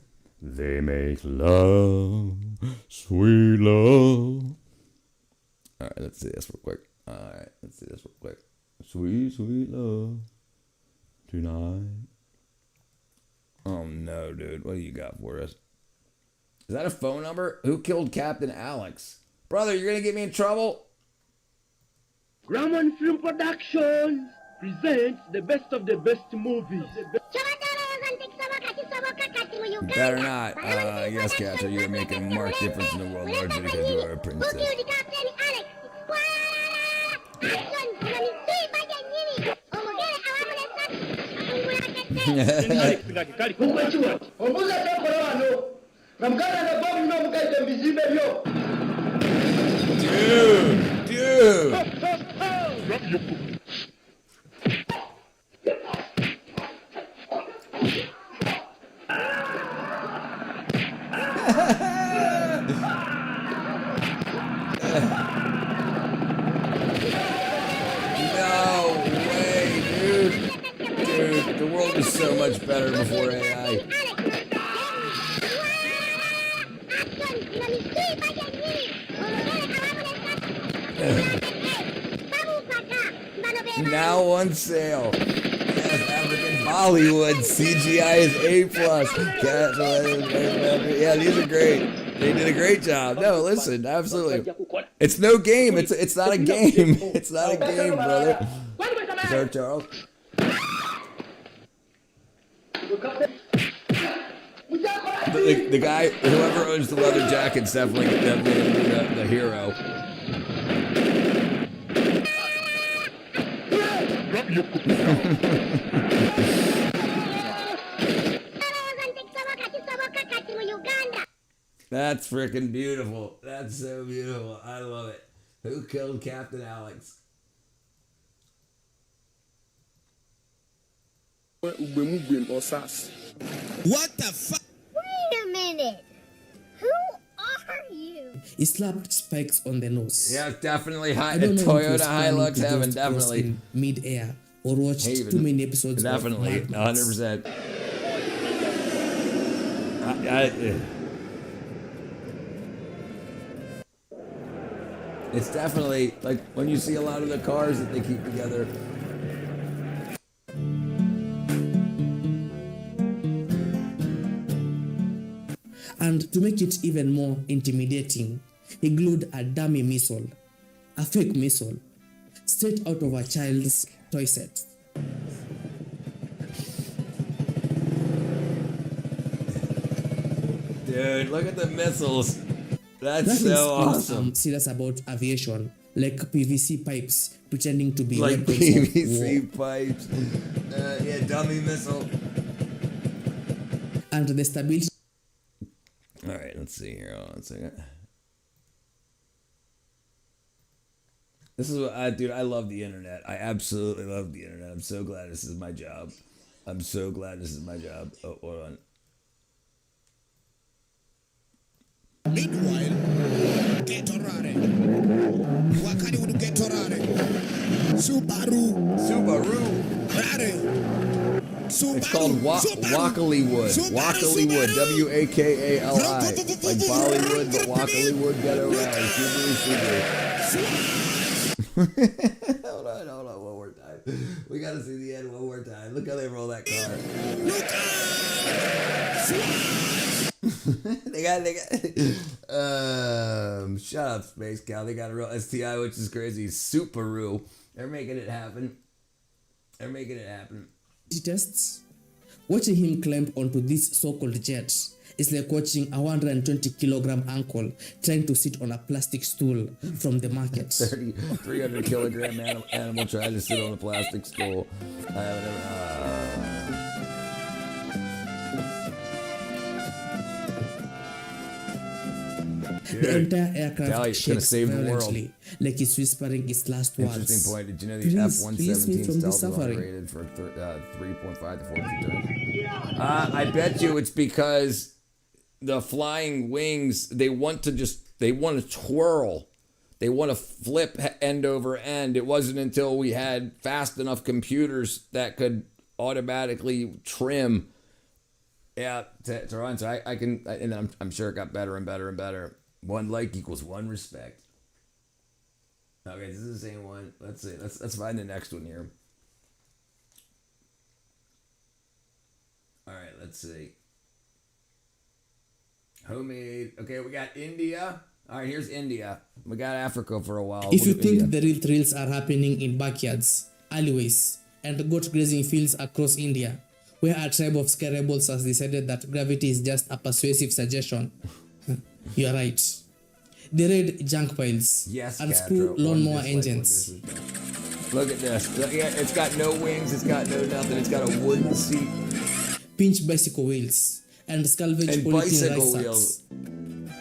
They make love, sweet love. All right, let's see this real quick. Sweet, sweet love tonight. Oh no, dude. What do you got for us? Is that a phone number? Who killed Captain Alex? Brother, you're going to get me in trouble? Grumman Film Productions presents the best of the best movies. Better not. Yes, Catcher, you're making a marked difference in the world largely because you are a princess. Dude. No way, dude. Dude, the world was so much better before AI. Now on sale. Yes, African Bollywood CGI is A+. Yeah, these are great. They did a great job. No, listen, absolutely. It's no game. It's not a game. It's not a game, brother. Sir Charles. The guy, whoever owns the leather jacket's definitely the hero. That's freaking beautiful. That's so beautiful. I love it. Who killed Captain Alex? What the fuck? Wait a minute. Who are you? He slapped spikes on the nose. Yeah, definitely Toyota Hilux heaven, definitely. Mid-air or watched too many episodes definitely, of Mad Max. 100%. It's definitely like when you see a lot of the cars that they keep together. And to make it even more intimidating, he glued a dummy missile, a fake missile, straight out of a child's toy set. Dude, look at the missiles. That's so awesome. I'm serious about aviation, like PVC pipes pretending to be like weapons PVC of war. pipes. Yeah, dummy missile. And the stability. All right, let's see here. Hold on a second. This is what dude, I love the internet. I absolutely love the internet. I'm so glad this is my job. I'm so glad this is my job. Oh, hold on. Meanwhile, Getorare. Wakari would Getorare. Subaru. Rare. It's called Wakaliwood. Wakaliwood. W-A-K-A-L-I. Like Bollywood, but Wakaliwood Ghetto Rally. Subaru. Hold on one more time. time. We gotta see the end one more time. Look how they roll that car. they got shut up, Space Cow. They got a real STI, which is crazy. Subaru. They're making it happen. Tests. Watching him climb onto this so-called jet is like watching a 120-kilogram uncle trying to sit on a plastic stool from the market. 300-kilogram animal trying to sit on a plastic stool. The entire aircraft shakes violently, like it's whispering its last words. Interesting point. Did you know the F-117 stealth was rated for 3.5 to 42 tons? I bet you it's because the flying wings, they want to twirl. They want to flip end over end. It wasn't until we had fast enough computers that could automatically trim to run. So I can, and I'm sure it got better and better and better. One like equals one respect. Okay, this is the same one. Let's see. Let's find the next one here. All right, let's see. Homemade. Okay, we got India. All right, here's India. We got Africa for a while. If you think the real thrills are happening in backyards, alleyways, and goat grazing fields across India, where a tribe of scare rebels has decided that gravity is just a persuasive suggestion, you are right. They raid junk piles and screw lawnmower engines. Look at this. It's got no wings. It's got no nothing. It's got a wooden seat. Pinch bicycle wheels and salvage polythene rice sacks.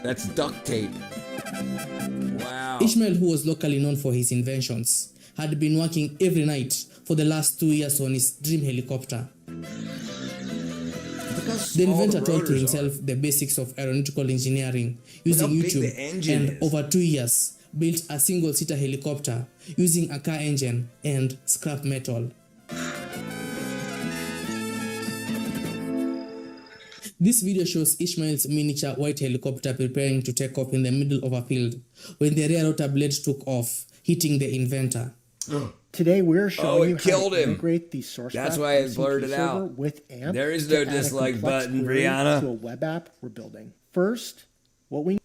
That's duct tape. Wow. Ishmael, who was locally known for his inventions, had been working every night for the last 2 years on his dream helicopter. The inventor taught to himself the basics of aeronautical engineering using YouTube, and over 2 years built a single-seater helicopter using a car engine and scrap metal. This video shows Ishmael's miniature white helicopter preparing to take off in the middle of a field when the rear rotor blade took off, hitting the inventor. Today we're showing you how to him. integrate the source. That's why I blurred it out. With AMP there is no dislike button, Brianna. To a web app we're building. First, what we.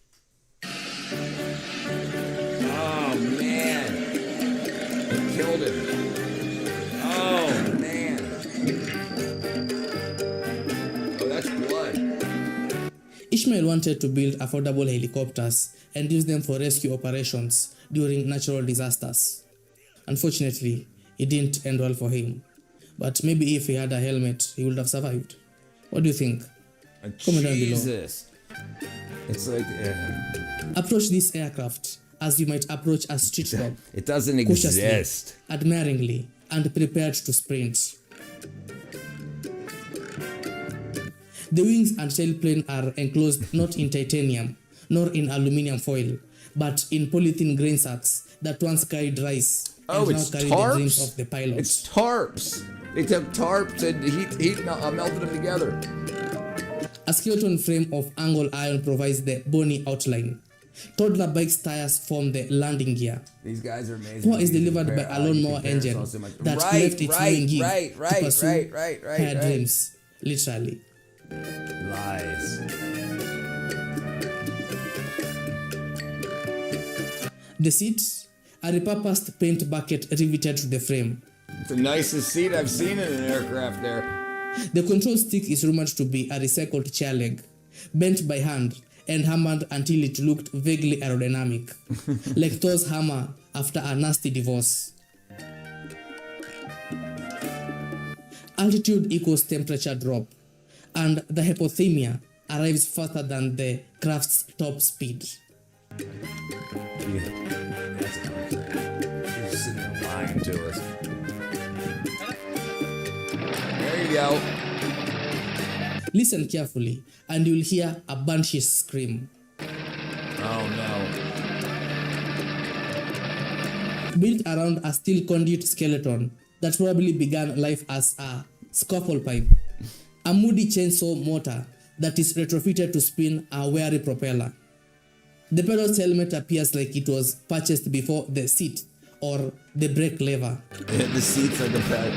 Oh man! It killed him. Oh man! Oh, that's blood. Ishmael wanted to build affordable helicopters and use them for rescue operations during natural disasters. Unfortunately, it didn't end well for him. But maybe if he had a helmet, he would have survived. What do you think? Comment down below. It's like... Approach this aircraft as you might approach a street dog. It doesn't exist. Admiringly, and prepared to sprint. The wings and tailplane are enclosed not in titanium, nor in aluminium foil, but in polythene grain sacks that once carried rice. Oh, it's tarps? The dreams of the pilots. It's tarps. They took tarps and melted them together. A skeleton frame of angle iron provides the bony outline. Toddler bike's tires form the landing gear. These guys are amazing. Power is delivered by a lawnmower engine that left its main gig to pursue her dreams. Literally. Lies. The seat, a repurposed paint bucket riveted to the frame. It's the nicest seat I've seen in an aircraft there. The control stick is rumored to be a recycled chair leg, bent by hand and hammered until it looked vaguely aerodynamic, like Thor's hammer after a nasty divorce. Altitude equals temperature drop, and the hypothermia arrives faster than the craft's top speed. Yeah, that's She's sitting there lying to us. There you go. Listen carefully, and you'll hear a banshee's scream. Oh no. Built around a steel conduit skeleton that probably began life as a scuffle pipe, a moody chainsaw motor that is retrofitted to spin a wiry propeller. The pilot's helmet appears like it was purchased before the seat or the brake lever. The seats are the belt.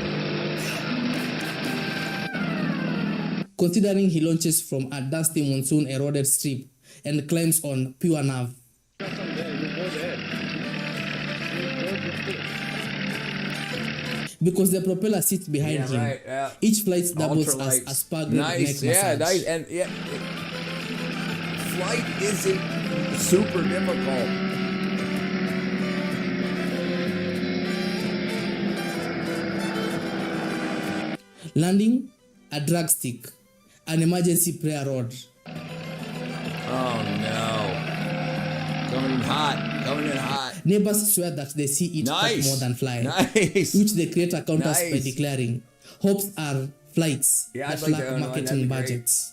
Considering he launches from a dusty monsoon eroded strip and climbs on pure nerve. Because the propeller sits behind him. Right, yeah. Each flight doubles as Ultralights. a spa grip Nice, neck yeah, massage. nice, and yeah, flight isn't super difficult. Landing, a drag stick, an emergency prayer rod. Oh no! Coming in hot. Neighbors swear that they see it pop Nice. more than fly. Nice. Which the creator counters by Nice. declaring, hopes are flights Yeah, that I'd like to lack own one. That'd marketing be great. budgets.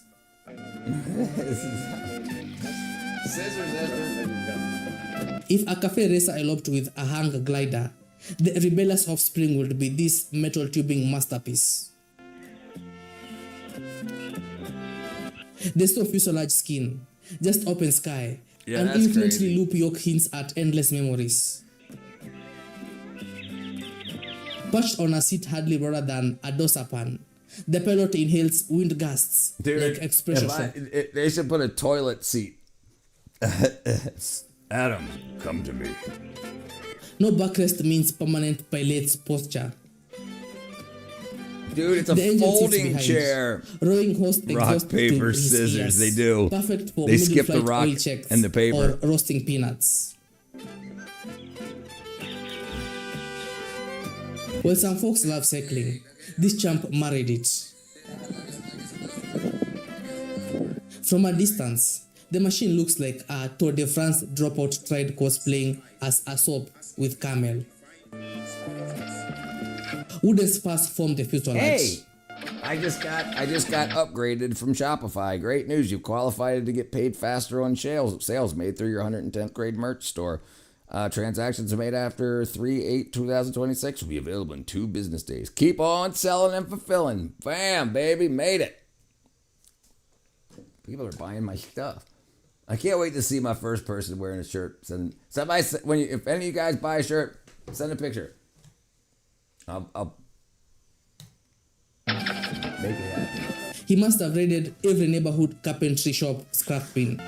Scissors. If a cafe racer eloped with a hang glider, the rebellious offspring would be this metal tubing masterpiece. There's no fuselage skin, just open sky. Yeah, An that's infinitely crazy. loop yoke hints at endless memories. Perched on a seat hardly broader than a dosapan, the pilot inhales wind gusts like expression shock. They should put a toilet seat. Adam, come to me. No backrest means permanent pilot's posture. Dude, it's a The engine sits folding behind. chair. Rowing host Rock, exhaust paper, to his scissors. ears. They do. Perfect for They skip the middle-flight rock oil checks and the paper. or roasting peanuts. While some folks love cycling, this champ married it. From a distance, the machine looks like a Tour de France dropout tried cosplaying as a soap with camel. Wooden spars form the fuselage. Hey, I just got upgraded from Shopify. Great news! You've qualified to get paid faster on sales made through your 110th grade merch store. Transactions made after 3/8/2026 will be available in 2 business days. Keep on selling and fulfilling. Bam, baby, made it. People are buying my stuff. I can't wait to see my first person wearing a shirt. If any of you guys buy a shirt, send a picture. I'll make it happen. He must have raided every neighborhood carpentry shop scrap bin.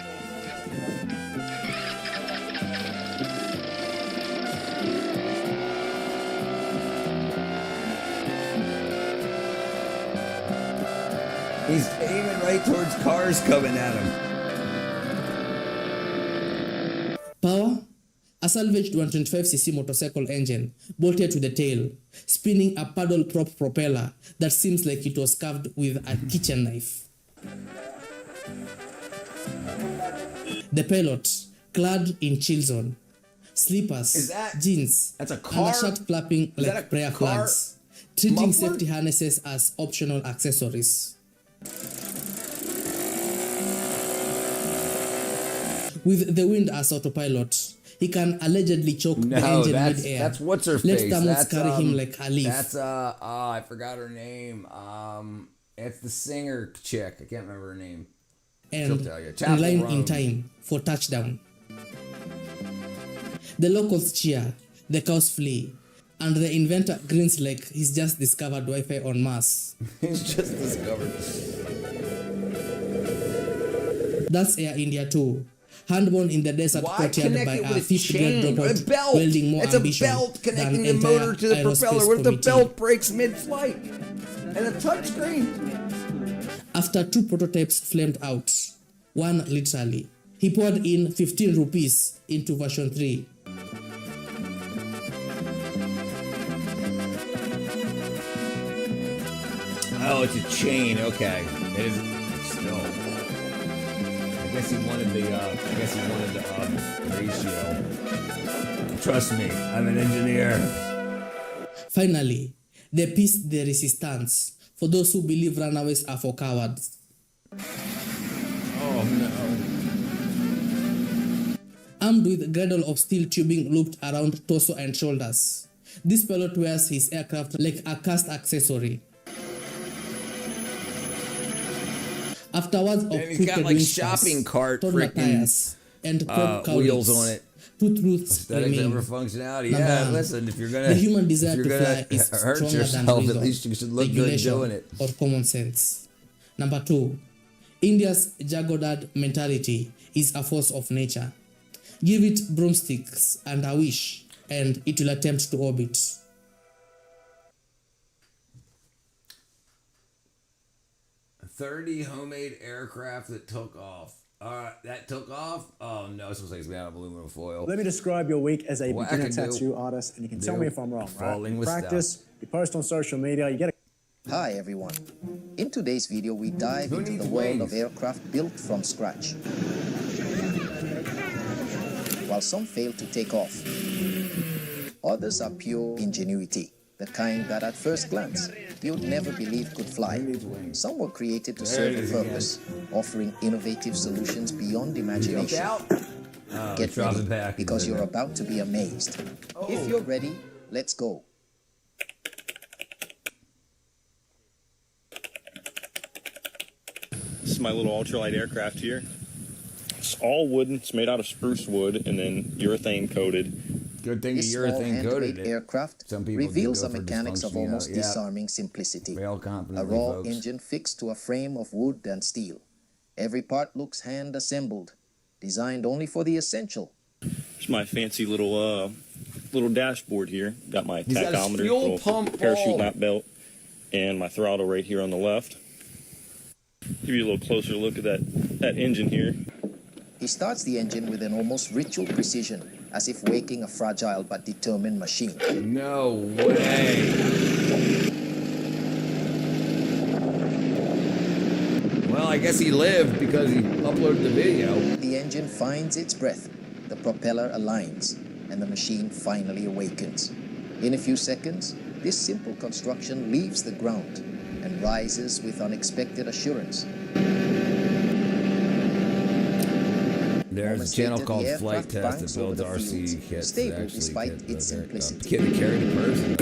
He's aiming right towards cars coming at him. Power? A salvaged 125cc motorcycle engine bolted to the tail, spinning a paddle prop propeller that seems like it was carved with a kitchen knife. The pilot, clad in chill zone, slippers, jeans, that's a and car? a shirt flapping Is that like a prayer car flags, treating muffler? safety harnesses as optional accessories. With the wind as autopilot, he can allegedly choke the engine mid-air. That's what's her Let face. thermals That's carry him like a leaf. That's I forgot her name. It's the singer chick. I can't remember her name. She'll And tell you. in line in Roan. time for touchdown. The locals cheer, the cows flee, and the inventor grins like he's just discovered Wi-Fi on Mars. He's just discovered. That's Air India 2. Handborn in the desert Why courtyard connect by it a with a fifth-grade chain? dropout A belt. welding more It's a ambition belt than connecting the entire motor to the propeller. aerospace What if the committee. belt breaks mid-flight? And a touchscreen. After 2 prototypes flamed out, one literally, he poured in 15 rupees into version 3. Oh, it's a chain. Okay, it is still. I guess he wanted the ratio. Trust me, I'm an engineer. Finally, the piece de resistance for those who believe runaways are for cowards. Oh no. Armed with a girdle of steel tubing looped around torso and shoulders, this pilot wears his aircraft like a cast accessory. Afterwards of And he's got crooked like windshields, shopping cart toddler freaking tires, and prop cowlings, wheels on it. Two truths Aesthetics remain. over functionality. Number Yeah, one, listen, if you're the human desire to gonna fly is hurt stronger yourself, than reason, at least you should look good regulation, doing it. or common sense. Number two, India's jagodad mentality is a force of nature. Give it broomsticks and a wish, and it will attempt to orbit. A 30 homemade aircraft that took off. That took off? Oh no, this looks like it's made out of aluminum foil. Let me describe your week as a beginner Wackadoo. tattoo artist, and you can tell me if I'm wrong, Falling right? with Practice, you post on social media, you get a... Hi everyone. In today's video, we dive into the world of aircraft built from scratch. While some fail to take off, others are pure ingenuity, the kind that at first glance you'd never believe could fly. Some were created to serve a purpose, offering innovative solutions beyond imagination. Get ready, because you're about to be amazed. If you're ready, let's go. This is my little ultralight aircraft here. It's all wooden. It's made out of spruce wood and then urethane coated. Good thing This the urethane small coated handmade it. aircraft Some people reveals do the go for mechanics of dysfunctionality. almost Yeah. disarming simplicity. Rail A confidently, raw folks. engine fixed to a frame of wood and steel. Every part looks hand assembled, designed only for the essential. It's my fancy little dashboard here. Got my He's got his tachometer, fuel little pump parachute all. lap belt, and my throttle right here on the left. Give you a little closer look at that engine here. He starts the engine with an almost ritual precision, as if waking a fragile but determined machine. No way. Well, I guess he lived because he uploaded the video. The engine finds its breath, the propeller aligns, and the machine finally awakens. In a few seconds, this simple construction leaves the ground and rises with unexpected assurance. There's a channel called Flight Test that builds RC kits. Stable despite its simplicity. Kit that carried a person.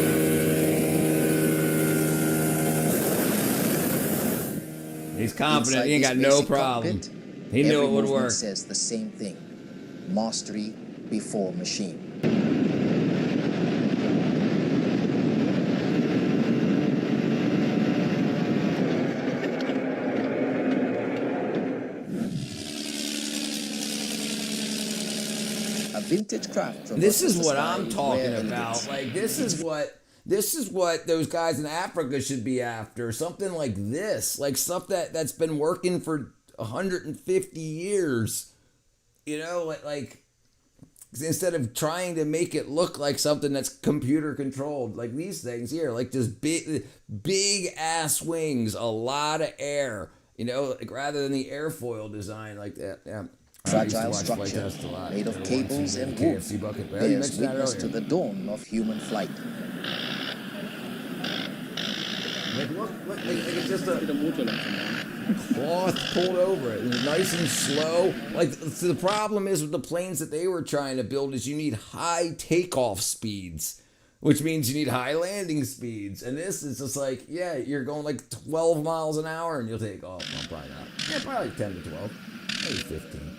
He's confident. He ain't got no problem. He knew it would work. Says the same thing. Mastery before machine. A vintage craft. This is what I'm talking about. Like this is what those guys in Africa should be after. Something like this, like stuff that's been working for 150 years. You know, like instead of trying to make it look like something that's computer controlled, like these things here, like just big ass wings, a lot of air. You know, like rather than the airfoil design like that. Yeah. Fragile structure made of cables and wood bears witness to the dawn of human flight. Like look, like it's just a cloth pulled over it, and it's nice and slow. Like so the problem is with the planes that they were trying to build is you need high takeoff speeds, which means you need high landing speeds. And this is just like, yeah, you're going like 12 miles an hour and you'll take off. Well, probably not. Yeah, probably 10 to 12, maybe 15.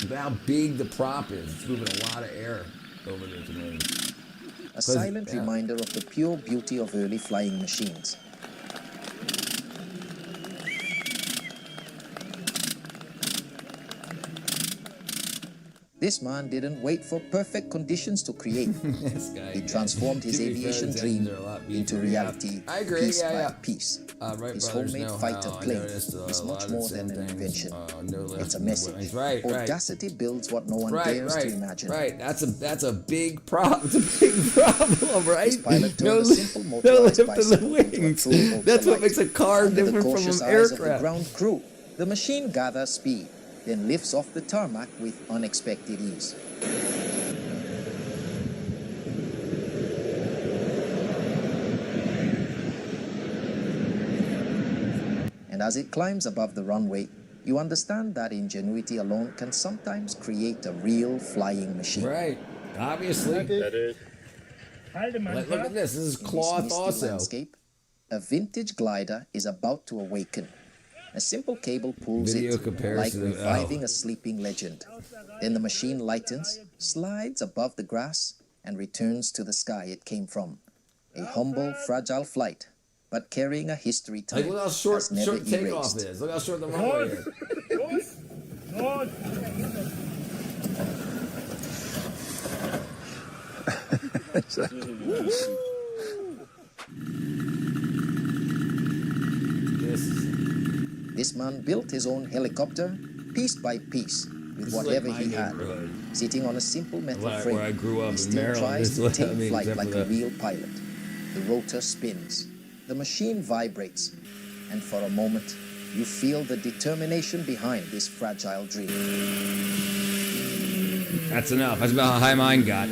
But how big the prop is, it's moving a lot of air over the wing. A silent reminder of the pure beauty of early flying machines. This man didn't wait for perfect conditions to create. He transformed his aviation dream into reality piece by piece. His homemade fighter plane is much more than an invention. It's a message. Audacity builds what no one dares to imagine. Right, that's a big problem. It's a big problem, right? His pilot turned a simple motorized bicycle into a true ultralight. That's what makes a car Under different the from cautious an eyes of the aircraft. ground crew, the machine gathers speed, then lifts off the tarmac with unexpected ease. And as it climbs above the runway, you understand that ingenuity alone can sometimes create a real flying machine. Right, obviously. Look at this. This is In cloth misty also. landscape, a vintage glider is about to awaken. A simple cable pulls Video it, like comparison of- reviving a sleeping legend. Then the machine lightens, slides above the grass, and returns to the sky it came from. A humble, fragile flight, but carrying a history time Like, look how short that's never the takeoff erased. is. Look how short the runway is. This man built his own helicopter, piece by piece, with This is like whatever my he had. neighborhood. Sitting on a simple metal Where I- frame, where I grew up he in still Maryland, tries this to is what I take mean, flight except like for a the- real pilot. The rotor spins, the machine vibrates, and for a moment, you feel the determination behind this fragile dream. That's enough. That's about how high mine got.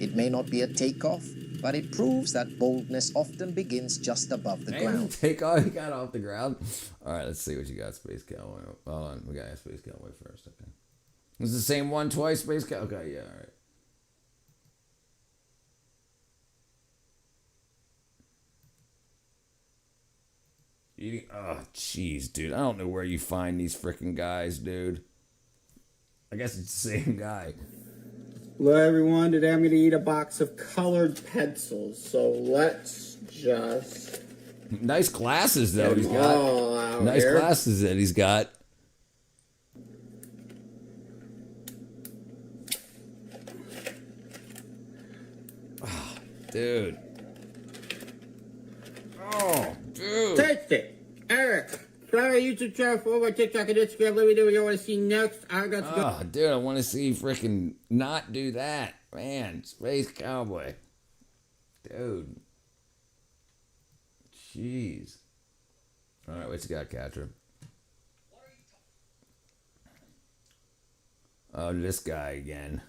It may not be a takeoff, but it proves that boldness often begins just above the ground. Take off. You got off the ground. All right, let's see what you got, Space Cowboy. Hold on. We got a Space Cowboy first. Okay. Is the same one twice, Space Cowboy? Okay, yeah, all right. Eating. Oh, jeez, dude. I don't know where you find these freaking guys, dude. I guess it's the same guy. Hello everyone, today I'm going to eat a box of colored pencils, so let's just... Nice glasses, though, Get he's them got. all out Nice here. glasses that he's got. Oh, dude. Oh, dude. Taste it! Eric, try our YouTube channel for over TikTok and Instagram. Let me know what you want to see next. I got to go. Oh, dude, I want to see freaking not do that. Man, Space Cowboy. Dude. Jeez. All right, what you got, Catra? Oh, this guy again.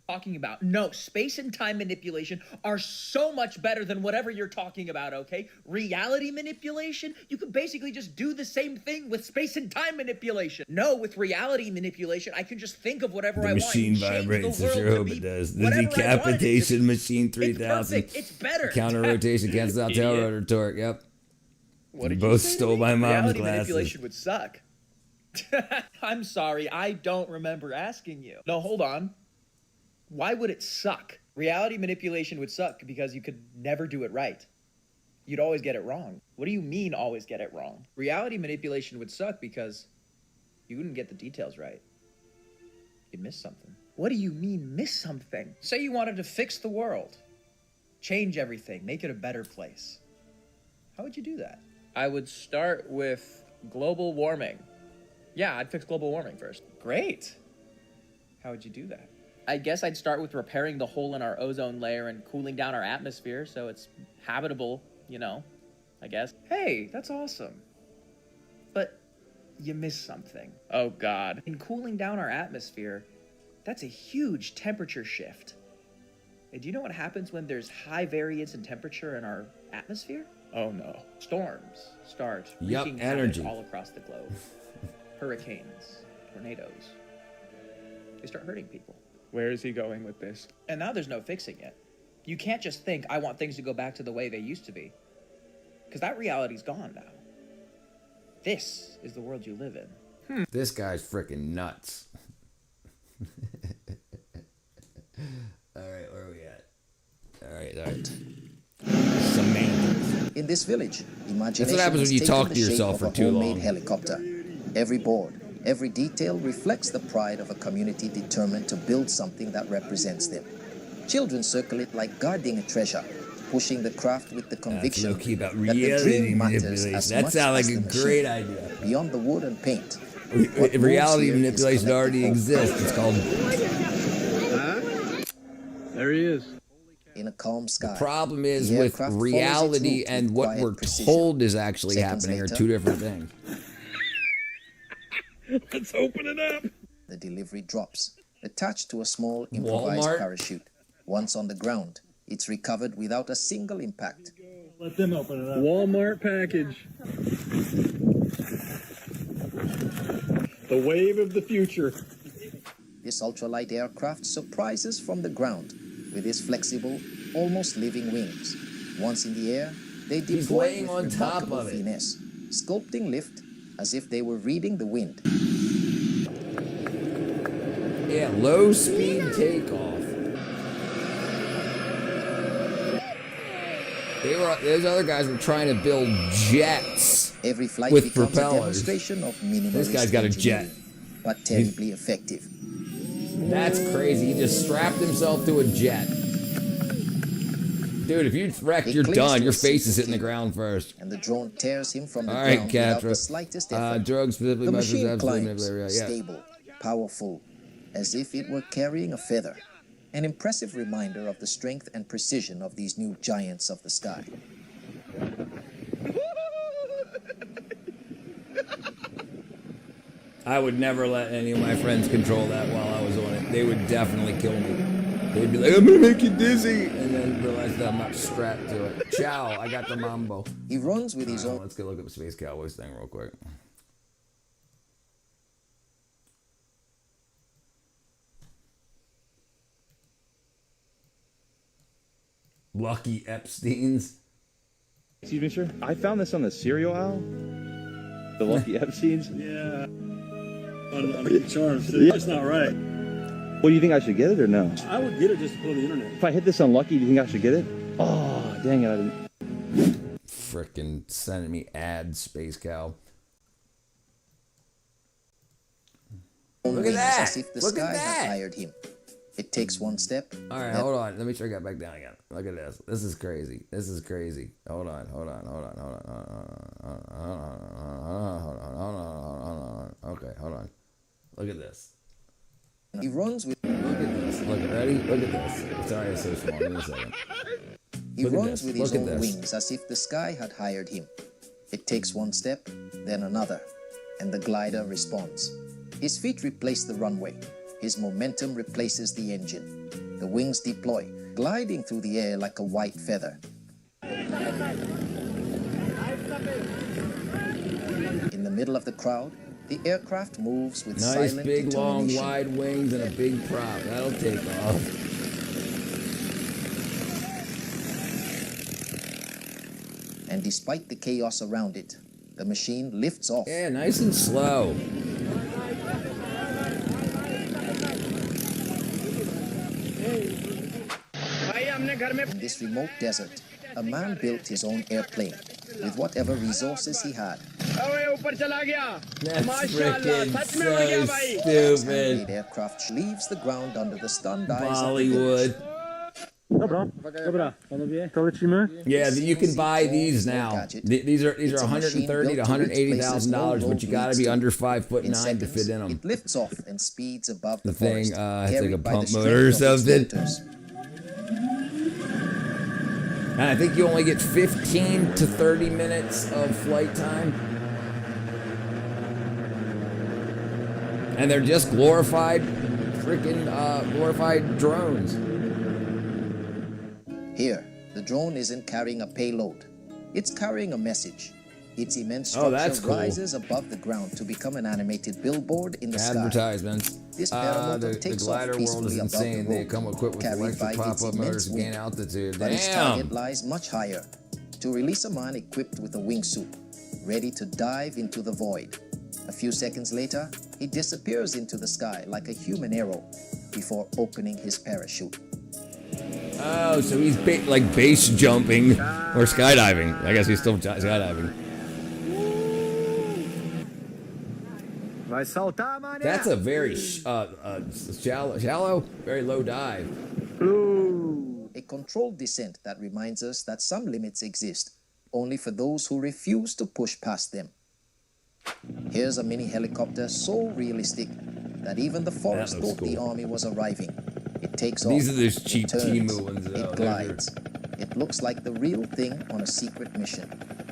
Talking about. No, space and time manipulation are so much better than whatever you're talking about, okay? Reality manipulation? You can basically just do the same thing with space and time manipulation. No, with reality manipulation, I can just think of whatever The I machine want. vibrates. I sure hope it does. The decapitation machine 3000. It's better. Counter rotation, cancels out tail rotor torque. Yep. What They did both you say to stole me? my mom's Reality glasses. manipulation would suck. I'm sorry, I don't remember asking you. No, hold on. Why would it suck? Reality manipulation would suck because you could never do it right. You'd always get it wrong. What do you mean always get it wrong? Reality manipulation would suck because you wouldn't get the details right. You'd miss something. What do you mean miss something? Say you wanted to fix the world. Change everything, make it a better place. How would you do that? I would start with global warming. Yeah, I'd fix global warming first. Great. How would you do that? I guess I'd start with repairing the hole in our ozone layer and cooling down our atmosphere so it's habitable, you know, I guess. Hey, that's awesome. But you missed something. Oh, God. In cooling down our atmosphere, that's a huge temperature shift. And do you know what happens when there's high variance in temperature in our atmosphere? Oh, no. Storms start Yup, wreaking energy. havoc all across the globe. Hurricanes, tornadoes. They start hurting people. Where is he going with this? And now there's no fixing it. You can't just think, I want things to go back to the way they used to be. Because that reality's gone now. This is the world you live in. This guy's freaking nuts. All right, where are we at? All right. Semantics. In this village, imagination That's what happens has when you taken talk the to shape yourself of for a too homemade long. helicopter. Every board, every detail reflects the pride of a community determined to build something that represents them. Children circle it like guarding a treasure, pushing the craft with the conviction low-key about that the reality dream matters manipulation. as That much sounds like as a the machine. great idea. Beyond the wood and paint, what moves Reality here is manipulation already collective hope. exists. It's called. There he is. In a calm sky. The problem is the with aircraft follows its reality route and with what quiet we're precision. told is actually Seconds happening are later- two different things. Let's open it up. The delivery drops, attached to a small improvised Walmart? parachute. Once on the ground, it's recovered without a single impact. Let them open it up. Walmart package. The wave of the future. This ultralight aircraft surprises from the ground with its flexible, almost living wings. Once in the air, They He's deployed laying with on top remarkable of it. finesse, sculpting lift as if they were reading the wind. Yeah, low speed takeoff. Those other guys were trying to build jets Every flight with becomes propellers. a demonstration of minimalist This guy's got a jet. engineering, but terribly effective. That's crazy. He just strapped himself to a jet. Dude, if you wreck, you're done. Your face is hitting the ground first. And the drone tears him from the All right, ground without the Catra. slightest effort. Drugs specifically The measures machine absolutely climbs, yeah. stable, powerful, as if it were carrying a feather. An impressive reminder of the strength and precision of these new giants of the sky. I would never let any of my friends control that while I was on it. They would definitely kill me. They'd be like, I'm gonna make you dizzy, and then realize that I'm not strapped to it. Ciao, I got the mambo. He runs with his own. Let's go look at the Space Cowboys thing real quick. Lucky Epsteins. Excuse me, sir. I found this on the cereal aisle. The Lucky Epsteins. Yeah. On charms. It's not right. What do you think? I should get it or no? I would get it just to put on the internet. If I hit this on Lucky, do you think I should get it? Oh, dang it! I didn't. Frickin' sending me ads, Space Cow. Look at that! As if the Look sky at that! had hired him. It takes one step. All right, hold on. Let me try to get back down again. Look at this. This is crazy. This is crazy. Hold on. Okay, hold on. Look at this. He runs with. Look at this. Look, ready? Look at this. Sorry, it's so small. Give me a second. He Look at runs this. with his Look at own this. wings as if the sky had hired him. It takes one step, then another, and the glider responds. His feet replace the runway. His momentum replaces the engine. The wings deploy, gliding through the air like a white feather. In the middle of the crowd, the aircraft moves with Nice silent big, long, determination. wide wings and a big prop. That'll take off. And despite the chaos around it, the machine lifts off. Yeah, nice and slow. In this remote desert, a man built his own airplane with whatever resources he had. That's freaking so His stupid. handmade aircraft leaves the ground under the stunned eyes of the Bollywood. village. Yeah, you can buy these now. These are It's a machine $130 built to to reach places no $180,000, road but you got to leads be to. under 5'9" to seconds, fit in them. It lifts off and speeds above The the thing, forest, it's like a carried by the pump strength motor or of its something. motors. And I think you only get 15 to 30 minutes of flight time. And they're just glorified, glorified drones. Here, the drone isn't carrying a payload. It's carrying a message. Its immense Oh, structure that's cool. rises above the ground to become an animated billboard in the sky. Advertisements. This paramotor The takes glider off world is peacefully above the insane. They road, come equipped with carried electric by its pop-up motors immense to gain wind. altitude. But its target Damn! lies much higher. To release a man equipped with a wingsuit, ready to dive into the void. A few seconds later, he disappears into the sky like a human arrow before opening his parachute. Oh, so he's like base jumping or skydiving. I guess he's still skydiving. That's a very shallow, very low dive. A controlled descent that reminds us that some limits exist, only for those who refuse to push past them. Here's a mini helicopter so realistic that even the forest looks thought the cool. army was arriving. It takes These off. are those cheap it turns, Temu ones, though. It glides. It looks like the real thing on a secret mission.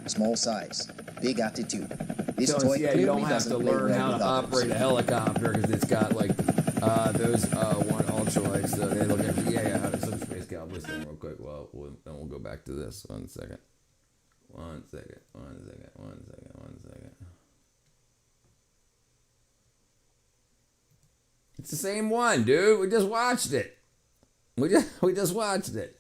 Small size, big attitude. This So toy yeah, clearly you don't have doesn't to play learn well how with to others. operate a helicopter because it's got like those one ultralights. So they look at yeah. Some Space Cowboys thing real quick. Well, then we'll go back to this. One second. It's the same one, dude. We just watched it. We just watched it.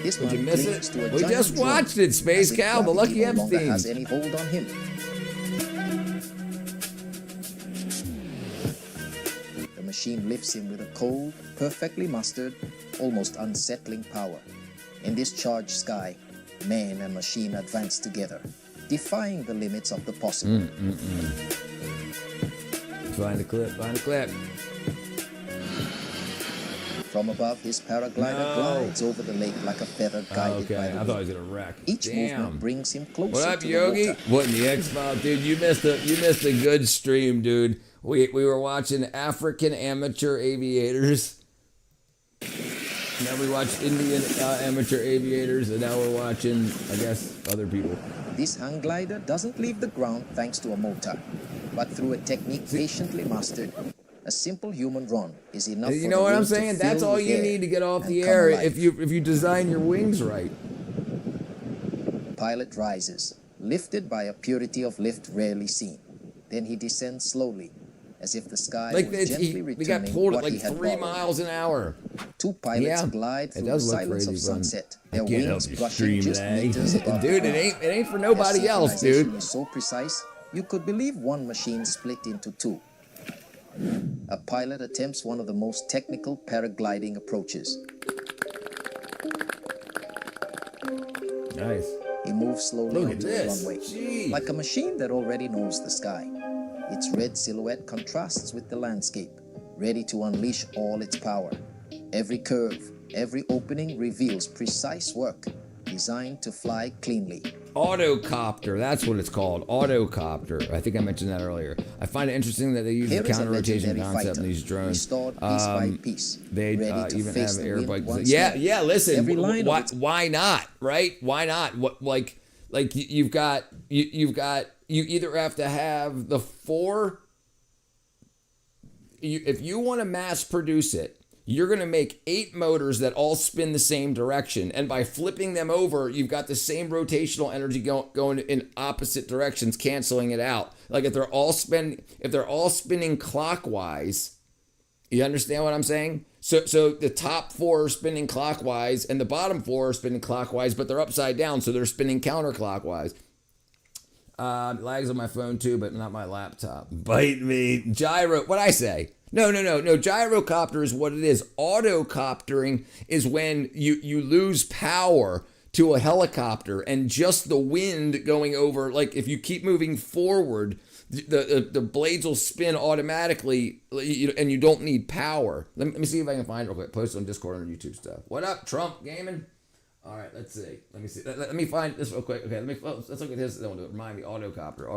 This Did you man miss clings it? to a We giant just drum, watched it, Space as if Cow, the gravity Lucky no longer Epstein. has any hold on him. The machine lifts him with a cold, perfectly mastered, almost unsettling power. In this charged sky, man and machine advance together, defying the limits of the possible. Find the clip, find the clip. From above, his paraglider glides over the lake like a feather guided by the I thought he was wind. gonna wreck. Each Damn. movement brings him closer What up, to Yogi? the water. What in the X-Files, dude? You missed a good stream, dude. We were watching African amateur aviators. Now we watched Indian amateur aviators, and now we're watching, I guess, other people. This hang glider doesn't leave the ground thanks to a motor, but through a technique patiently mastered. A simple human run is enough. You know what I'm saying? That's all you need to get off the air if you design your wings right. Pilot rises, lifted by a purity of lift rarely seen. Then he descends slowly, as if the sky Like was gently we returning got pulled at what he like had 3 borrowed. miles an hour. Two pilots glide through the silence of sunset. Their wings brushing just meters above Dude, the it ground. ain't for nobody Their else, synchronization dude. is so precise, you could believe one machine split into two. A pilot attempts one of the most technical paragliding approaches. Nice. He moves slowly Look at onto the this. runway, Jeez. like a machine that already knows the sky. Its red silhouette contrasts with the landscape, ready to unleash all its power. Every curve, every opening reveals precise work, designed to fly cleanly. Autocopter, that's what it's called. Autocopter. I think I mentioned that earlier. I find it interesting that they use the counter rotation concept in these drones. Restored piece by piece, They ready to even face have the air wind bikes. once Yeah, more. yeah. Listen, Every line of its why not? Right? Why not? What like you either have to have the four. If you want to mass produce it, you're going to make 8 motors that all spin the same direction. And by flipping them over, you've got the same rotational energy going in opposite directions, canceling it out. Like if they're all spinning clockwise, you understand what I'm saying? So the top 4 are spinning clockwise and the bottom 4 are spinning clockwise, but they're upside down, so they're spinning counterclockwise. Lags on my phone too, but not my laptop. Bite me. Gyro. What'd I say? No. Gyrocopter is what it is. Autocoptering is when you lose power to a helicopter and just the wind going over. Like if you keep moving forward, the blades will spin automatically, and you don't need power. Let me see if I can find it real quick. Post it on Discord and YouTube stuff. What up, Trump Gaming? All right, let's see. Let me see. Let me find this real quick. Okay, let's look at his. Don't do it. Remind me. Autocopter.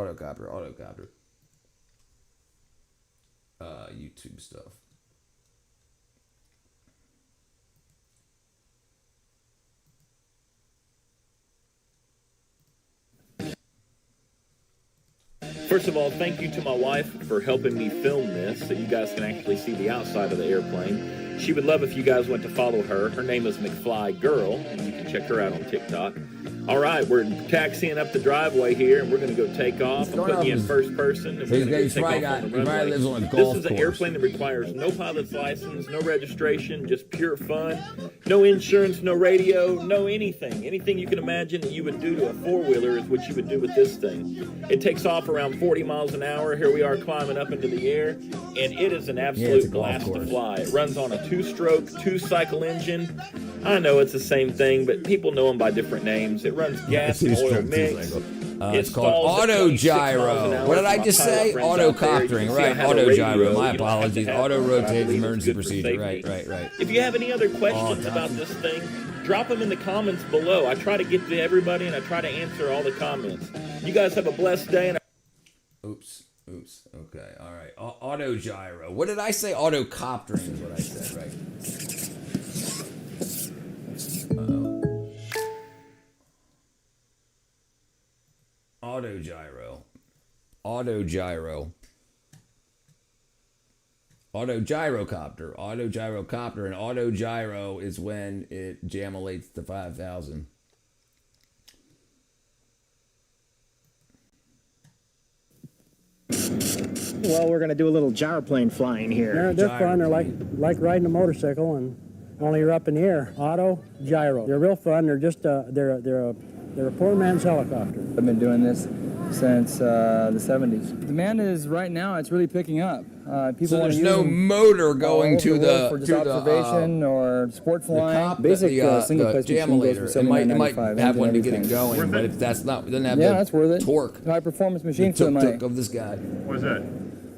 YouTube stuff. First of all, thank you to my wife for helping me film this so you guys can actually see the outside of the airplane. She would love if you guys went to follow her. Her name is McFly Girl, and you can check her out on TikTok. All right, we're taxiing up the driveway here, and we're going to go take off. I'm putting you in first person, and we're going to take off on the runway. This is an airplane that requires no pilot's license, no registration, just pure fun. No insurance, no radio, no anything. Anything you can imagine that you would do to a four-wheeler is what you would do with this thing. It takes off around 40 miles an hour. Here we are climbing up into the air, and it is an absolute blast to fly. It runs on a 2-stroke, 2-cycle engine. I know it's the same thing, but people know them by different names. It runs gas and oil mix. It's called auto gyro. What did I just say? Auto coptering, right? Auto gyro. My apologies. Auto rotate emergency procedure. Right. If you have any other questions about this thing, drop them in the comments below. I try to get to everybody and I try to answer all the comments. You guys have a blessed day. And Oops. Okay. All right. Auto gyro. What did I say? Auto coptering is what I said, right? Auto gyro. Auto gyrocopter. And auto gyro is when it jamulates to 5,000. Well, we're going to do a little gyroplane flying here. They're fun. They're like riding a motorcycle, and only you're up in the air. Auto, gyro. They're real fun. They're just they're a poor man's helicopter. I've been doing this since the 70s. Demand is right now, it's really picking up. People So want there's to use no them motor going all to over the world the for just observation or sport flying. basic single place machine goes for jamulator. It might $79.95, have one to engine, get it everything. going, but if that's not, doesn't have Yeah, the that's worth it. torque. High performance machine the for the money. tuk-tuk of this guy. What is that?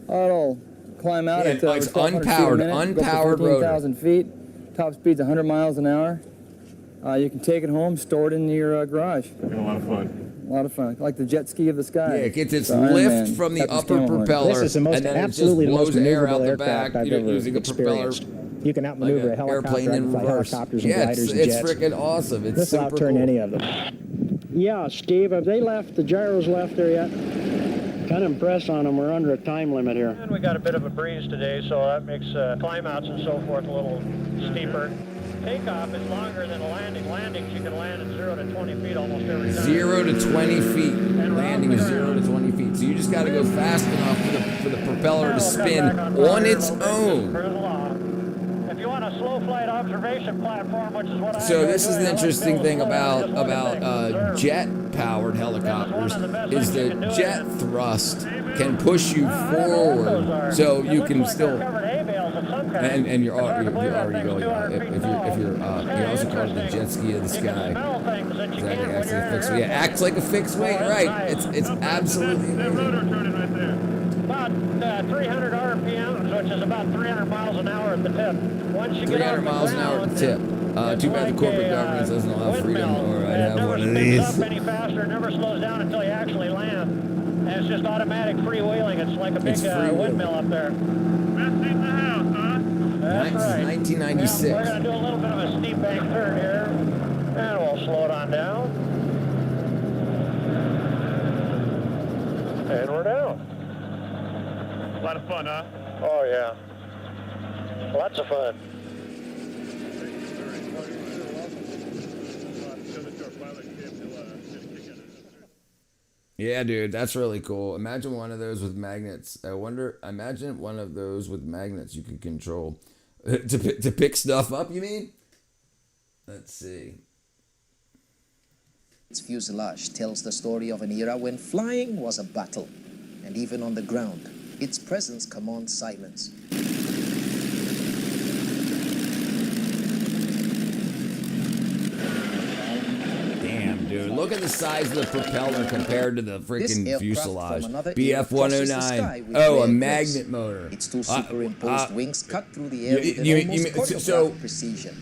It'll climb out Yeah, at it's 1,200 feet a unpowered- minute, go up to unpowered rotor. 14,000 feet. Top speed's 100 miles an hour. You can take it home, store it in your garage. Having a lot of fun. A lot of fun, like the jet ski of the sky. Yeah, it gets its The Iron lift Man, from the Captain upper Scanlon. propeller, This is the most and then absolutely it the just most blows air out maneuverable the aircraft back, I've ever using a propeller. experienced. You can outmaneuver like a an helicopter, airplane in fly reverse. helicopters and Yeah, gliders and it's jets. freaking awesome. It's This will super outturn cool. any of them. Yeah, Steve, have they left? The gyros left there yet? Kind of impressed on them. We're under a time limit here. And we got a bit of a breeze today, so that makes climb outs and so forth a little steeper. Takeoff is longer than a landing. Landings you can land at 0 to 20 feet almost every time. 0 to 20 feet. Landing is 0 to 20 feet. So you just got to go fast enough for the propeller to spin on its own. If you want a slow flight observation platform, which is what So this is the interesting thing about jet-powered helicopters is that jet thrust can push you forward, so you can still. And you're already going. If you're you also call it the jet ski of the sky. Exactly, acts like a fixed wing. Yeah, acts like a fixed wing. Right. It's absolutely amazing. About 300 RPMs, which is about 300 miles an hour at the tip. Once you get 300 miles an hour at the tip. Too bad the corporate government doesn't allow freedom, or I'd have one of these. It never speeds up any faster, it never slows down until you actually land. And it's just automatic freewheeling. It's like a big windmill up there. Best seat in the house, huh? That's right. 1996. Now, we're going to do a little bit of a steep bank turn here. And we'll slow it on down. And we're down. A lot of fun, huh? Oh, yeah. Lots of fun. Yeah, dude, that's really cool. Imagine one of those with magnets. Imagine one of those with magnets you could control. to pick stuff up, you mean? Let's see. Its fuselage tells the story of an era when flying was a battle, and even on the ground, its presence commands silence. Damn, dude. Look at the size of the propeller compared to the freaking fuselage. BF-109. Oh, a magnet motor. Its two superimposed wings cut through the air with an almost choreographed precision.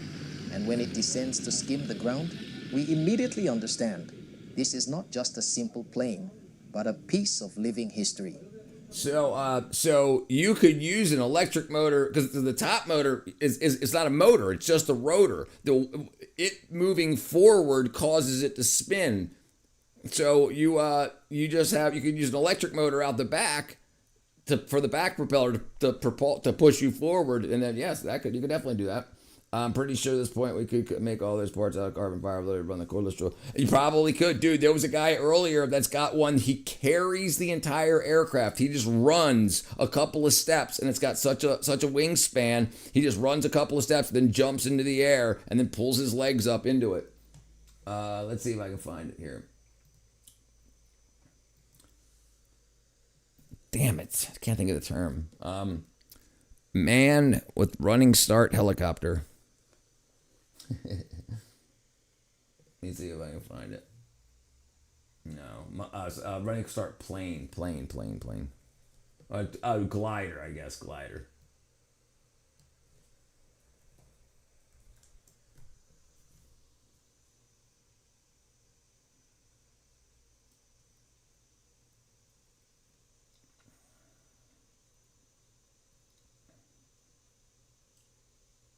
And when it descends to skim the ground, we immediately understand this is not just a simple plane, but a piece of living history. So you could use an electric motor, because the top motor is not a motor, it's just a rotor. It moving forward causes it to spin. So you could use an electric motor out the back for the back propeller to push you forward, and then yes, you could definitely do that. I'm pretty sure at this point we could make all those parts out of carbon fiber to run the cordless drill. You probably could, dude. There was a guy earlier that's got one. He carries the entire aircraft. He just runs a couple of steps, and it's got such a wingspan. He just runs a couple of steps, then jumps into the air, and then pulls his legs up into it. Let's see if I can find it here. Damn it! I can't think of the term. Man with running start helicopter. Let me see if I can find it. No, running start plane. Glider, I guess, glider.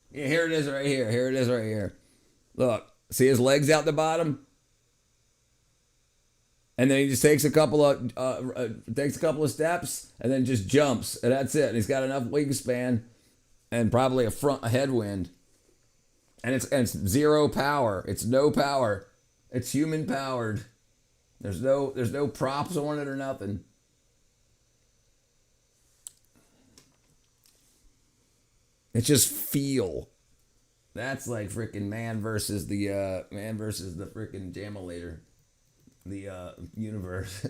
Yeah, here it is right here. Look, see his legs out the bottom? And then he just takes a couple of steps and then just jumps, and that's it. And he's got enough wingspan and probably a headwind. And it's zero power. It's no power. It's human powered. There's no props on it or nothing. It's just feel. That's like freaking man versus the freaking Jamulator, the universe.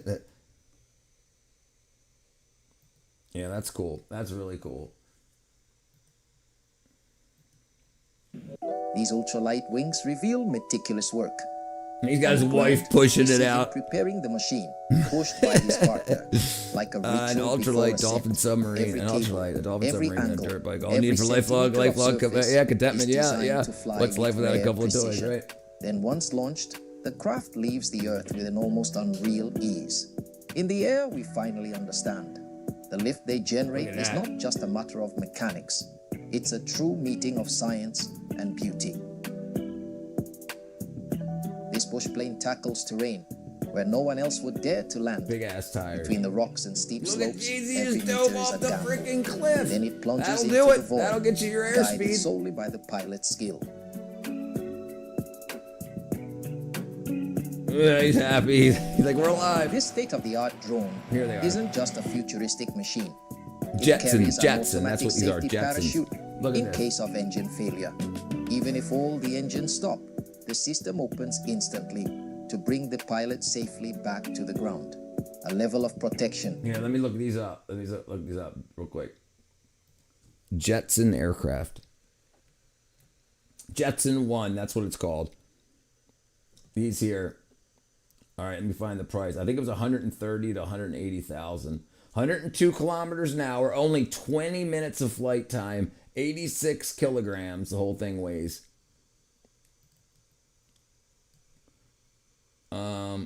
Yeah, that's cool. That's really cool. These ultralight wings reveal meticulous work. He's got his wife pushing it out. Preparing the machine, pushed by his partner, like a an ultralight dolphin submarine, a dolphin submarine, and a dirt bike. All needed for lifelong, contentment. Yeah. What's life without a couple of toys, right? Then once launched, the craft leaves the Earth with an almost unreal ease. In the air, we finally understand. The lift they generate is not just a matter of mechanics. It's a true meeting of science and beauty. This bush plane tackles terrain where no one else would dare to land. Big ass tires. Between the rocks and steep slopes, every just meter dove is off a the gamble. freaking cliff. Then it plunges That'll into do the it. void, That'll get you your guided airspeed. solely by the pilot's skill. Yeah, he's happy. He's like, we're alive. This state-of-the-art drone Here they are. isn't just a futuristic machine. Jetson. It carries an That's automatic what these are. safety Jetsons. parachute Look at in this. case of engine failure. Even if all the engines stop, the system opens instantly to bring the pilot safely back to the ground. A level of protection. Here, let me look these up. Look these up real quick. Jetson aircraft. Jetson 1, that's what it's called. These here. All right, let me find the price. I think it was 130 to 180,000. 102 kilometers an hour, only 20 minutes of flight time, 86 kilograms the whole thing weighs.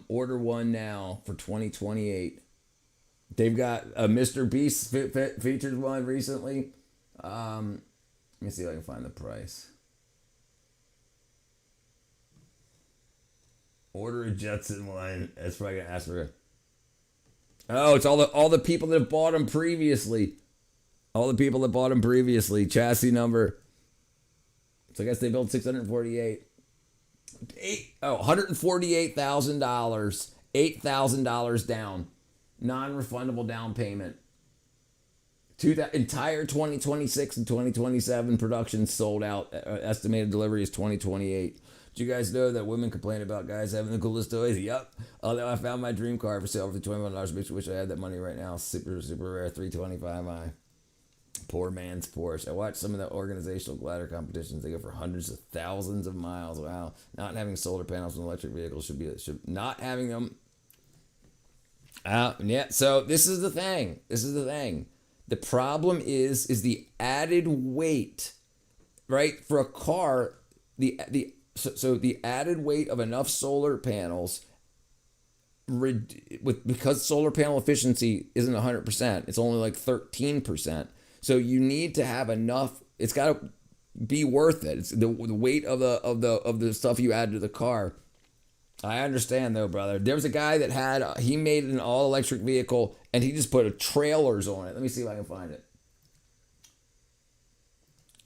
Order one now for 2028. They've got a Mr. Beast featured one recently. Let me see if I can find the price. Order a Jetson one. That's probably gonna ask for. Oh, it's all the people that have bought them previously. All the people that bought them previously. Chassis number. So I guess they built 648. $148,000. $8,000 down. Non-refundable down payment. Entire 2026 and 2027 production sold out. Estimated delivery is 2028. Did you guys know that women complain about guys having the coolest toys? Yup. Although I found my dream car for sale for $21. Bitch, wish I had that money right now. Super rare 325i. Poor man's Porsche. I watched some of the organizational glider competitions. They go for hundreds of thousands of miles. Wow. Not having solar panels on electric vehicles should not having them. Yeah. So this is the thing. The problem is the added weight, right? For a car, so the added weight of enough solar panels, because solar panel efficiency isn't 100%, it's only like 13%. So you need to have enough. It's got to be worth it. It's the weight of the stuff you add to the car. I understand though, brother. There was a guy that he made an all electric vehicle and he just put trailers on it. Let me see if I can find it.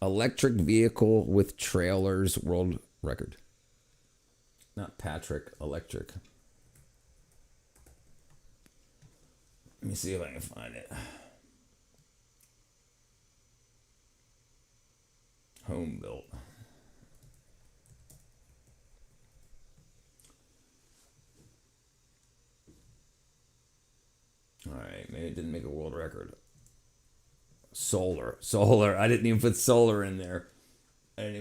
Electric vehicle with trailers world record. Not Patrick, electric. Let me see if I can find it. Home built. All right, maybe it didn't make a world record. Solar. I didn't even put solar in there. Is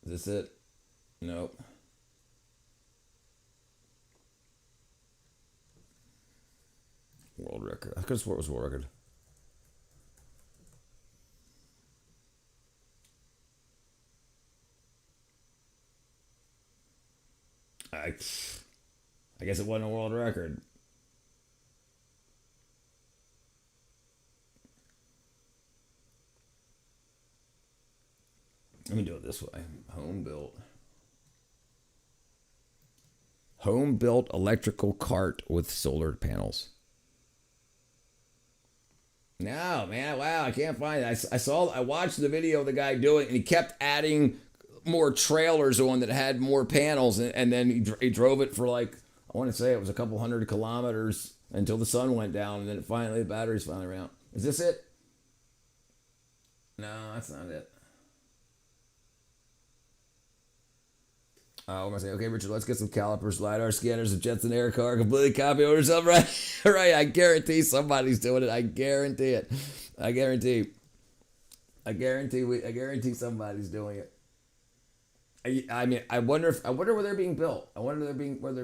this it? Nope. World record. I could have swore it was world record. I guess it wasn't a world record. Let me do it this way. Home built electrical cart with solar panels. No, man. Wow, I can't find it. I watched the video of the guy doing it, and he kept adding more trailers on that had more panels, and then he drove it for like, I want to say it was a couple 100 kilometers until the sun went down, and then the batteries finally ran out. Is this it? No, that's not it. What am I saying? Okay, Richard, let's get some calipers, LiDAR scanners of jets and air car, completely copy orders up, right? Right, I guarantee somebody's doing it. I guarantee it. I guarantee somebody's doing it. I mean, I wonder where they're being built. Where they're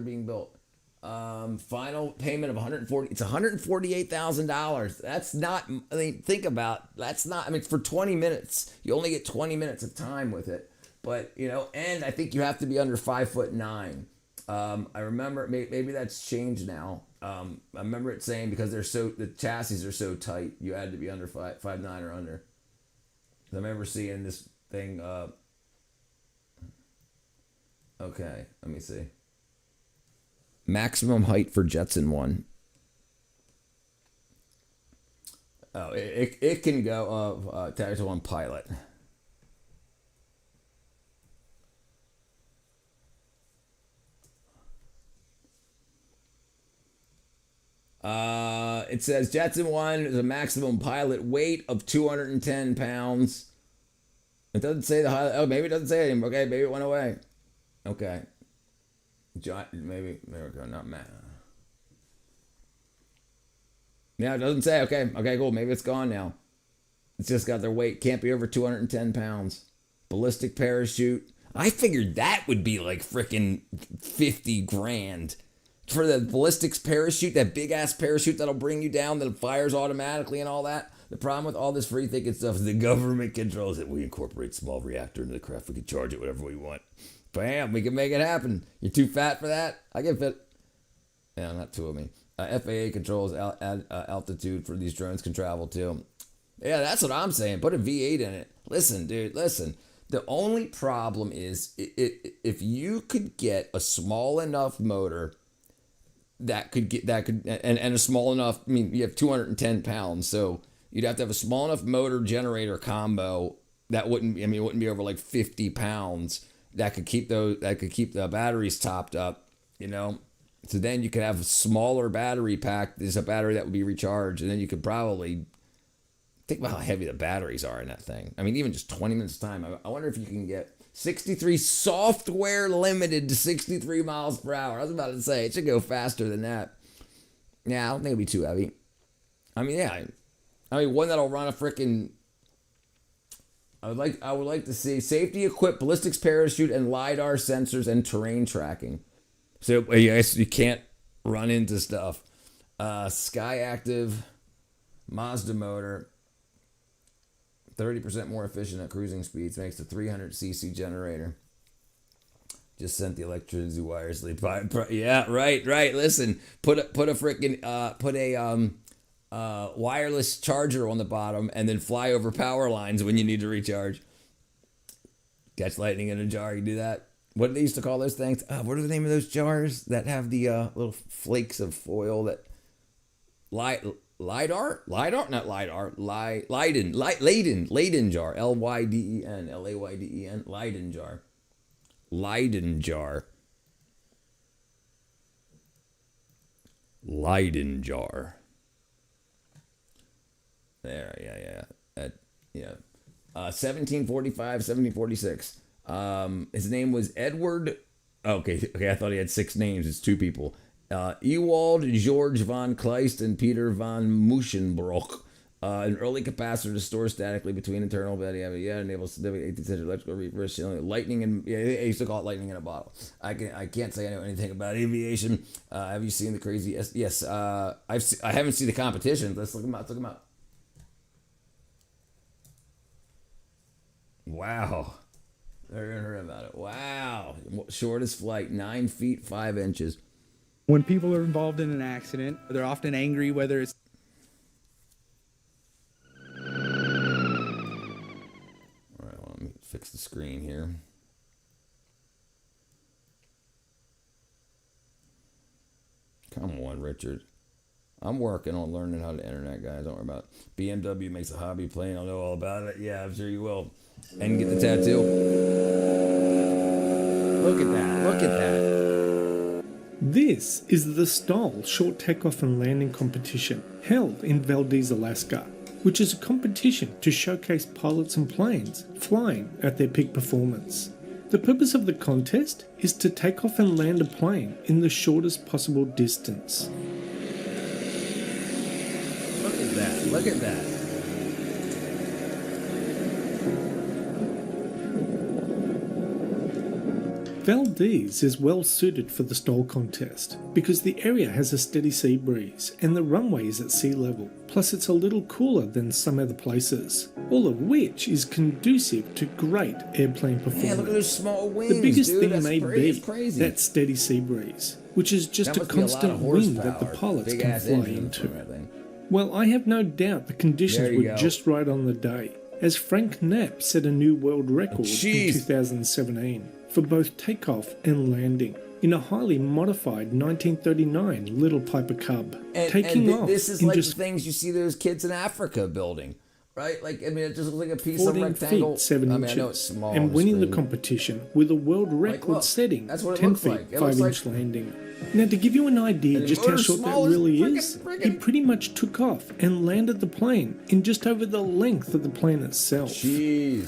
being built. Final payment of $140. It's $148,000. That's not. I mean, think about. That's not. I mean, for 20 minutes, you only get 20 minutes of time with it. But and I think you have to be under 5'9". I remember maybe that's changed now. I remember it saying because the chassis are so tight, you had to be under 5'9" or under. I remember seeing this thing. Okay, let me see. Maximum height for Jetson 1. Oh, it can go Tiger 1 pilot. It says Jetson 1 is a maximum pilot weight of 210 pounds. It doesn't say the high. Oh, maybe it doesn't say it anymore. Okay, maybe it went away. Okay. Maybe there we go. Not Matt. Yeah, it doesn't say. Okay, cool. Maybe it's gone now. It's just got their weight. Can't be over 210 pounds. Ballistic parachute. I figured that would be like freaking 50 grand. For the ballistics parachute, that big ass parachute that'll bring you down, that fires automatically and all that. The problem with all this free thinking stuff is the government controls it. We incorporate small reactor into the craft. We can charge it whatever we want. Bam, we can make it happen. You're too fat for that? I can fit. Yeah, not two of me. FAA controls altitude for these drones can travel too. Yeah, that's what I'm saying. Put a V8 in it. Listen, dude, listen. The only problem is if you could get a small enough motor and a small enough, I mean, you have 210 pounds, so you'd have to have a small enough motor generator combo that wouldn't be over like 50 pounds that could keep the batteries topped up, So then you could have a smaller battery pack. There's a battery that would be recharged, and then you could probably think about how heavy the batteries are in that thing. I mean, even just 20 minutes time. I wonder if you can get 63 software limited to 63 miles per hour. I was about to say, it should go faster than that. Yeah, I don't think it'd be too heavy. I mean, yeah. I mean, one that'll run a freaking... I would like to see safety equipped ballistics parachute and LiDAR sensors and terrain tracking. So, yes, you can't run into stuff. Sky Active Mazda motor. 30% more efficient at cruising speeds, makes a 300cc generator. Just sent the electricity wires. Yeah, right. Listen, put a wireless charger on the bottom, and then fly over power lines when you need to recharge. Catch lightning in a jar. You do that. What do they used to call those things? What are the name of those jars that have the little flakes of foil that LiDAR? Not LiDAR. Leyden jar. Leyden. Layden. Leyden jar. Leyden jar. Leyden jar. There, yeah. 1745, 1746. His name was Edward. Okay, I thought he had 6 names. It's 2 people. Ewald George von Kleist and Peter von Muschenbroek. An early capacitor to store statically between internal enables significant 18th century electrical reverse lightning and they used to call it lightning in a bottle. I can't say I know anything about aviation. Have you seen the crazy? Yes. I haven't seen the competition. Let's look them up. Wow. Never even heard about it. Wow. Shortest flight, 9 feet 5 inches. When people are involved in an accident, they're often angry, whether it's... All right, well, let me fix the screen here. Come on, Richard. I'm working on learning how to internet, guys. Don't worry about it. BMW makes a hobby plane. I'll know all about it. Yeah, I'm sure you will. And get the tattoo. Look at that. This is the STOL Short Takeoff and Landing Competition, held in Valdez, Alaska. which is a competition to showcase pilots and planes flying at their peak performance. The purpose of the contest is to take off and land a plane in the shortest possible distance. Look at that. Look at that. Valdez is well suited for the STOL contest because the area has a steady sea breeze and the runway is at sea level, plus it's a little cooler than some other places, all of which is conducive to great airplane performance. Man, look at those small wings, the biggest dude. thing That's may crazy. be that steady sea breeze, which is just That a must be a lot constant of wind that the horsepower. pilots Big can ass fly engines into. for that thing. Well, I have no doubt the conditions There you were go. just right on the day, as Frank Knapp set a new world record Jeez. in 2017 for both takeoff and landing in a highly modified 1939 Little Piper Cub, taking off this is in like just the things you see those kids in Africa building, right? Like, I mean, it just looks like a piece of 14 rectangle. feet 7 I inches, mean, I know it's small. and on the winning the screen. competition with a world record look, setting that's what it 10 looks feet like. It 5 looks inch like- landing. Now, to give you an idea And just the how motor's short that small as really is, he pretty much took off and landed the plane in just over the length of the plane itself. Jeez.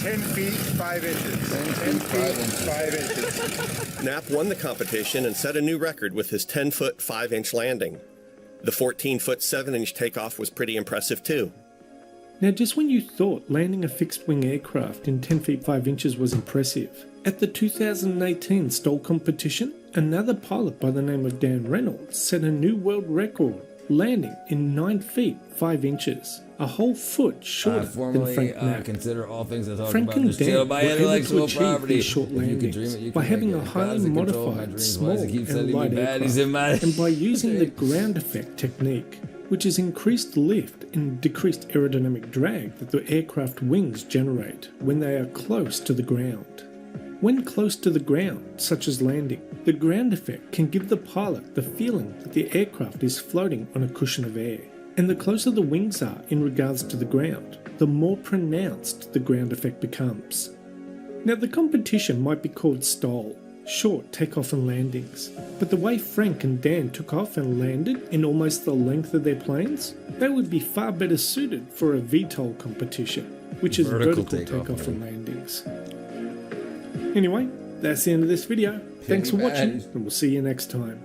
10 feet 5 inches. 10 feet 5 inches. Knapp won the competition and set a new record with his 10-foot 5-inch landing. The 14-foot 7-inch takeoff was pretty impressive too. Now, just when you thought landing a fixed-wing aircraft in 10 feet 5 inches was impressive, at the 2018 STOL competition, another pilot by the name of Dan Reynolds set a new world record, landing in 9 feet 5 inches, a whole foot shorter than Formerly Frank Knapp. consider all things I talk Frank about and this Dan channel were by able to intellectual achieve property. these short If you can landings dream it, you by can having make a it. highly God's in control of my modified, dreams. small Why does he keep and sending me light baddies in my- aircraft, and by using the ground effect technique, which is increased lift and decreased aerodynamic drag that the aircraft wings generate when they are close to the ground. When close to the ground, such as landing, the ground effect can give the pilot the feeling that the aircraft is floating on a cushion of air. And the closer the wings are in regards to the ground, the more pronounced the ground effect becomes. Now, the competition might be called STOL, short takeoff and landings, but the way Frank and Dan took off and landed in almost the length of their planes, they would be far better suited for a VTOL competition, which is vertical takeoff and landings. Anyway, that's the end of this video. Thanks for watching, and we'll see you next time.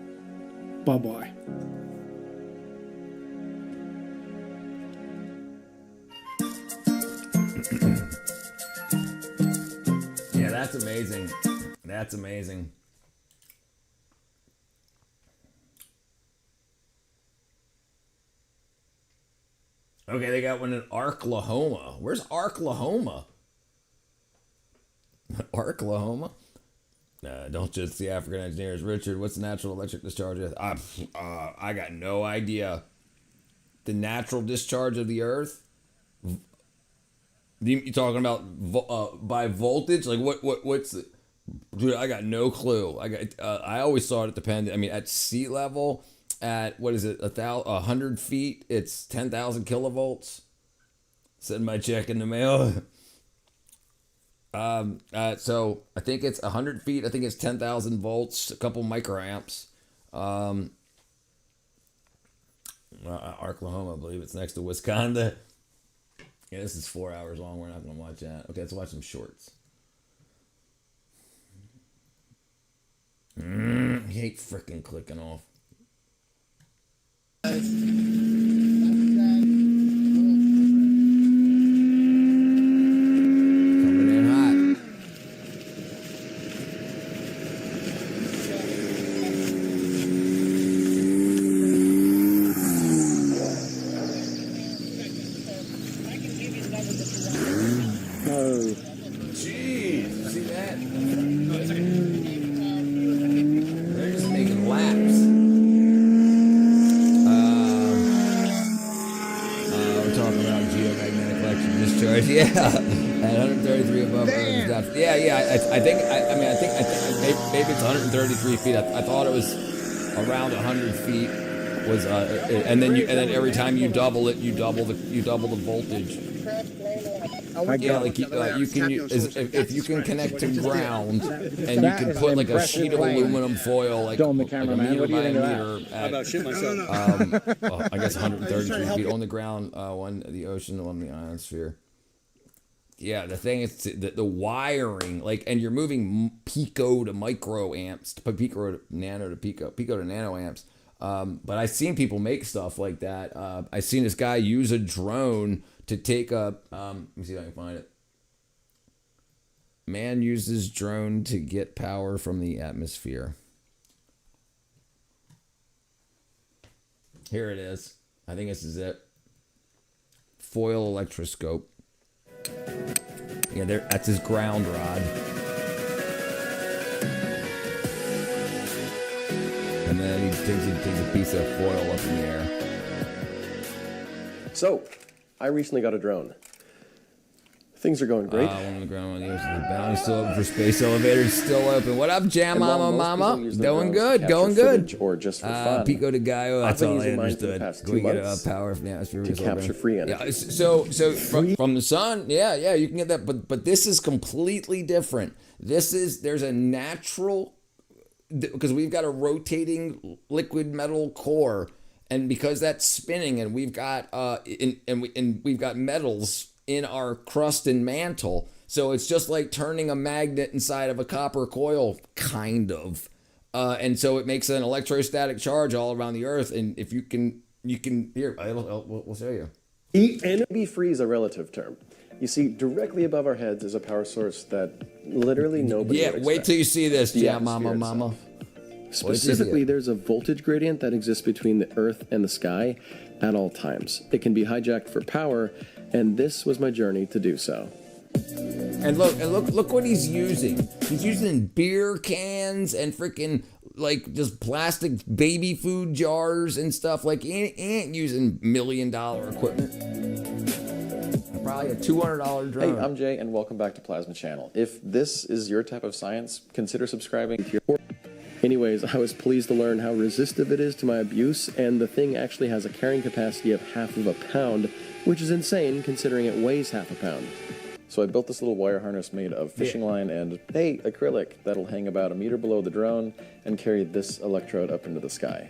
Bye-bye. Yeah, that's amazing. That's amazing. Okay, they got one in Arklahoma. Where's Arklahoma? Arklahoma? Don't just the African engineers. Richard, what's the natural electric discharge? I got no idea. The natural discharge of the Earth? You talking about by voltage? Like what's the... Dude, I got no clue. I always thought it depended. I mean, at sea level, at what is it, 100 feet, it's 10,000 kilovolts. Send my check in the mail. So I think it's 100 feet. I think it's 10,000 volts, a couple microamps. Arklahoma, I believe it's next to Wisconsin. Yeah, this is 4 hours long. We're not gonna watch that. Okay, let's watch some shorts. I hate freaking clicking off. Coming in hot. Oh. Jeez, see that? They're just making laps. We're talking about geomagnetic electric discharge. Yeah, at 133 above Earth. Yeah. I think maybe it's 133 feet. I thought it was around 100 feet. was and then every time you double it, you double the voltage. Yeah, like you can if you can connect to ground and you can put like a sheet of aluminum foil like a meter by a meter at I guess 133 feet on the ground, on the ocean, on the ionosphere. Yeah, the thing is the wiring, like, and you're moving pico to microamps, pico to nano to pico to nano amps. But I've seen people make stuff like that. I've seen this guy use a drone to take a, let me see if I can find it. Man uses drone to get power from the atmosphere. Here it is. I think this is it. Foil electroscope. Yeah, that's his ground rod. And then he takes a piece of foil up in the air. So, I recently got a drone. Things are going great. On the ground, the bounty still open for space elevators, still open. What up, Jam Mama? Going good, going good. Or just for fun. Pico de Gallo, that's all I understood. We get power from the atmosphere to capture free energy. Yeah, so from the sun, yeah, you can get that. But this is completely different. There's a natural, because we've got a rotating liquid metal core, and because that's spinning, and we've got we've got metals in our crust and mantle, so it's just like turning a magnet inside of a copper coil, kind of, and so it makes an electrostatic charge all around the Earth. And if you can here, we'll show you. Be free is a relative term. You see, directly above our heads is a power source that literally nobody would expect. Wait till you see this, yeah, mama. Specifically, there's a voltage gradient that exists between the Earth and the sky at all times. It can be hijacked for power, and this was my journey to do so. And look what he's using. He's using beer cans and freaking like just plastic baby food jars and stuff. Like he ain't using $1 million equipment. Probably a $200 drone. Hey, I'm Jay, and welcome back to Plasma Channel. If this is your type of science, consider subscribing to your. Anyways, I was pleased to learn how resistive it is to my abuse, and the thing actually has a carrying capacity of half of a pound, which is insane considering it weighs half a pound. So I built this little wire harness made of fishing line and, acrylic that'll hang about a meter below the drone and carry this electrode up into the sky.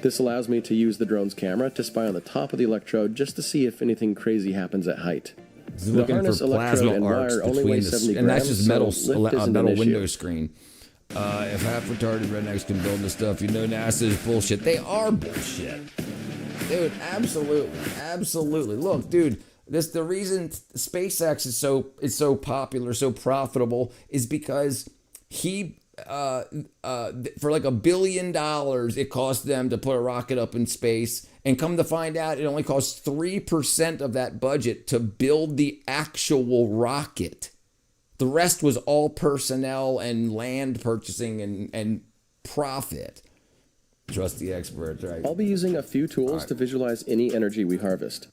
This allows me to use the drone's camera to spy on the top of the electrode just to see if anything crazy happens at height. The harness, electrode, and wire only weigh 70 grams, and that's just metal, so lift isn't metal an window issue. screen. If half retarded rednecks can build this stuff, you know NASA is bullshit. They are bullshit. Dude, absolutely. Look, dude, the reason SpaceX is so popular, so profitable, is because he for like $1 billion it cost them to put a rocket up in space, and come to find out it only costs 3% of that budget to build the actual rocket. The rest was all personnel and land purchasing and profit. Trust the experts, right? I'll be using a few tools to visualize any energy we harvest.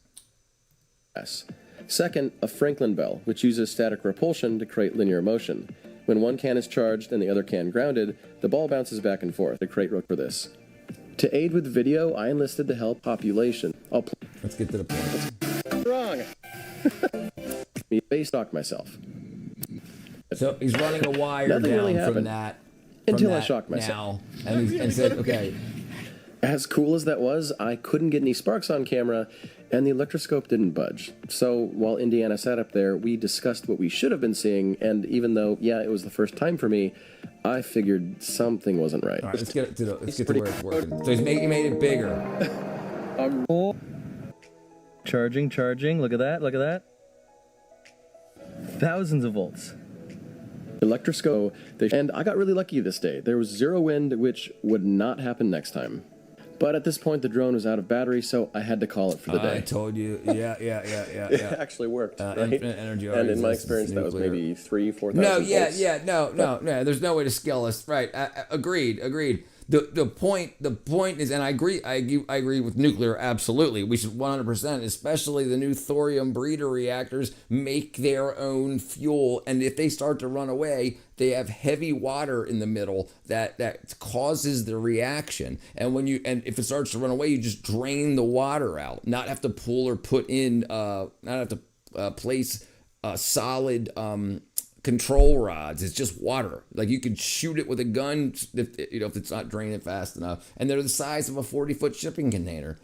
Second, a Franklin bell, which uses static repulsion to create linear motion. When one can is charged and the other can grounded, the ball bounces back and forth to create rook for this. To aid with video, I enlisted the help population. Let's get to the point. Wrong. Me base stock myself. So he's running a wire Nothing down really from happened that until I shocked myself now, and said, okay. As cool as that was, I couldn't get any sparks on camera, and the electroscope didn't budge. So while Indiana sat up there, we discussed what we should have been seeing, and even though, it was the first time for me, I figured something wasn't right. All right, let's get to where it's working. So he made it bigger. Charging. Look at that. Thousands of volts. Electroscope, and I got really lucky this day. There was zero wind, which would not happen next time. But at this point, the drone was out of battery, so I had to call it for the day. I told you, yeah. It actually worked, right? Infinite energy. And in my experience, that was maybe 3,000-4,000 No, volts. No. There's no way to scale this. Right? Agreed. the point is, and I agree with nuclear absolutely. We should 100%, especially the new thorium breeder reactors, make their own fuel, and if they start to run away, they have heavy water in the middle that causes the reaction. And if it starts to run away, you just drain the water out, not have to pull or put in, not have to place solid control rods. It's just water. Like you could shoot it with a gun if it's not draining fast enough. And they're the size of a 40-foot shipping container.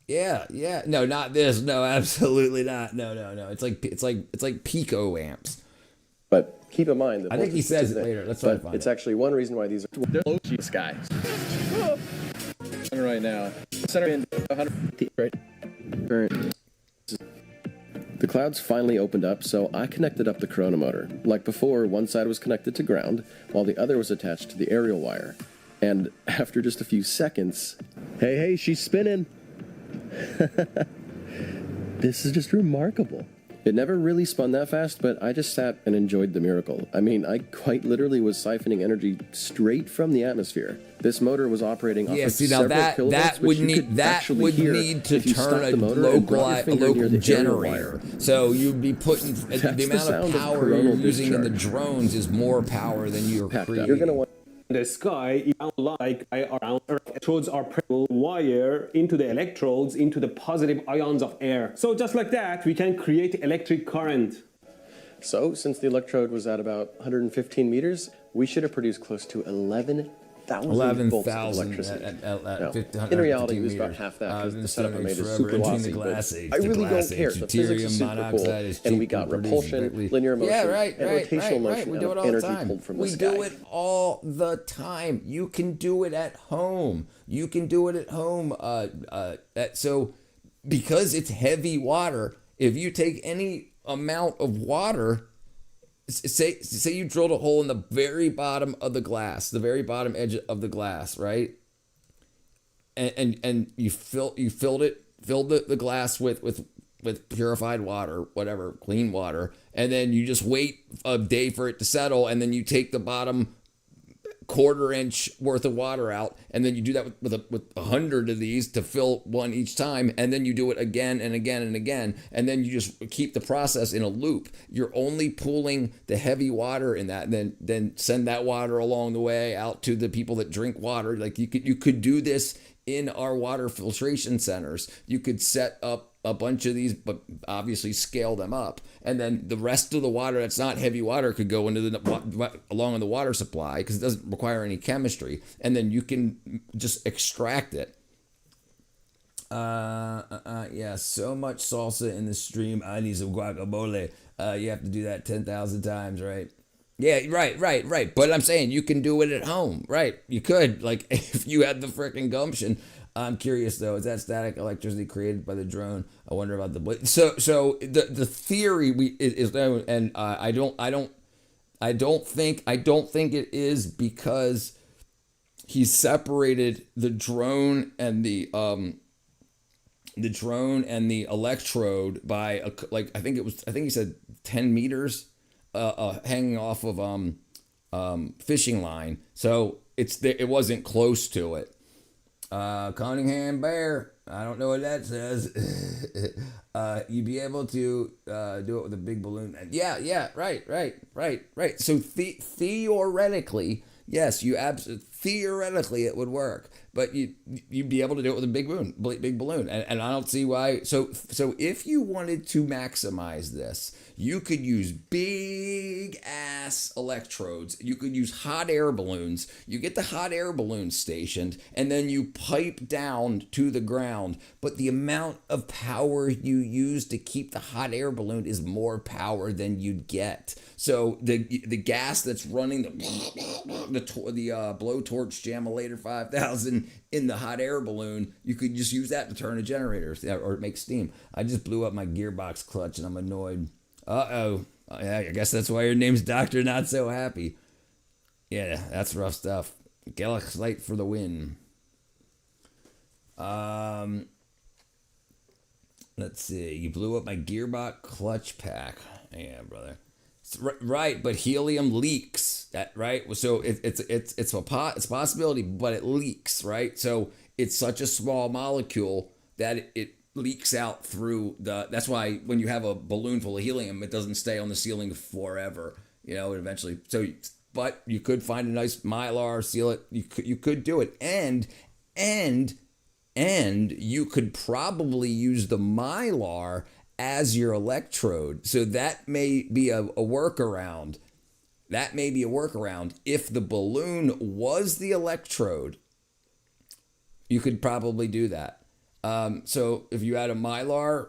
Yeah. No, not this. No, absolutely not. No. It's like pico amps. But keep in mind that I think he says it later. Let's try to find it's it. actually one reason why these are they're low to the sky. Right now, center in 100 right. Current. The clouds finally opened up, so I connected up the corona motor. Like before, one side was connected to ground, while the other was attached to the aerial wire. And after just a few seconds, hey, she's spinning. This is just remarkable. It never really spun that fast, but I just sat and enjoyed the miracle. I mean, I quite literally was siphoning energy straight from the atmosphere. This motor was operating off of several kilovolts, that would need to turn a local generator. So you'd be putting the amount of power you're using in the drones is more power than you're creating. You're gonna want the sky is like around electrodes are wire into the electrodes into the positive ions of air. So just like that, we can create electric current. So since the electrode was at about 115 meters, we should have produced close to 11,000 volts of electricity. In reality, it was about half that because the setup I made is super lossy. I really don't care. The physics is super cool, and we got repulsion, linear motion, and rotational motion out of energy pulled from the sky. We do it all the time. You can do it at home. So because it's heavy water, if you take any amount of water, say you drilled a hole in the very bottom of the glass, the very bottom edge of the glass, right? And you filled the glass with purified water, whatever, clean water, and then you just wait a day for it to settle, and then you take the bottom quarter-inch worth of water out, and then you do that with 100 of these to fill one each time, and then you do it again and again and again, and then you just keep the process in a loop. You're only pooling the heavy water in that, and then send that water along the way out to the people that drink water. Like you could do this in our water filtration centers. You could set up a bunch of these, but obviously scale them up, and then the rest of the water that's not heavy water could go into along in the water supply because it doesn't require any chemistry, and then you can just extract it. Yeah, so much salsa in the stream. I need some guacamole. You have to do that 10,000 times, right? Yeah, right. But I'm saying you can do it at home, right? You could, like, if you had the freaking gumption. I'm curious though, is that static electricity created by the drone? I wonder about the so the theory is and I don't think it is because he separated the drone and the electrode by I think he said 10 meters hanging off of fishing line, so it wasn't close to it. Cunningham Bear, I don't know what that says. You'd be able to do it with a big balloon. Yeah, right. So theoretically, yes, theoretically it would work, but you'd be able to do it with a big balloon, and I don't see why. So if you wanted to maximize this, you could use big ass electrodes. You could use hot air balloons. You get the hot air balloons stationed, and then you pipe down to the ground. But the amount of power you use to keep the hot air balloon is more power than you'd get. So the gas that's running the blowtorch Jamulator 5000 in the hot air balloon, you could just use that to turn a generator or make steam. I just blew up my gearbox clutch and I'm annoyed. Uh-oh. I guess that's why your name's Dr. Not So Happy. Yeah, that's rough stuff. Galax Light for the win. Let's see. You blew up my gearbox clutch pack. Yeah, brother. Right, but helium leaks. That right. So it's a possibility, but it leaks. Right. So it's such a small molecule that it leaks out through the. That's why when you have a balloon full of helium, it doesn't stay on the ceiling forever. You know, eventually. So, but you could find a nice mylar, seal it. You could do it, and you could probably use the mylar as your electrode. So that may be a workaround. That may be a workaround. If the balloon was the electrode, you could probably do that. So if you had a mylar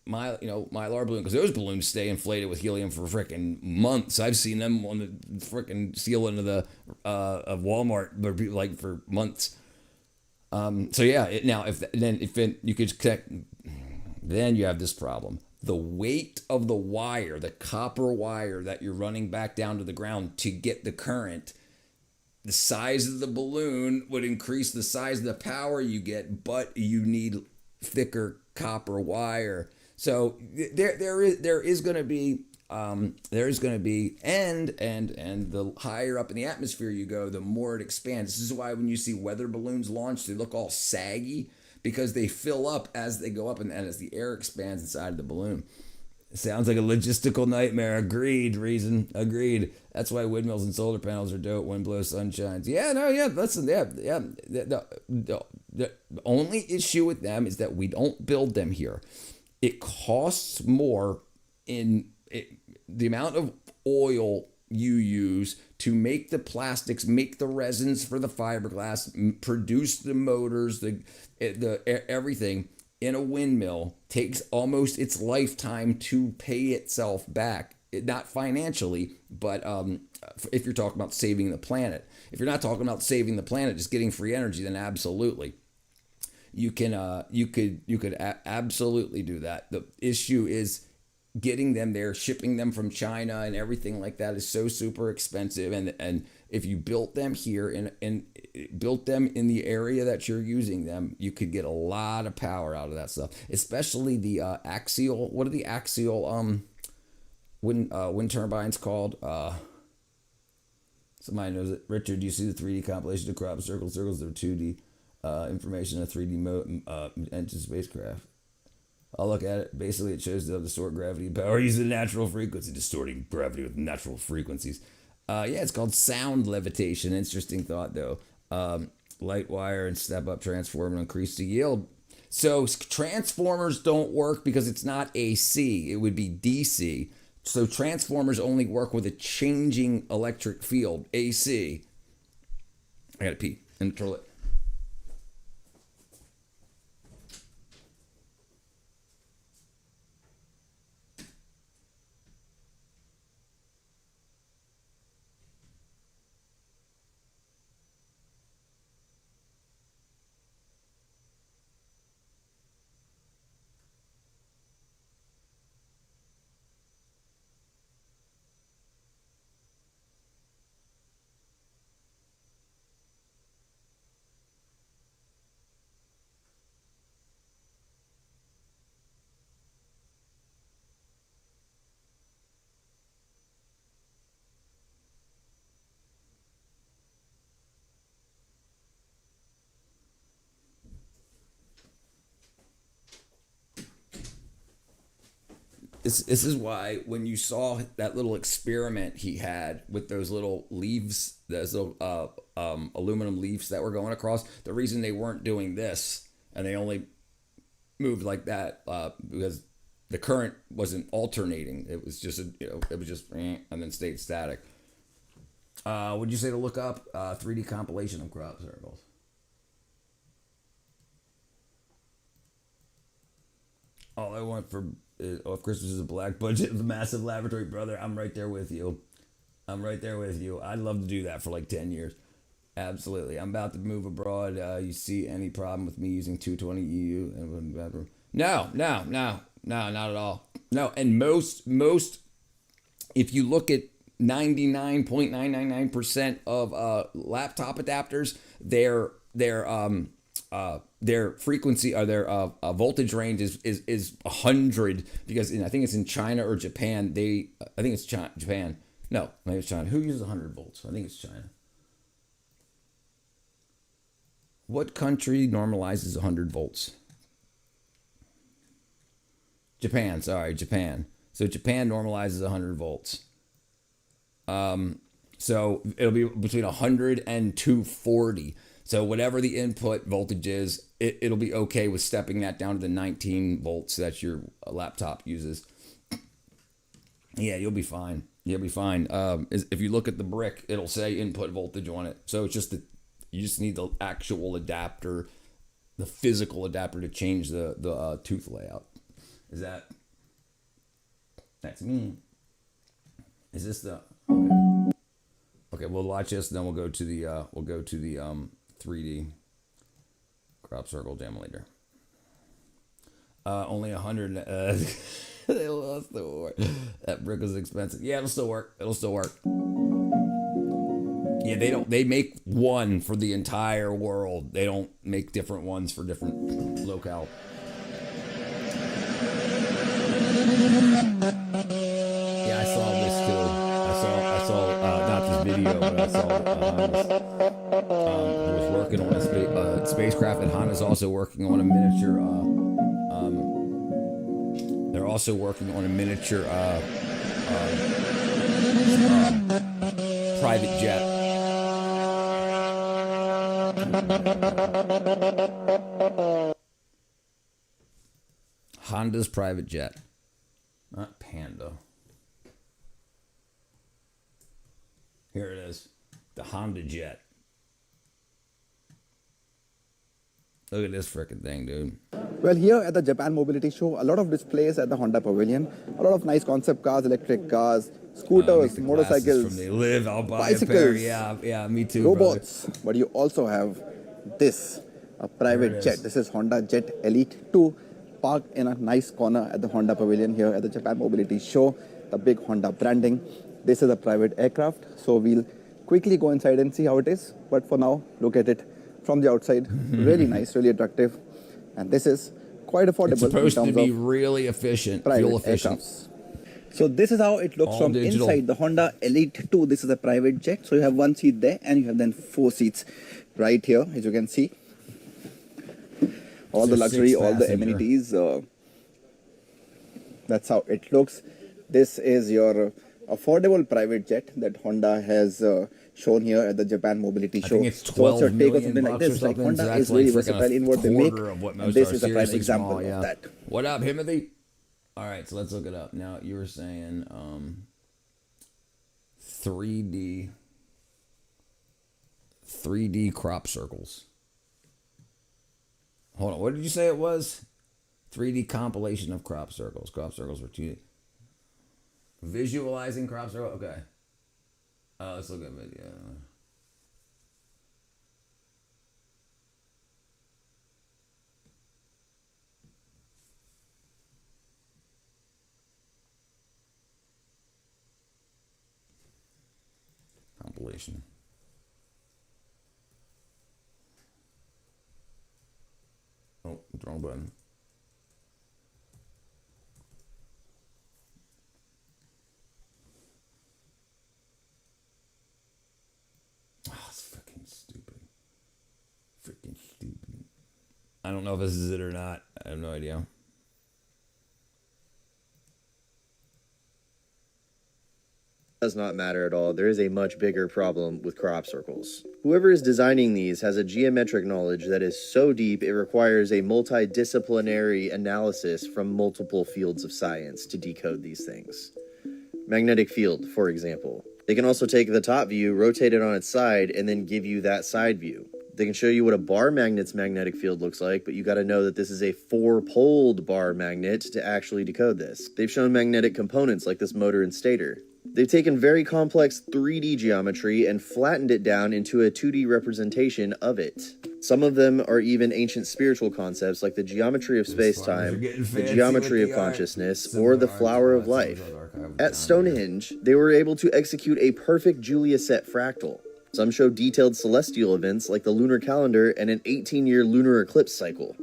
balloon, because those balloons stay inflated with helium for freaking months. I've seen them on the freaking seal into the of Walmart, but like for months. So yeah, you could connect. Then you have this problem. The weight of the wire, the copper wire that you're running back down to the ground to get the current, the size of the balloon would increase the size of the power you get, but you need thicker copper wire. So there is going to be and the higher up in the atmosphere you go, the more it expands. This is why when you see weather balloons launch, they look all saggy, because they fill up as they go up and as the air expands inside of the balloon. It sounds like a logistical nightmare. Agreed, Reason. Agreed. That's why windmills and solar panels are dope. Wind blows, sun shines. Listen, the only issue with them is that we don't build them here. It costs more the amount of oil you use to make the plastics, make the resins for the fiberglass, produce the motors, the everything in a windmill takes almost its lifetime to pay itself back. Not financially, but if you're talking about saving the planet. If you're not talking about saving the planet, just getting free energy, then absolutely. You could absolutely do that. The issue is getting them there, shipping them from China and everything like that is so super expensive. And if you built them here and built them in the area that you're using them, you could get a lot of power out of that stuff. Especially the axial. What are the axial wind turbines called? Somebody knows it. Richard, do you see the 3D compilation of crop circles? Circles are 2D information of 3D engine spacecraft. I'll look at it. Basically, it shows the distort gravity power using natural frequency, distorting gravity with natural frequencies. It's called sound levitation. Interesting thought, though. Light wire and step-up transformer increase the yield. So transformers don't work because it's not AC. It would be DC. So transformers only work with a changing electric field, AC. I gotta pee. Control it. This is why when you saw that little experiment he had with those little leaves, those little aluminum leaves that were going across, the reason they weren't doing this and they only moved like that because the current wasn't alternating. It was just it was just and then stayed static. Would you say to look up 3D compilation of crop circles? All I want for if Christmas is a black budget of a massive laboratory, brother, I'm right there with you. I'd love to do that for like 10 years. Absolutely. I'm about to move abroad. You see any problem with me using 220 EU in the bedroom? No, not at all. No, and most, if you look at 99.999% of laptop adapters, they're their frequency or their voltage range is 100 because I think it's in China or Japan. I think it's Japan. No, maybe it's China. Who uses 100 volts? I think it's China. What country normalizes 100 volts? Japan. Sorry, Japan. So Japan normalizes 100 volts. So it'll be between 100 and 240. So whatever the input voltage is, it'll be okay with stepping that down to the 19 volts that your laptop uses. Yeah, you'll be fine. You'll be fine. If you look at the brick, it'll say input voltage on it. So it's just that you just need the actual adapter, the physical adapter to change the tooth layout. That's me. Is this the okay? We'll watch this, and then we'll go to the 3D crop circle demolator. Only 100. They lost the war. That brick was expensive. Yeah, it'll still work. Yeah, they make one for the entire world. They don't make different ones for different locale. Yeah, I saw this too. I saw not this video, but I saw was working on a spacecraft, and Honda's also working on a miniature. They're also working on a miniature private jet. Honda's private jet. Not Panda. Here it is. The Honda Jet. Look at this frickin' thing, dude. Well, here at the Japan Mobility Show, a lot of displays at the Honda Pavilion. A lot of nice concept cars, electric cars, scooters, motorcycles, from They Live. I'll buy bicycles, a pair. Yeah, me too. robots. But you also have this, a private jet. This is Honda Jet Elite 2, parked in a nice corner at the Honda Pavilion here at the Japan Mobility Show. The big Honda branding. This is a private aircraft, so we'll quickly go inside and see how it is. But for now, look at it from the outside. Really nice, really attractive. And this is quite affordable. It's supposed to be really efficient, fuel efficient. Aircrafts. So this is how it looks All from digital. inside the Honda Elite 2. This is a private jet. So you have one seat there and you have then 4 seats right here, as you can see. All the luxury, all the amenities. That's how it looks. This is your affordable private jet that Honda has shown here at the Japan Mobility Show. I think it's So what's your 12 take on million something like bucks or this? Like something. Honda So is that's really like versatile in what they make. quarter of what And most this are is a prime seriously example small, of yeah. that. What up, Timothy? All right, so let's look it up. Now, you were saying 3D crop circles. Hold on, what did you say it was? 3D compilation of crop circles. Crop circles were 2D. Visualizing crop circle. Okay. Let's look at video. Compilation. Oh, wrong button. Oh, it's freaking stupid. Freaking stupid. I don't know if this is it or not. I have no idea. Does not matter at all. There is a much bigger problem with crop circles. Whoever is designing these has a geometric knowledge that is so deep it requires a multidisciplinary analysis from multiple fields of science to decode these things. Magnetic field, for example. They can also take the top view, rotate it on its side, and then give you that side view. They can show you what a bar magnet's magnetic field looks like, but you got to know that this is a 4-poled bar magnet to actually decode this. They've shown magnetic components like this motor and stator. They've taken very complex 3D geometry and flattened it down into a 2D representation of it. Some of them are even ancient spiritual concepts like the geometry of space-time, the geometry of consciousness, or the flower of life. At Stonehenge, they were able to execute a perfect Julia set fractal. Some show detailed celestial events like the lunar calendar and an 18-year lunar eclipse cycle.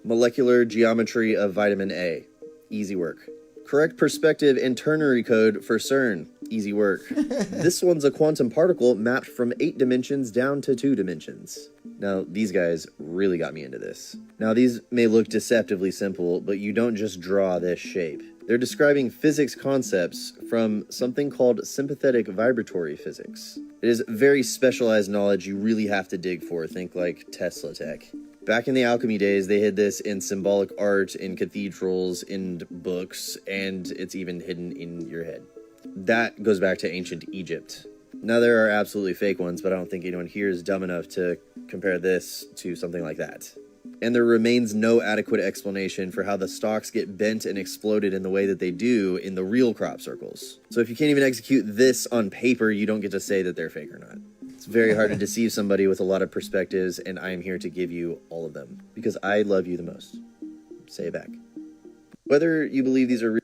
Molecular geometry of vitamin A. Easy work. Correct perspective and ternary code for CERN. Easy work. This one's a quantum particle mapped from 8 dimensions down to 2 dimensions. Now, these guys really got me into this. Now, these may look deceptively simple, but you don't just draw this shape. They're describing physics concepts from something called sympathetic vibratory physics. It is very specialized knowledge you really have to dig for. Think like Tesla tech. Back in the alchemy days, they hid this in symbolic art, in cathedrals, in books, and it's even hidden in your head. That goes back to ancient Egypt. Now, there are absolutely fake ones, but I don't think anyone here is dumb enough to compare this to something like that. And there remains no adequate explanation for how the stalks get bent and exploded in the way that they do in the real crop circles. So if you can't even execute this on paper, you don't get to say that they're fake or not. It's very hard to deceive somebody with a lot of perspectives, and I am here to give you all of them, because I love you the most. Say it back. Whether you believe these are real...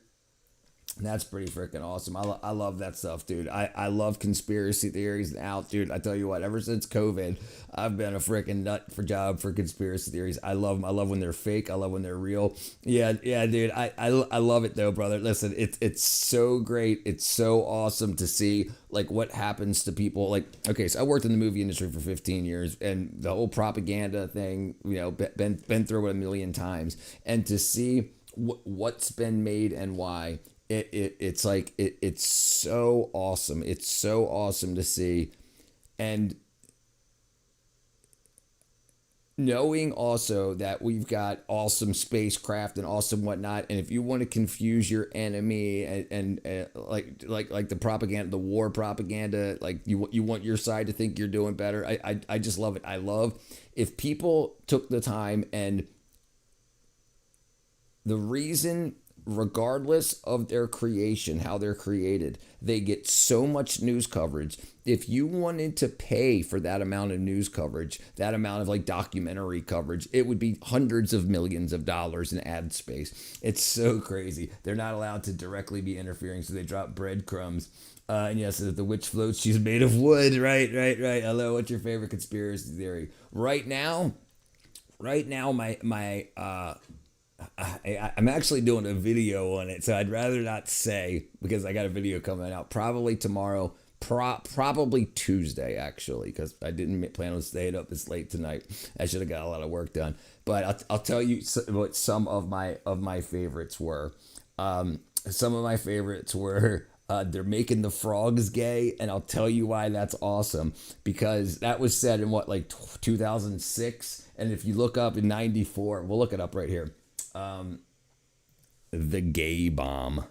That's pretty freaking awesome. I love that stuff, dude. I love conspiracy theories now, dude. I tell you what, ever since COVID, I've been a freaking nut for conspiracy theories. I love them. I love when they're fake. I love when they're real. Yeah, dude. I love it though, brother. Listen, it's so great. It's so awesome to see like what happens to people. Like, okay, so I worked in the movie industry for 15 years, and the whole propaganda thing, you know, been through it a million times, and to see what's been made and why. It's like it's so awesome. It's so awesome to see, and knowing also that we've got awesome spacecraft and awesome whatnot. And if you want to confuse your enemy and like the propaganda, the war propaganda, like you want your side to think you're doing better. I just love it. I love if people took the time, and the reason, regardless of their creation, how they're created, they get so much news coverage. If you wanted to pay for that amount of news coverage, that amount of like documentary coverage, it would be hundreds of millions of dollars in ad space. It's so crazy. They're not allowed to directly be interfering, so they drop breadcrumbs. And yes, if the witch floats, she's made of wood. Right. Hello, what's your favorite conspiracy theory? Right now, I'm actually doing a video on it, so I'd rather not say, because I got a video coming out probably tomorrow, probably Tuesday actually, because I didn't plan on staying up this late tonight. I should have got a lot of work done, but I'll tell you what some of my favorites were. Some of my favorites were they're making the frogs gay, and I'll tell you why that's awesome, because that was said in 2006, and if you look up in 94, we'll look it up right here. The gay bomb.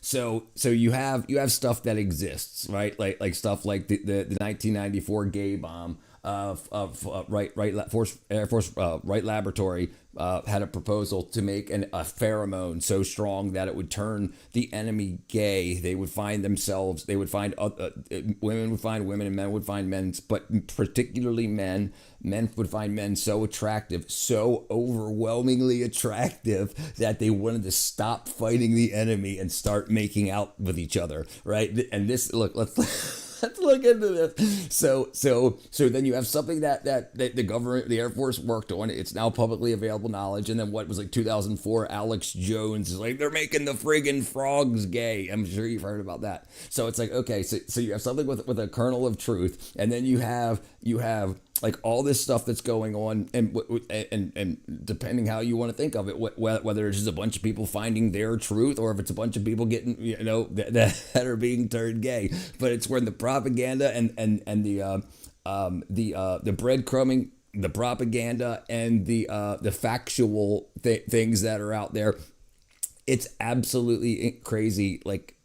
So you have stuff that exists, right? Like stuff like the 1994 gay bomb. Wright Laboratory had a proposal to make a pheromone so strong that it would turn the enemy gay. They would find themselves. They would find women would find women, and men would find men. But particularly men. Men would find men so attractive, so overwhelmingly attractive, that they wanted to stop fighting the enemy and start making out with each other, right? And this, look, let's look into this. So then you have something that the government, the Air Force worked on. It's now publicly available knowledge. And then what was like 2004, Alex Jones is like, they're making the friggin' frogs gay. I'm sure you've heard about that. So it's like, okay, so you have something with a kernel of truth, and then you have like all this stuff that's going on, and depending how you want to think of it, whether it's just a bunch of people finding their truth, or if it's a bunch of people getting, that are being turned gay. But it's when the propaganda and the breadcrumbing, the propaganda, and the factual things that are out there, it's absolutely crazy, like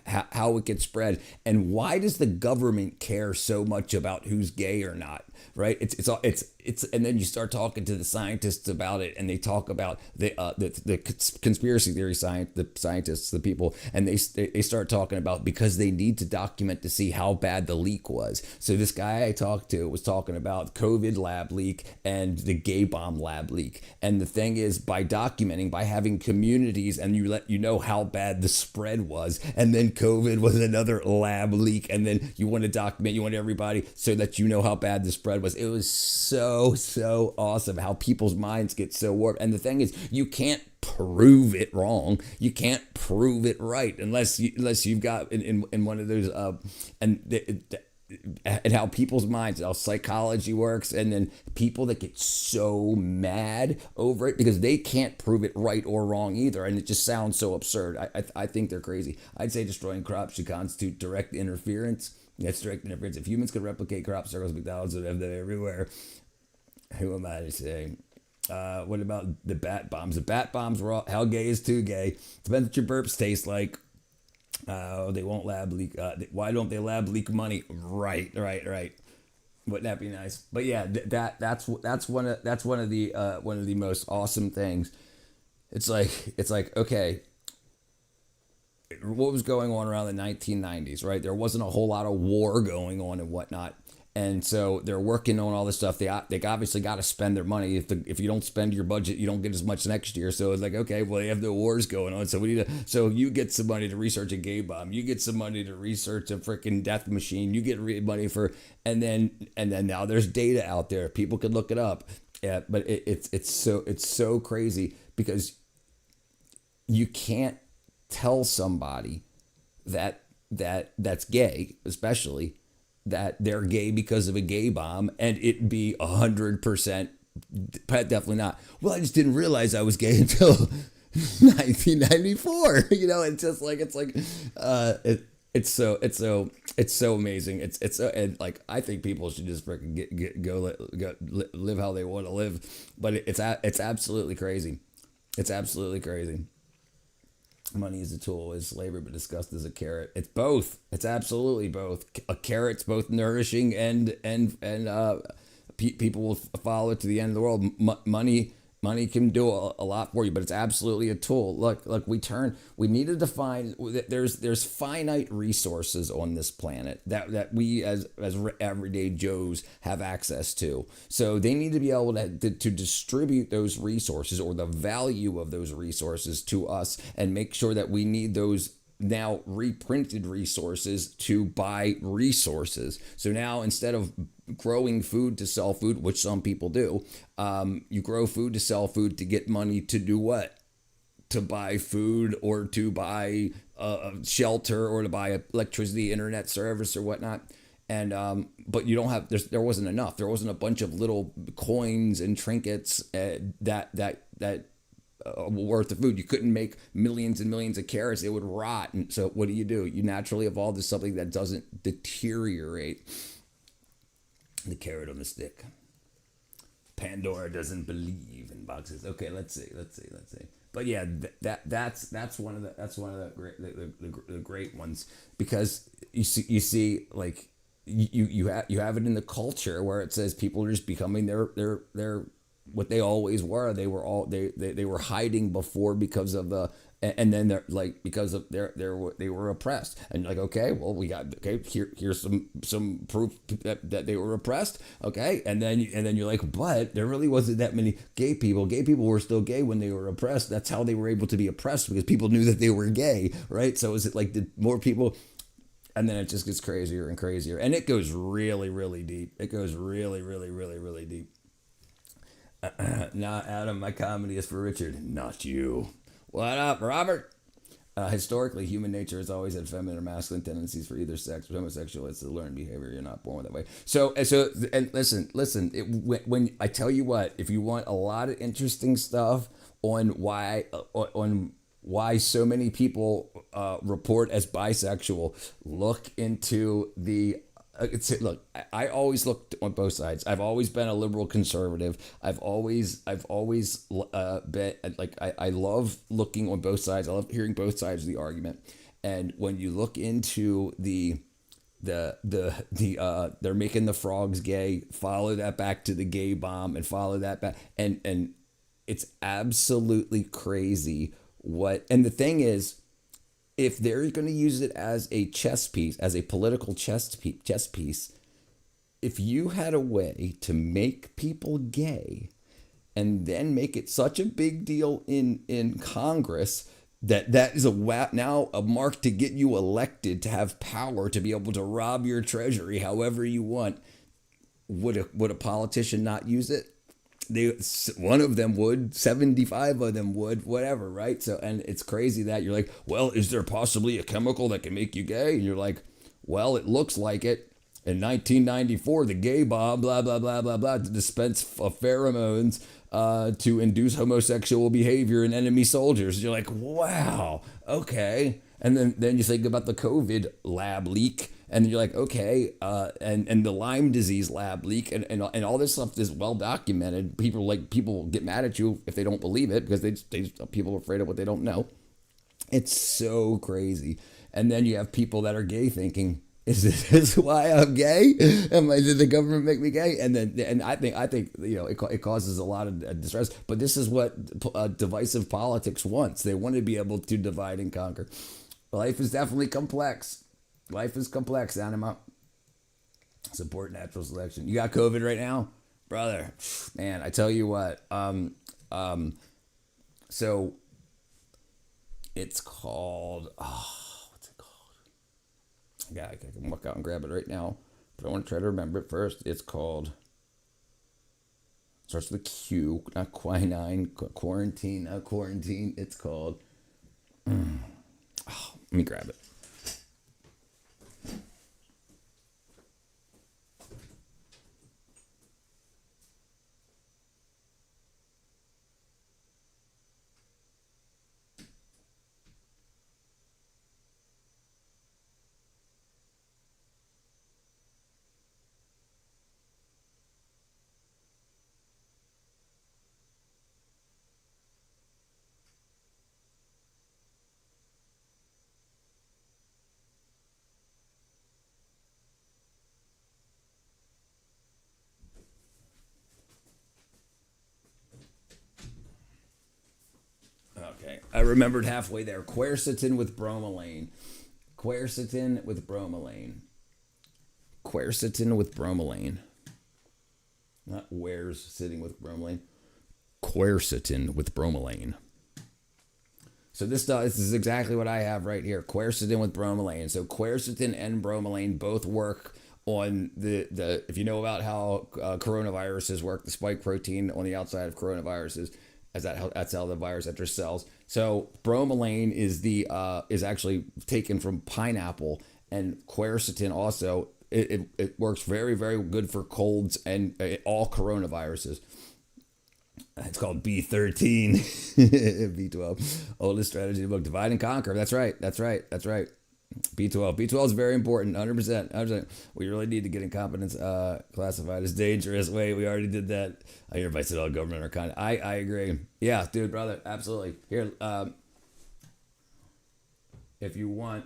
how it gets spread. And why does the government care so much about who's gay or not? right? It's and then you start talking to the scientists about it, and they talk about the conspiracy theory the scientists, the people, and they start talking about because they need to document to see how bad the leak was. So this guy I talked to was talking about COVID lab leak and the gay bomb lab leak. And the thing is, by documenting, by having communities, and you know how bad the spread was, and then COVID was another lab leak, and then you want to document, you want everybody so that you know how bad the spread was. It was so awesome how people's minds get so warped. And the thing is, you can't prove it wrong. You can't prove it right unless you've got in one of those and how people's minds, how psychology works, and then people that get so mad over it because they can't prove it right or wrong either, and it just sounds so absurd. I think they're crazy. I'd say destroying crops should constitute direct interference. That's direct interference. If humans could replicate crop circles, McDonald's would have them everywhere. Who am I to say? What about the bat bombs? The bat bombs were all, how gay is too gay? Depends what your burps taste like. They won't lab leak. Why don't they lab leak money? Right. Wouldn't that be nice? But yeah, that's one of the most awesome things. It's like okay, what was going on around the 1990s, right? There wasn't a whole lot of war going on and whatnot. And so they're working on all this stuff. They obviously got to spend their money. If you don't spend your budget, you don't get as much next year. So it's like, okay, well, they have the wars going on. So we need to. So you get some money to research a gay bomb. You get some money to research a freaking death machine. You get money for, and then now there's data out there. People can look it up. Yeah, but it's so crazy because you can't tell somebody that's gay, especially, that they're gay because of a gay bomb and it be 100%. Definitely not. Well, I just didn't realize I was gay until 1994. You know, it's so amazing. It's so, and like, I think people should just freaking go live how they want to live. But it's absolutely crazy. It's absolutely crazy. Money is a tool, is labor, but disgust is a carrot. It's both. It's absolutely both. A carrot's both nourishing and people will follow it to the end of the world. Money can do a lot for you, but it's absolutely a tool. Look, we need to define that there's finite resources on this planet that we as everyday Joes have access to. So they need to be able to distribute those resources or the value of those resources to us and make sure that we need those now reprinted resources to buy resources. So now instead of growing food to sell food, which some people do, you grow food to sell food to get money to do what? To buy food or to buy shelter or to buy electricity, internet service or whatnot. And but you don't have, there wasn't enough. There wasn't a bunch of little coins and trinkets that worth of food. You couldn't make millions and millions of carrots. It would rot. And so what do? You naturally evolved to something that doesn't deteriorate. The carrot on the stick. Pandora doesn't believe in boxes. Okay, let's see. But yeah, that's one of the great ones, because you see like you have it in the culture where it says people are just becoming their what they always were. They were hiding before because of the, and then they're like, because of they were oppressed, and like, okay, well, here's some proof that they were oppressed. Okay. And then you're like, but there really wasn't that many gay people. Gay people were still gay when they were oppressed. That's how they were able to be oppressed, because people knew that they were gay. Right. So is it like, did more people, and then it just gets crazier and crazier, and it goes really, really deep. It goes really, really, really, really deep. Nah, Adam, my comedy is for Richard, not you. What up, Robert? Historically, human nature has always had feminine or masculine tendencies for either sex. Homosexual, it's a learned behavior. You're not born that way. So, and listen. When I tell you what, if you want a lot of interesting stuff on why so many people report as bisexual, look into the. Look, I always looked on both sides. I've always been a liberal conservative. I've always been like, I love looking on both sides. I love hearing both sides of the argument. And when you look into the they're making the frogs gay. Follow that back to the gay bomb, and follow that back, and it's absolutely crazy what. And the thing is, if they're going to use it as a chess piece, as a political chess piece, if you had a way to make people gay and then make it such a big deal in Congress that is now a mark to get you elected, to have power, to be able to rob your treasury however you want, would a politician not use it? One of them would, 75 of them would, whatever, right? So, and it's crazy that you're like, well, is there possibly a chemical that can make you gay? And you're like, well, it looks like it. In 1994, the gay bomb, blah, blah, blah, blah, blah, to dispense pheromones to induce homosexual behavior in enemy soldiers. You're like, wow, okay. And then you think about the COVID lab leak, and you're like, okay, and the Lyme disease lab leak, and all this stuff is well documented. People get mad at you if they don't believe it, because people are afraid of what they don't know. It's so crazy. And then you have people that are gay thinking, is this why I'm gay? Did the government make me gay? And I think it causes a lot of distress. But this is what divisive politics wants. They want to be able to divide and conquer. Life is definitely complex. Life is complex, Anima. Support natural selection. You got COVID right now, brother. Man, I tell you what. So it's called. I can walk out and grab it right now, but I want to try to remember it first. It's called, starts with a Q, not quinine, quarantine, not quarantine. It's called, let me grab it. Okay, I remembered halfway there. Quercetin with bromelain. Quercetin with bromelain. Quercetin with bromelain. Not where's sitting with bromelain. Quercetin with bromelain. So this is exactly what I have right here. Quercetin with bromelain. So quercetin and bromelain both work on the if you know about how coronaviruses work, the spike protein on the outside of coronaviruses, that's how the virus enters cells. So bromelain is actually taken from pineapple, and quercetin also it works very, very good for colds and all coronaviruses. It's called B13, B12. Oldest strategy book, divide and conquer. That's right. B12. B12 is very important, 100%. We really need to get incompetence classified as dangerous. Wait, we already did that. I hear everybody said all government are kind of. I agree. Yeah, dude, brother, absolutely. Here, if you want.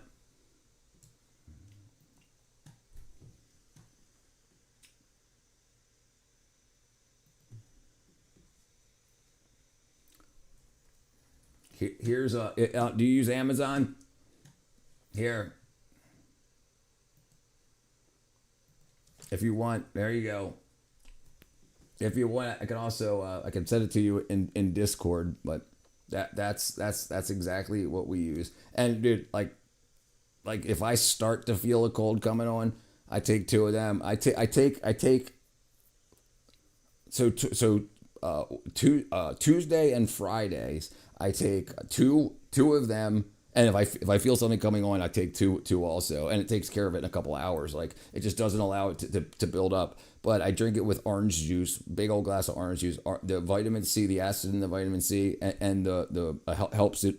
Here's do you use Amazon? Here. If you want, there you go. If you want, I can also I can send it to you in Discord, but that's exactly what we use. And dude, like if I start to feel a cold coming on, I take two of them. I take Tuesday and Fridays, I take two of them, and if I feel something coming on, I take two also, and it takes care of it in a couple hours. Like it just doesn't allow it to build up. But I drink it with orange juice, big old glass of orange juice. The vitamin C, the acid in the vitamin C, and the helps the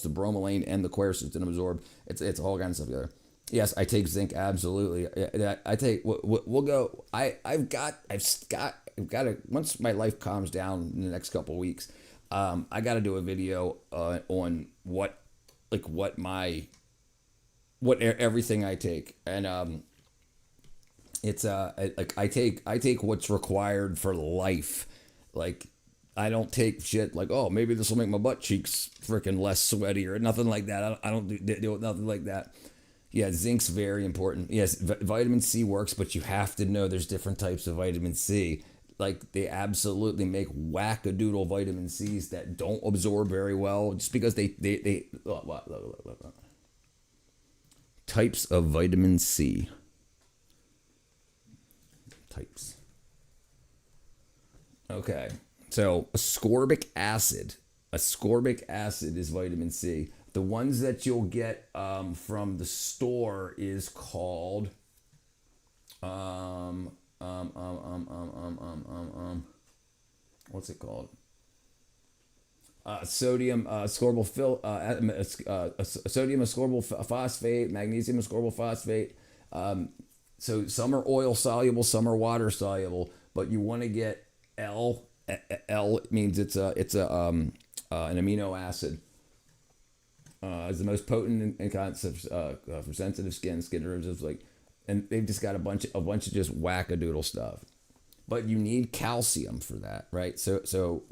bromelain and the quercetin absorb. It's all kinds of stuff together. Yes, I take zinc, absolutely. I take. We'll go. I've got to, once my life calms down in the next couple of weeks, I got to do a video on everything I take, and It's like I take what's required for life. Like I don't take shit like, oh, maybe this will make my butt cheeks freaking less sweaty or nothing like that. I don't do nothing like that. Yeah, zinc's very important. Yes, vitamin C works, but you have to know there's different types of vitamin C. Like they absolutely make wackadoodle vitamin C's that don't absorb very well just because they types of vitamin C. Types. Okay, so ascorbic acid. Ascorbic acid is vitamin C. The ones that you'll get from the store is called what's it called? Sodium ascorbyl sodium ascorbyl phosphate, magnesium ascorbyl phosphate. So some are oil soluble, some are water soluble, but you want to get L. L means it's an amino acid. It's the most potent in concepts for sensitive skin derivatives, like, and they've just got a bunch of just wackadoodle stuff. But you need calcium for that, right? So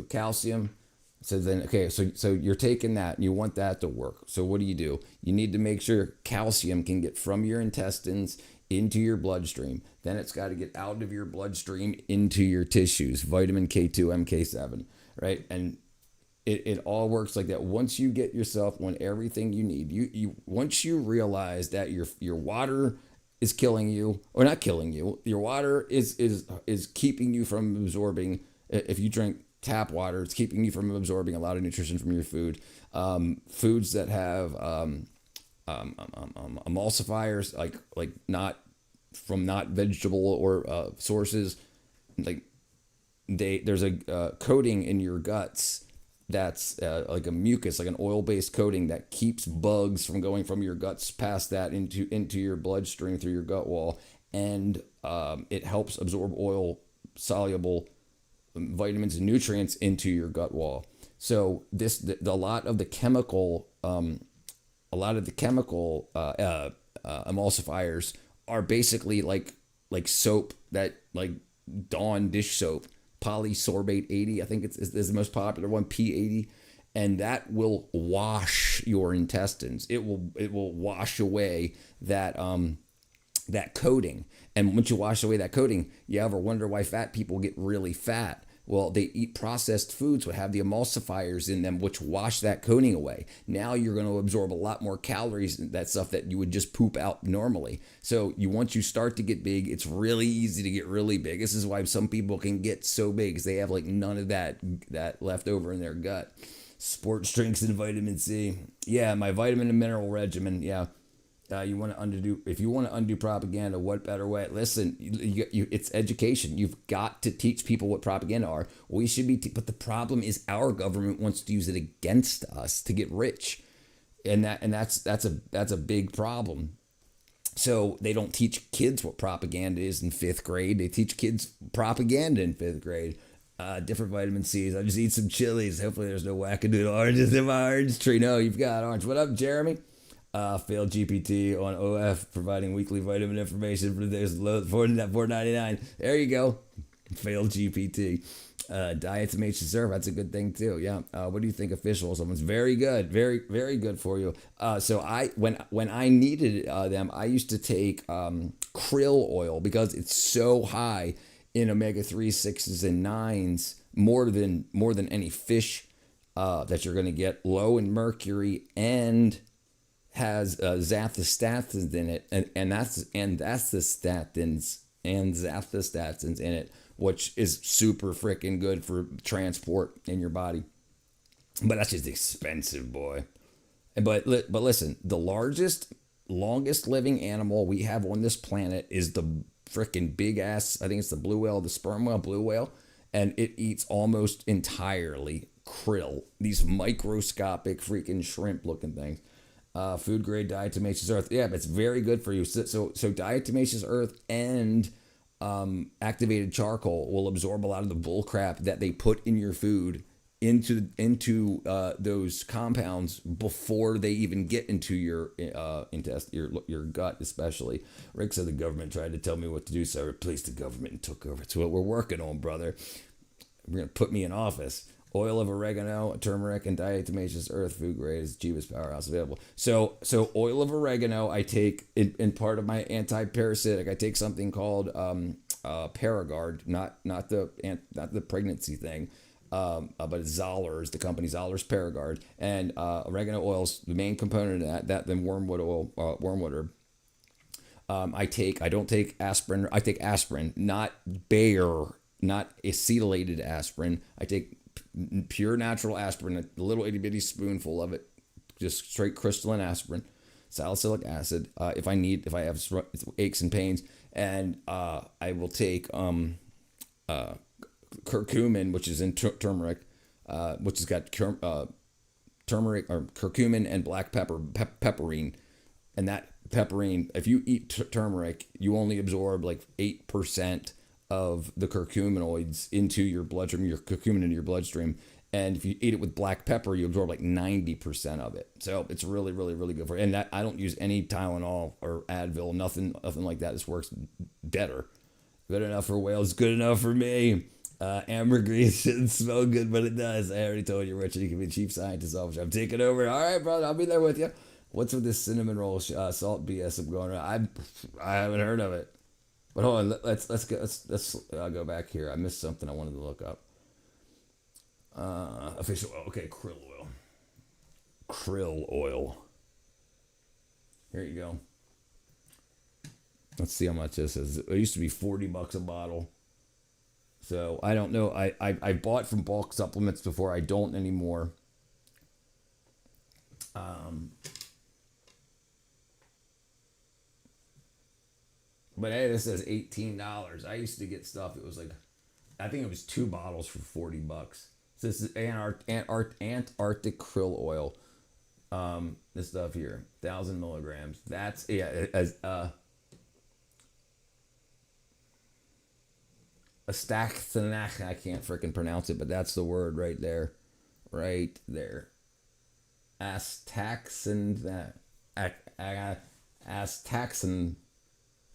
calcium. So then, okay, so you're taking that and you want that to work. So what do? You need to make sure calcium can get from your intestines into your bloodstream. Then it's got to get out of your bloodstream into your tissues. Vitamin K2, MK7, right? And it all works like that. Once you get yourself on everything you need, you once you realize that your water is killing you, or not killing you, your water is keeping you from absorbing. If you drink tap water, it's keeping you from absorbing a lot of nutrition from your food. Foods that have emulsifiers, like not vegetable or sources, like there's a coating in your guts that's like a mucus, like an oil-based coating that keeps bugs from going from your guts past that into your bloodstream through your gut wall, and it helps absorb oil-soluble vitamins and nutrients into your gut wall. So a lot of the chemical emulsifiers are basically like soap, that like Dawn dish soap. Polysorbate 80, I think it's the most popular one, P80, and that will wash your intestines. It will wash away that coating. And once you wash away that coating, you ever wonder why fat people get really fat? Well, they eat processed foods that have the emulsifiers in them, which wash that coating away. Now you're going to absorb a lot more calories, that stuff that you would just poop out normally. So once you start to get big, it's really easy to get really big. This is why some people can get so big, because they have like none of that left over in their gut. Sports drinks and vitamin C. Yeah, my vitamin and mineral regimen. Yeah. If you want to undo propaganda, what better way? Listen, it's education. You've got to teach people what propaganda are. We should be, but the problem is our government wants to use it against us to get rich, and that's a big problem. So they don't teach kids what propaganda is in 5th grade. They teach kids propaganda in 5th grade. Different vitamin C's. I just eat some chilies. Hopefully there's no wackadoodle oranges in my orange tree. No, you've got orange. What up, Jeremy? Failed GPT on OF, providing weekly vitamin information for those low $4.99. There you go. Failed GPT. Diets make you surf. That's a good thing too. Yeah. What do you think of fish oil? Someone's very good. Very, very good for you. So when I needed them, I used to take krill oil because it's so high in omega-3, 6s, and 9s, more than any fish that you're going to get. Low in mercury and has zaphostatins in it, and that's the statins and zaphostatins in it, which is super freaking good for transport in your body. But that's just expensive, boy. But listen, the longest living animal we have on this planet is the freaking big ass, I think it's the blue whale, the sperm whale, blue whale, and it eats almost entirely krill, these microscopic freaking shrimp looking things. Food grade diatomaceous earth. Yeah, but it's very good for you. So diatomaceous earth and activated charcoal will absorb a lot of the bull crap that they put in your food into those compounds before they even get into your your gut, especially. Rick said the government tried to tell me what to do, so I replaced the government and took over. It's what we're working on, brother. We're gonna put me in office. Oil of oregano, turmeric, and diatomaceous earth food grade is the cheapest powerhouse available. So oil of oregano, I take in part of my anti-parasitic. I take something called Paragard, not the pregnancy thing, but it's Zoller's, the company Zoller's Paragard, and oregano oil's the main component of that. Then wormwood oil, wormwood herb. I don't take aspirin. I take aspirin, not Bayer, not acetylated aspirin. I take pure natural aspirin, a little itty bitty spoonful of it, just straight crystalline aspirin, salicylic acid. If I have aches and pains, and I will take curcumin, which is in turmeric, which has got turmeric or curcumin and black pepperine, and that pepperine. If you eat turmeric, you only absorb like 8% of the curcuminoids into your bloodstream, your curcumin into your bloodstream. And if you eat it with black pepper, you absorb like 90% of it. So it's really, really, really good for you. And I don't use any Tylenol or Advil, nothing like that. This works better. Good enough for whales, good enough for me. Ambergris shouldn't smell good, but it does. I already told you, Richard, you can be a chief scientist officer. I'm taking over. All right, brother, I'll be there with you. What's with this cinnamon roll salt BS I'm going around? I haven't heard of it. But hold on, let's go back here. I missed something I wanted to look up. Official oil. Okay, krill oil. Krill oil. Here you go. Let's see how much this is. It used to be $40 a bottle. So I don't know. I bought from bulk supplements before. I don't anymore. But hey, this says $18. I used to get stuff. It was like, I think it was 2 bottles for $40. So this is Antarctic krill oil. This stuff here, 1,000 milligrams. That's as Astaxanthin. I can't freaking pronounce it, but that's the word right there, right there. Astaxanthin. Astaxanthin.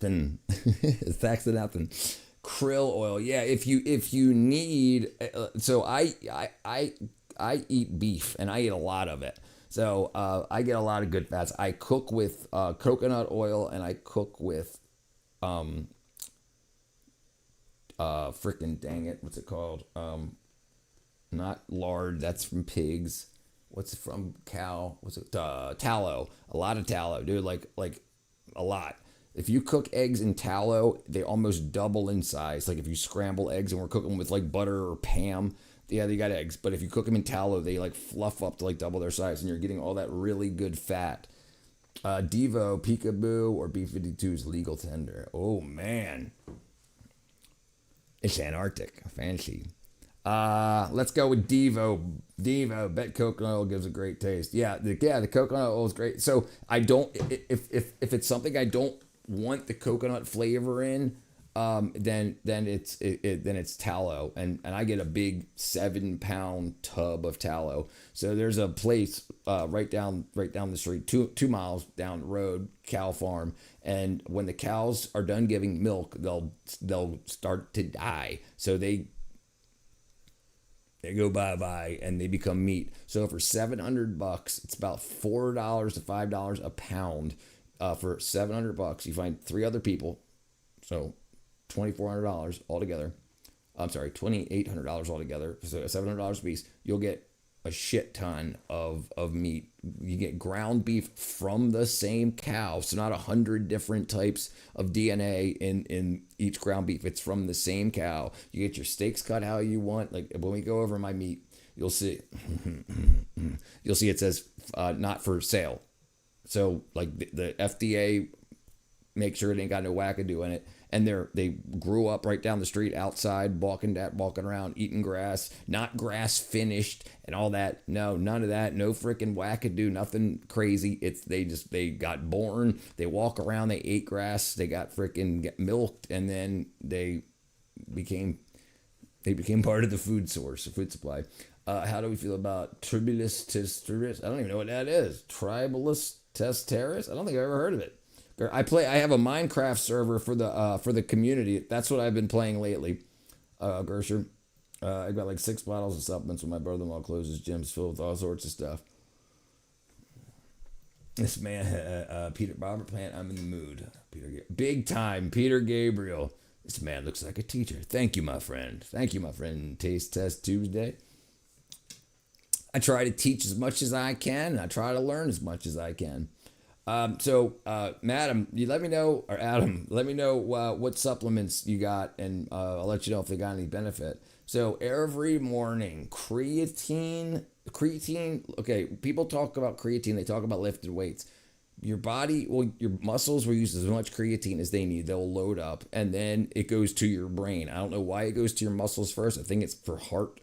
Astaxanthin. Krill oil. Yeah, if you need, so I eat beef and I eat a lot of it. So I get a lot of good fats. I cook with coconut oil and I cook with freaking dang it, what's it called? Not lard, that's from pigs. What's it from cow? What's it? Tallow. A lot of tallow, dude. Like a lot. If you cook eggs in tallow, they almost double in size. Like if you scramble eggs and we're cooking with like butter or Pam, yeah, they got eggs. But if you cook them in tallow, they like fluff up to like double their size, and you're getting all that really good fat. Devo, Peekaboo, or B52 is legal tender. Oh man, it's Antarctic, fancy. Let's go with Devo. Devo, bet coconut oil gives a great taste. Yeah, the coconut oil is great. So I don't, if it's something I don't want the coconut flavor in, then it's tallow, and I get a big 7-pound tub of tallow. So there's a place right down the street, two miles down the road, cow farm, and when the cows are done giving milk, they'll start to die. So they go bye-bye and they become meat. So for $700, it's about $4 to $5 a pound. For $700, you find 3 other people, so $2,400 altogether. I'm sorry, $2,800 altogether. So $700 a piece, you'll get a shit ton of meat. You get ground beef from the same cow, so not 100 different types of DNA in each ground beef. It's from the same cow. You get your steaks cut how you want. Like when we go over my meat, you'll see it says not for sale. So like the FDA make sure it ain't got no wackadoo in it, and they grew up right down the street outside, walking around, eating grass, not grass finished and all that. No, none of that. No freaking wackadoo, nothing crazy. They got born, they walk around, they ate grass, they got freaking milked, and then they became part of the food source, the food supply. How do we feel about tribulus testris? I don't even know what that is. Tribulus testris? I don't think I've ever heard of it. I have a Minecraft server for the community. That's what I've been playing lately. Gersher. I got like 6 bottles of supplements when my brother-in-law closes gyms filled with all sorts of stuff. This man, Peter Robert Plant, I'm in the mood. Big time, Peter Gabriel. This man looks like a teacher. Thank you, my friend. Thank you, my friend. Taste Test Tuesday. I try to teach as much as I can, and I try to learn as much as I can. Madam, you let me know, or Adam, let me know what supplements you got, and I'll let you know if they got any benefit. So every morning, creatine. Okay, people talk about creatine. They talk about lifted weights. Your body, your muscles will use as much creatine as they need. They'll load up, and then it goes to your brain. I don't know why it goes to your muscles first. I think it's for heart,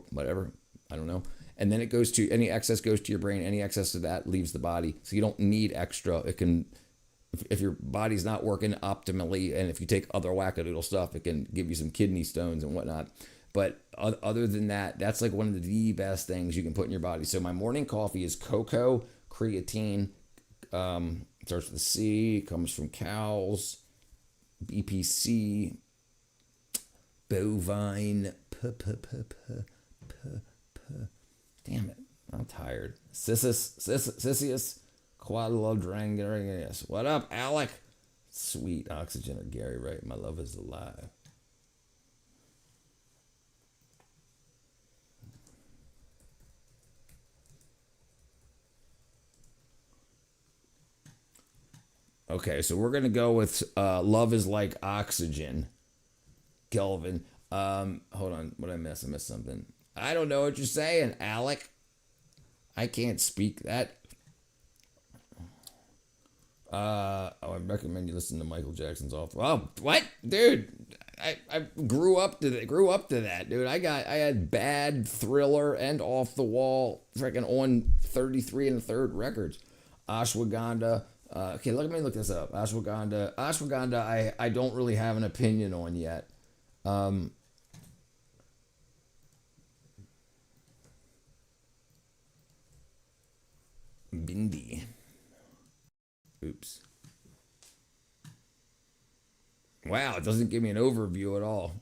whatever. I don't know. And then it goes to, any excess goes to your brain. Any excess of that leaves the body. So you don't need extra. It can, if your body's not working optimally, and if you take other wackadoodle stuff, it can give you some kidney stones and whatnot. But other than that, that's like one of the best things you can put in your body. So my morning coffee is cocoa, creatine, starts with a C, comes from cows, BPC, bovine, damn it, I'm tired. Sissius, quadrilateral. What up, Alec? Sweet oxygen or Gary, right? My love is alive. Okay, so we're gonna go with love is like oxygen. Kelvin. Hold on, what did I miss? I missed something. I don't know what you're saying, Alec. I can't speak that. I recommend you listen to Michael Jackson's Off. Oh, what, dude? I grew up to that, dude. I had Bad, Thriller, and Off the Wall, freaking on 33 and a third records. Ashwagandha. Okay, let me look this up. Ashwagandha. I don't really have an opinion on yet. Bindi. Oops. Wow, it doesn't give me an overview at all.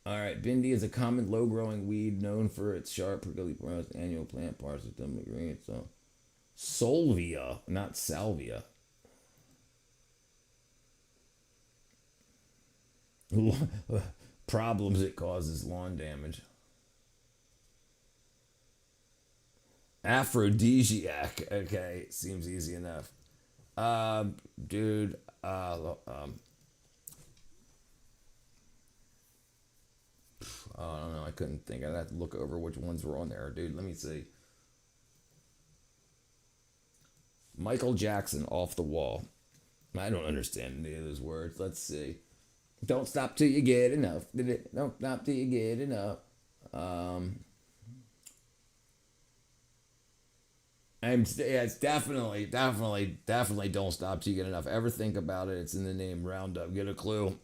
All right, Bindi is a common low-growing weed known for its sharp, prickly pronounced annual plant parts of the green. So, Solvia, not salvia. Problems it causes: lawn damage. Aphrodisiac. Okay, seems easy enough. Dude. I don't know. I couldn't think. I'd have to look over which ones were on there, dude. Let me see. Michael Jackson, Off the Wall. I don't understand any of those words. Let's see. Don't stop till you get enough. Don't stop till you get enough. It's definitely don't stop till you get enough. Ever think about it? It's in the name. Roundup. Get a clue,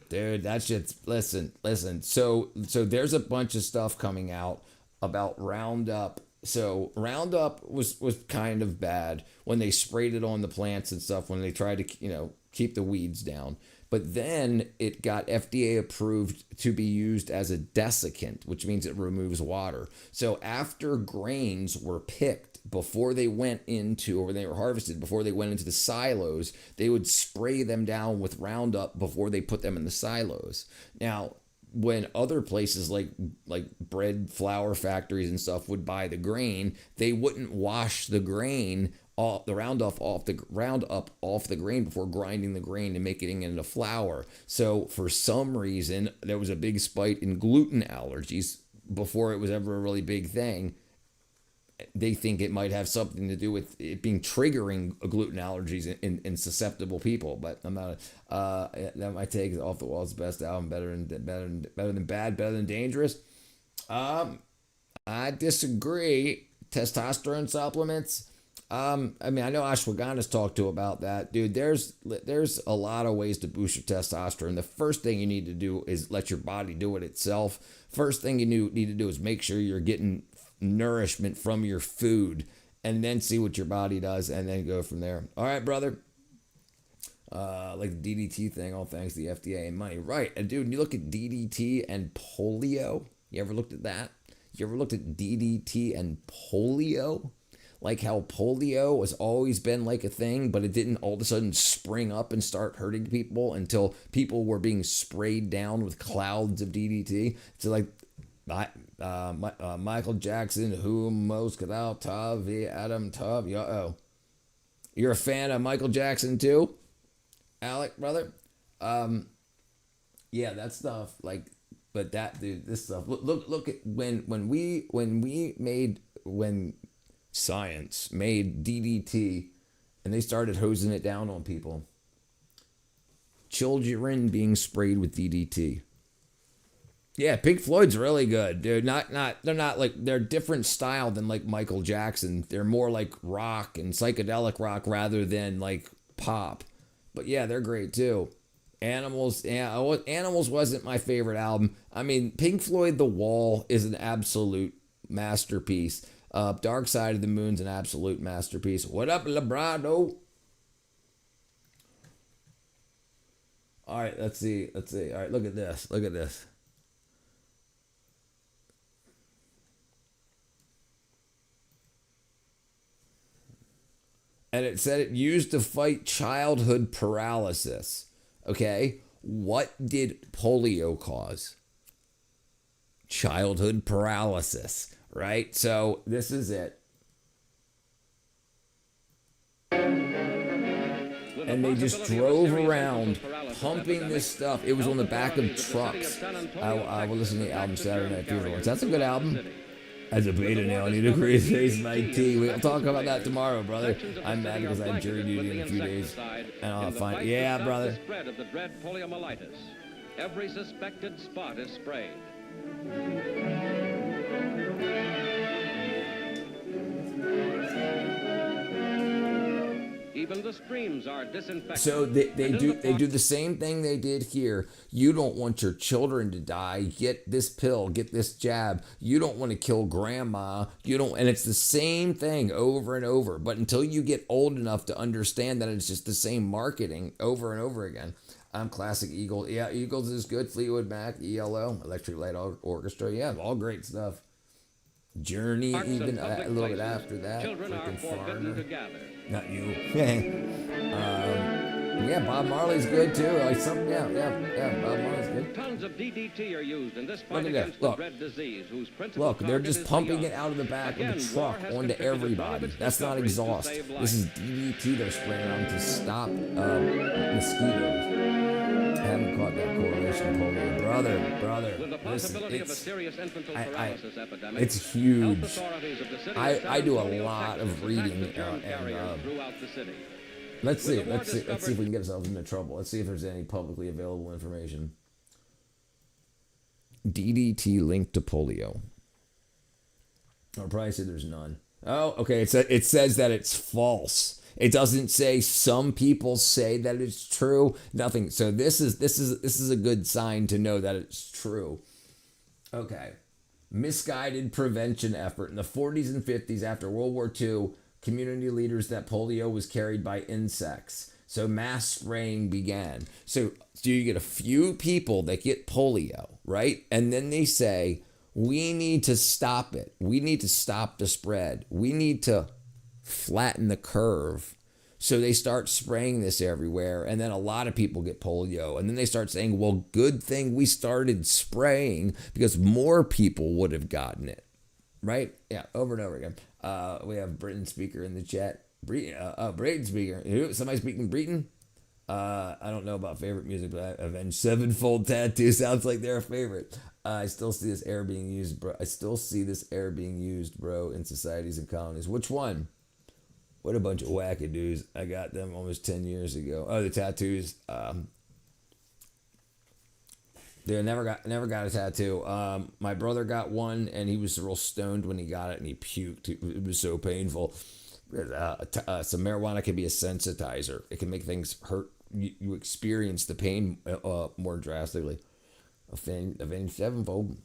dude. That shit's listen. So there's a bunch of stuff coming out about Roundup. So Roundup was kind of bad when they sprayed it on the plants and stuff, when they tried to keep the weeds down. But then it got FDA approved to be used as a desiccant, which means it removes water. So after grains were picked, before they went into, or when they were harvested, before they went into the silos, they would spray them down with Roundup before they put them in the silos. Now, when other places like bread flour factories and stuff would buy the grain, they wouldn't wash the grain the Roundup off the grain before grinding the grain and making it into flour. So for some reason, there was a big spike in gluten allergies before it was ever a really big thing. They think it might have something to do with it being triggering gluten allergies in susceptible people, but I'm not. That my take is Off the Wall's best album, better than bad, better than dangerous. I disagree. Testosterone supplements. I mean, I know Ashwagandha's talked to about that, dude. There's a lot of ways to boost your testosterone. The first thing you need to do is let your body do it itself. First thing you need to do is make sure you're getting nourishment from your food, and then see what your body does, and then go from there. All right, brother. Like the DDT thing, all thanks to the FDA and money. Right, and dude, you look at DDT and polio. You ever looked at that? You ever looked at DDT and polio? Like how polio has always been like a thing, but it didn't all of a sudden spring up and start hurting people until people were being sprayed down with clouds of DDT. So like Michael Jackson, who most could out Tavi Adam Tav. You're a fan of Michael Jackson too, Alec, brother? Yeah, that stuff, like, but that, dude, this stuff, look at when science made DDT and they started hosing it down on people. Children being sprayed with DDT. Yeah, Pink Floyd's really good, dude. They're not like, they're different style than like Michael Jackson. They're more like rock and psychedelic rock rather than like pop. But yeah, they're great too. Animals, yeah, Animals wasn't my favorite album. I mean, Pink Floyd The Wall is an absolute masterpiece. Dark Side of the Moon's an absolute masterpiece. What up, Labrado? All right, let's see. All right, look at this. And it said it used to fight childhood paralysis. Okay, what did polio cause? Childhood paralysis, right? So this is it. And they just drove around pumping this stuff. It was on the back of trucks. I will listen to the album Saturday Night Fever. That's a good album. As a beta now, I need to create face my tea. We'll talk about that tomorrow, brother. I'm mad because I have jury duty in a few days. And I'll find, yeah, brother. Spread of the dread poliomyelitis. Every suspected spot is sprayed. Even the streams are disinfected. So they do the same thing they did here. You don't want your children to die. Get this pill, get this jab. You don't want to kill grandma. And it's the same thing over and over. But until you get old enough to understand that it's just the same marketing over and over again. I'm classic Eagles. Yeah, Eagles is good. Fleetwood Mac, ELO, Electric Light Orchestra. Yeah, all great stuff. Journey, even a little bit after that. Freaking Foreigner. Not you. Yeah, Bob Marley's good too. Like Bob Marley's good. Tons of DDT are used in this fight against the dread disease, whose principal Look, they're just pumping it out of the back of the truck onto everybody. That's not exhaust. This is DDT they're spraying on to stop mosquitoes. I haven't caught that correlation, polio. Brother. Listen, it's huge. I do a lot of reading let's see if we can get ourselves into trouble. Let's see if there's any publicly available information. DDT linked to polio. I'll probably say there's none. Oh, okay. It says that it's false. It doesn't say some people say that it's true. Nothing. So this is a good sign to know that it's true. Okay. Misguided prevention effort. In the 40s and 50s after World War II, community leaders that polio was carried by insects. So mass spraying began. So you get a few people that get polio, right? And then they say, we need to stop it. We need to stop the spread. We need to flatten the curve. So they start spraying this everywhere, and then a lot of people get polio, and then they start saying, well, good thing we started spraying because more people would have gotten it, right? Yeah, over and over again. We have Britain speaker in the chat. Brayton speaker. Who? Somebody speaking Breton? I don't know about favorite music, but Avenged Sevenfold Tattoo sounds like their favorite. I still see this air being used, bro. In societies and colonies. Which one? What a bunch of wackadoos. I got them almost 10 years ago. Oh, the tattoos. Dude, never got a tattoo. My brother got one, and he was real stoned when he got it, and he puked. It was so painful. Some marijuana can be a sensitizer. It can make things hurt. You experience the pain more drastically. Avenged Sevenfold.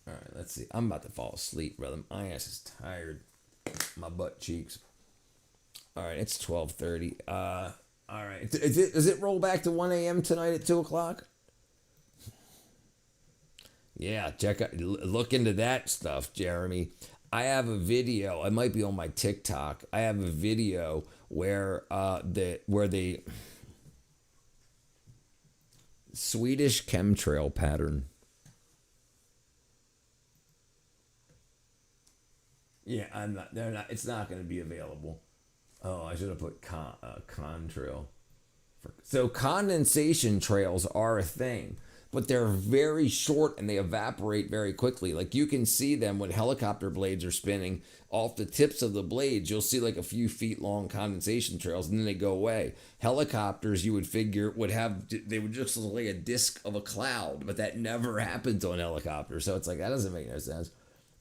All right, let's see. I'm about to fall asleep, brother. My ass is tired. My butt cheeks. All right, it's 12:30. All right, does it roll back to 1 a.m. tonight at 2 o'clock? Yeah, look into that stuff, Jeremy. I have a video. It might be on my TikTok. I have a video where the Swedish chemtrail pattern. Yeah, I'm not. They're not. It's not going to be available. Oh, I should have put contrail. So condensation trails are a thing, but they're very short and they evaporate very quickly. Like you can see them when helicopter blades are spinning off the tips of the blades. You'll see like a few feet long condensation trails and then they go away. Helicopters, you would figure, they would just look like a disc of a cloud, but that never happens on helicopters. So it's like, that doesn't make no sense.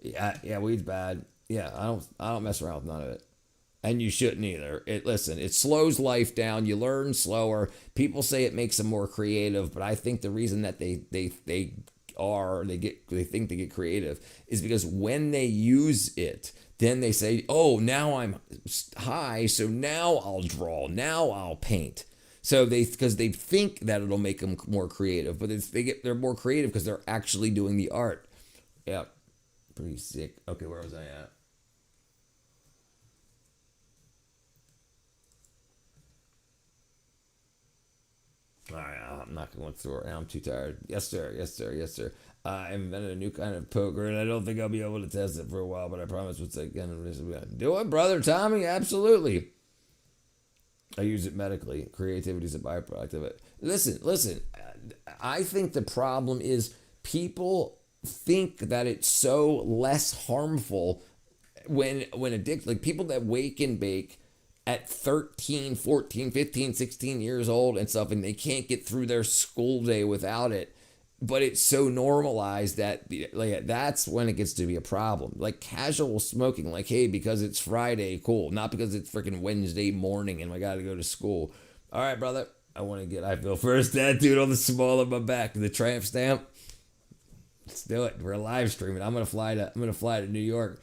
Yeah, weed's bad. Yeah, I don't mess around with none of it. And you shouldn't either. It slows life down. You learn slower. People say it makes them more creative, but I think the reason that they think they get creative is because when they use it, then they say, "Oh, now I'm high, so now I'll draw. Now I'll paint." So because they think that it'll make them more creative, but they're more creative because they're actually doing the art. Yeah, pretty sick. Okay, where was I at? All right, I'm not going through it now. I'm too tired. Yes, sir. Yes, sir. Yes, sir. I invented a new kind of poker, and I don't think I'll be able to test it for a while, but I promise once again, do it, brother Tommy. Absolutely. I use it medically. Creativity is a byproduct of it. Listen. I think the problem is people think that it's so less harmful when addicted. Like people that wake and bake at 13, 14, 15, 16 years old and stuff, and they can't get through their school day without it. But it's so normalized that that's when it gets to be a problem. Like casual smoking, like, hey, because it's Friday, cool. Not because it's freaking Wednesday morning and I got to go to school. All right, brother. I feel first tattooed on the small of my back, the tramp stamp. Let's do it. We're live streaming. I'm gonna fly to New York.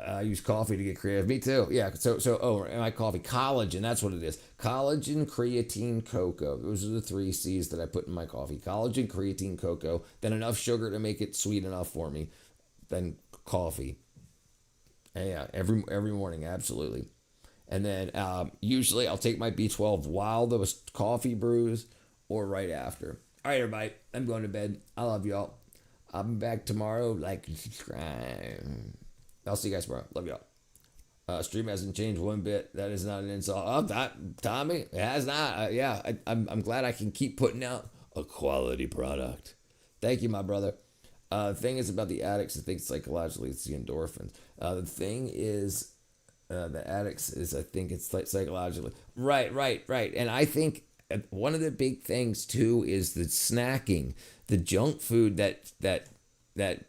I use coffee to get creative. Me too. Yeah. My coffee, collagen. That's what it is. Collagen, creatine, cocoa. Those are the 3 C's that I put in my coffee. Collagen, creatine, cocoa. Then enough sugar to make it sweet enough for me. Then coffee. And yeah, every morning, absolutely. And then usually I'll take my B12 while those coffee brews or right after. All right, everybody. I'm going to bed. I love y'all. I'll be back tomorrow. Like and subscribe. I'll see you guys tomorrow. Love y'all. Stream hasn't changed one bit. That is not an insult. Oh, Tommy, it has not. I'm glad I can keep putting out a quality product. Thank you, my brother. The thing is about the addicts. I think psychologically it's the endorphins. The thing is, the addicts is I think it's like psychologically. Right. And I think one of the big things too is the snacking, the junk food that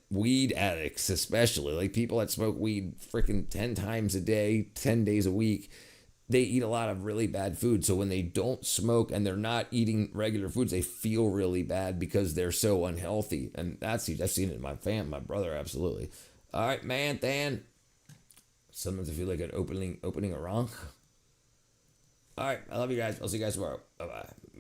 weed addicts, especially like people that smoke weed freaking 10 times a day, 10 days a week, they eat a lot of really bad food. So when they don't smoke and they're not eating regular foods, they feel really bad because they're so unhealthy. And I've seen it in my brother, absolutely. All right, man, Than. Sometimes I feel like an opening a wrong. All right, I love you guys. I'll see you guys tomorrow. Bye-bye.